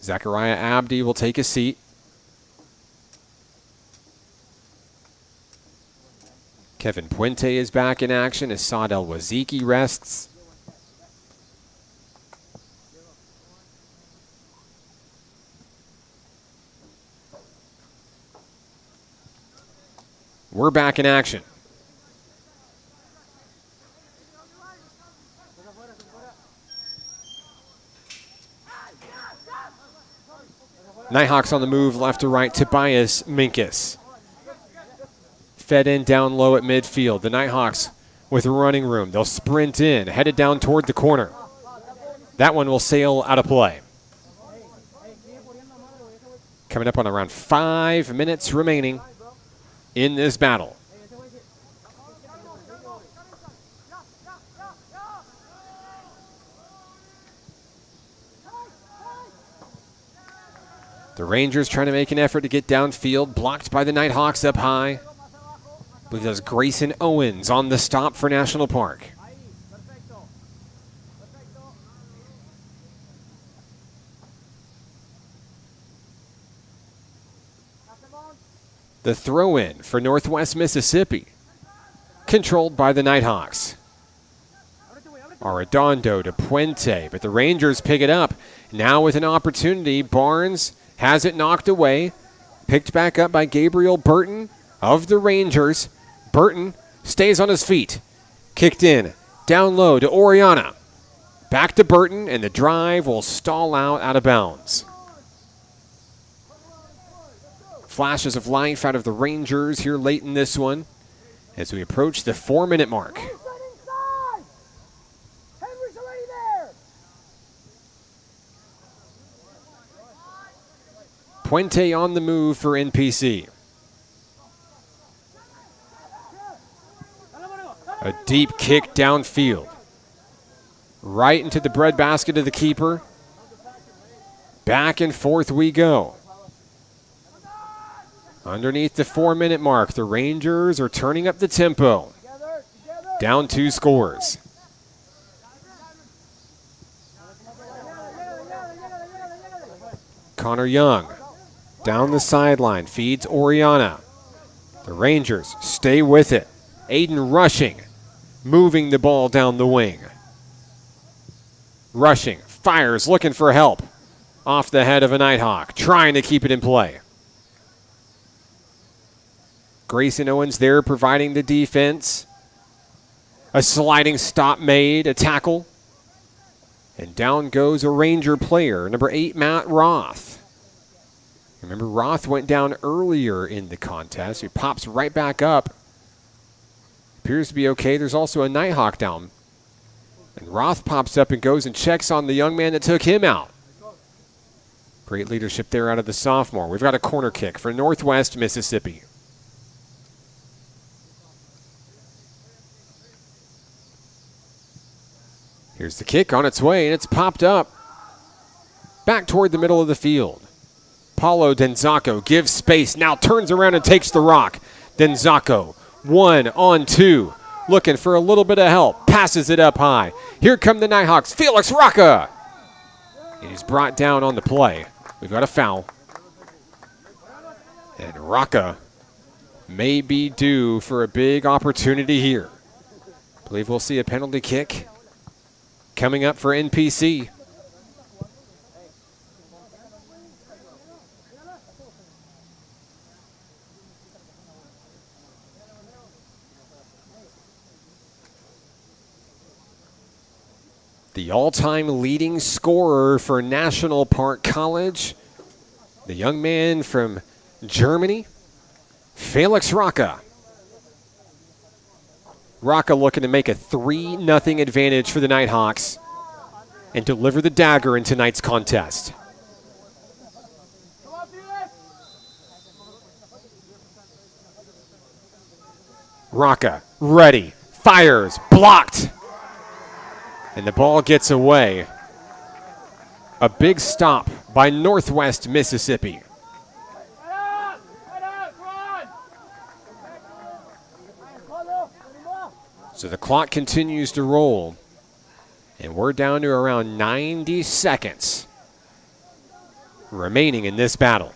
S1: Zachariah Abdi will take a seat. Kevin Puente is back in action as Saad El-Waziki rests. We're back in action. Nighthawks on the move left to right. Tobias Minkus. Fed in down low at midfield. The Nighthawks with running room. They'll sprint in, headed down toward the corner. That one will sail out of play. Coming up on around 5 minutes remaining in this battle. The Rangers trying to make an effort to get downfield, blocked by the Nighthawks up high. I believe that was Grayson Owens on the stop for National Park. The throw-in for Northwest Mississippi, controlled by the Nighthawks. Arredondo to Puente, but the Rangers pick it up. Now with an opportunity, Barnes has it knocked away. Picked back up by Gabriel Burton of the Rangers. Burton stays on his feet. Kicked in. Down low to Oriana. Back to Burton, and the drive will stall out of bounds. Flashes of life out of the Rangers here late in this one as we approach the 4-minute mark. Puente on the move for NPC. A deep kick downfield. Right into the breadbasket of the keeper. Back and forth we go. Underneath the 4-minute mark, the Rangers are turning up the tempo. Down 2 scores. Connor Young down the sideline, feeds Oriana. The Rangers stay with it. Aiden Rushing moving the ball down the wing. Rushing, fires, looking for help. Off the head of a Nighthawk, trying to keep it in play. Grayson Owens there providing the defense. A sliding stop made, a tackle. And down goes a Ranger player, number 8, Matt Roth. Remember, Roth went down earlier in the contest. He pops right back up. Appears to be okay. There's also a Nighthawk down. And Roth pops up and goes and checks on the young man that took him out. Great leadership there out of the sophomore. We've got a corner kick for Northwest Mississippi. Here's the kick on its way, and it's popped up. Back toward the middle of the field. Paulo Denzacco gives space, now turns around and takes the rock. Denzacco, 1-on-2, looking for a little bit of help. Passes it up high. Here come the Nighthawks. Felix Rocca. And he's brought down on the play. We've got a foul. And Rocca may be due for a big opportunity here. I believe we'll see a penalty kick coming up for NPC. The all-time leading scorer for National Park College, the young man from Germany, Felix Rocca. Rocca looking to make a 3-0 advantage for the Nighthawks and deliver the dagger in tonight's contest. Rocca, ready, fires, blocked. And the ball gets away. A big stop by Northwest Mississippi. So the clock continues to roll. And we're down to around 90 seconds remaining in this battle.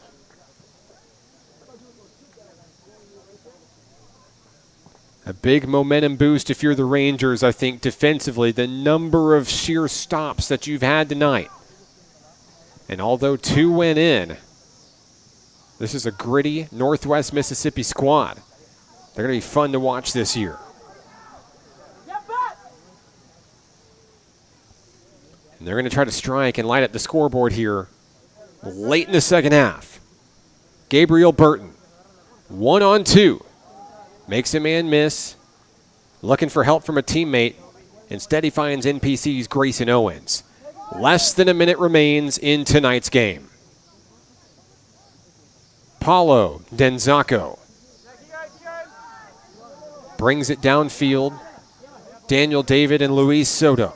S1: A big momentum boost if you're the Rangers, I think, defensively. The number of sheer stops that you've had tonight. And although 2 went in, this is a gritty Northwest Mississippi squad. They're going to be fun to watch this year. And they're going to try to strike and light up the scoreboard here late in the second half. Gabriel Burton, 1-on-2. Makes a man miss. Looking for help from a teammate. Instead, he finds NPC's Grayson Owens. Less than a minute remains in tonight's game. Paulo Denzacco brings it downfield. Daniel David and Luis Soto.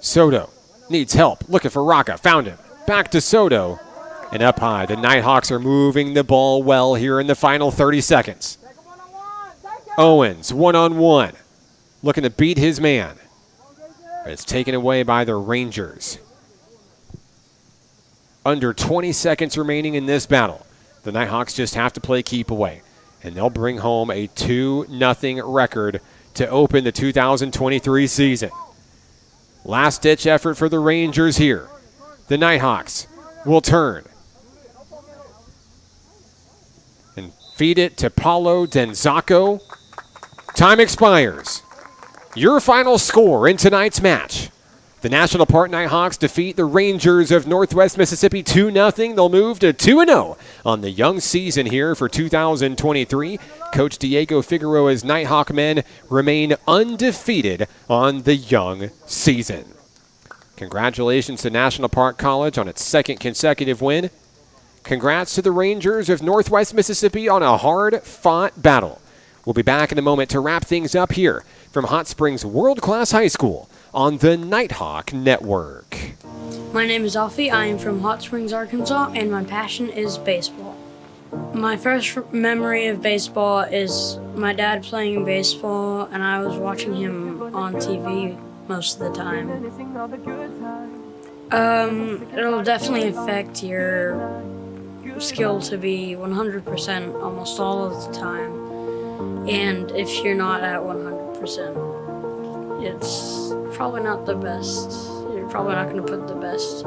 S1: Soto needs help. Looking for Rocca. Found him. Back to Soto. And up high. The Nighthawks are moving the ball well here in the final 30 seconds. Owens, 1-on-1. Looking to beat his man. But it's taken away by the Rangers. Under 20 seconds remaining in this battle. The Nighthawks just have to play keep away. And they'll bring home a 2-0 record to open the 2023 season. Last-ditch effort for the Rangers here. The Nighthawks will turn and feed it to Paulo Denzacco. Time expires. Your final score in tonight's match. The National Park Nighthawks defeat the Rangers of Northwest Mississippi 2-0. They'll move to 2-0 on the young season here for 2023. Coach Diego Figueroa's Nighthawk men remain undefeated on the young season. Congratulations to National Park College on its second consecutive win. Congrats to the Rangers of Northwest Mississippi on a hard-fought battle. We'll be back in a moment to wrap things up here from Hot Springs World Class High School on the Nighthawk Network.
S3: My name is Alfie. I am from Hot Springs, Arkansas, and my passion is baseball. My first memory of baseball is my dad playing baseball, and I was watching him on TV most of the time. It'll definitely affect your skill to be 100% almost all of the time. And if you're not at 100%, it's probably not the best. You're probably not going to put the best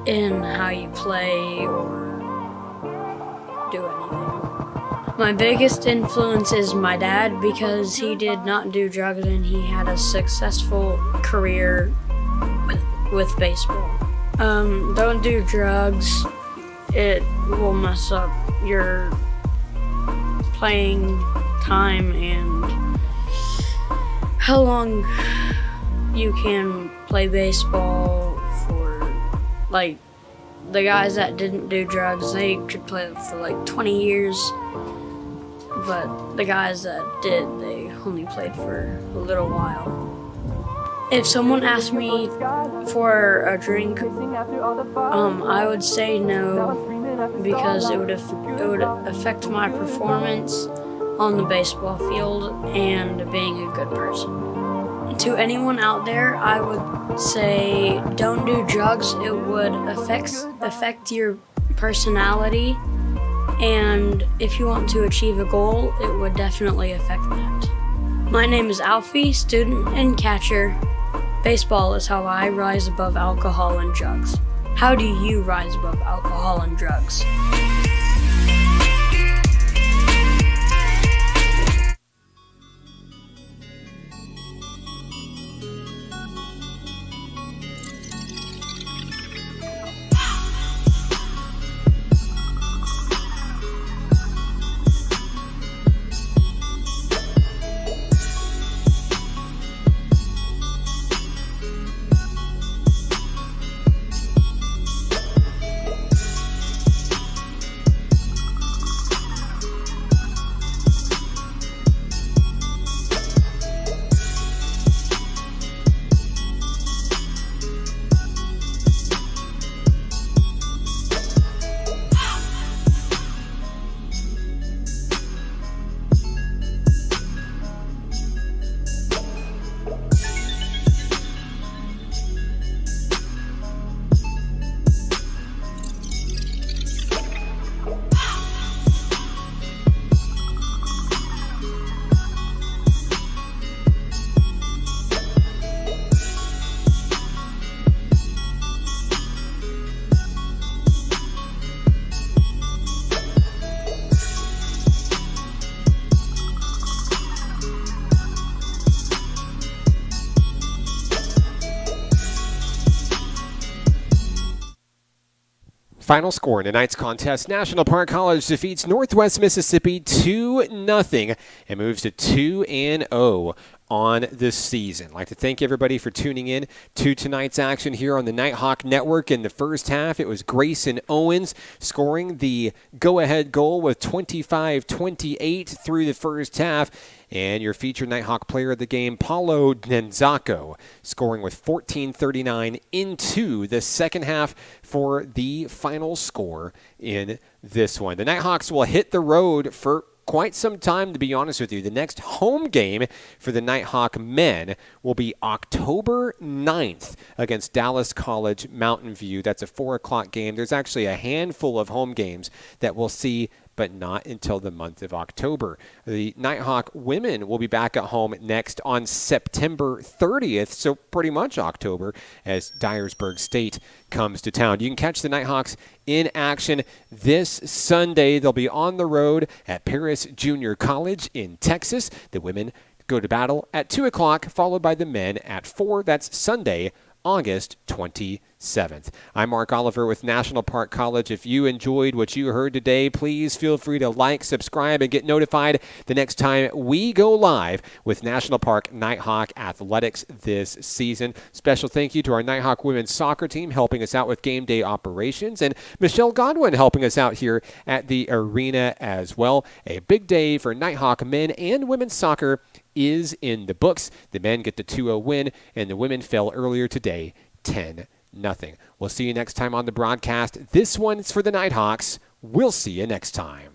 S3: in how you play or do anything. My biggest influence is my dad because he did not do drugs and he had a successful career with baseball. Don't do drugs. It will mess up your playing time and how long you can play baseball for. Like, the guys that didn't do drugs, they could play for like 20 years, but the guys that did, they only played for a little while. If someone asked me for a drink, I would say no because it would affect my performance on the baseball field and being a good person. To anyone out there, I would say don't do drugs. It would affect your personality, and if you want to achieve a goal, it would definitely affect that. My name is Alfie, student and catcher. Baseball is how I rise above alcohol and drugs. How do you rise above alcohol and drugs?
S1: Final score in tonight's contest, National Park College defeats Northwest Mississippi 2-0 and moves to 2-0 on this season. I'd like to thank everybody for tuning in to tonight's action here on the Nighthawk Network. In the first half, it was Grayson Owens scoring the go-ahead goal with 25-28 through the first half. And your featured Nighthawk player of the game, Paulo Nenzako, scoring with 14:39 into the second half for the final score in this one. The Nighthawks will hit the road for quite some time, to be honest with you. The next home game for the Nighthawk men will be October 9th against Dallas College Mountain View. That's a 4 o'clock game. There's actually a handful of home games that we'll see, but not until the month of October. The Nighthawk women will be back at home next on September 30th, so pretty much October, as Dyersburg State comes to town. You can catch the Nighthawks in action this Sunday. They'll be on the road at Paris Junior College in Texas. The women go to battle at 2 o'clock, followed by the men at 4. That's Sunday, August 27th. I'm Mark Oliver with National Park College. If you enjoyed what you heard today, please feel free to like, subscribe, and get notified the next time we go live with National Park Nighthawk Athletics this season. Special thank you to our Nighthawk women's soccer team helping us out with game day operations, and Michelle Godwin helping us out here at the arena as well. A big day for Nighthawk men and women's soccer is in the books. The men get the 2-0 win, and the women fell earlier today 10-0. We'll see you next time on the broadcast. This one's for the Nighthawks. We'll see you next time.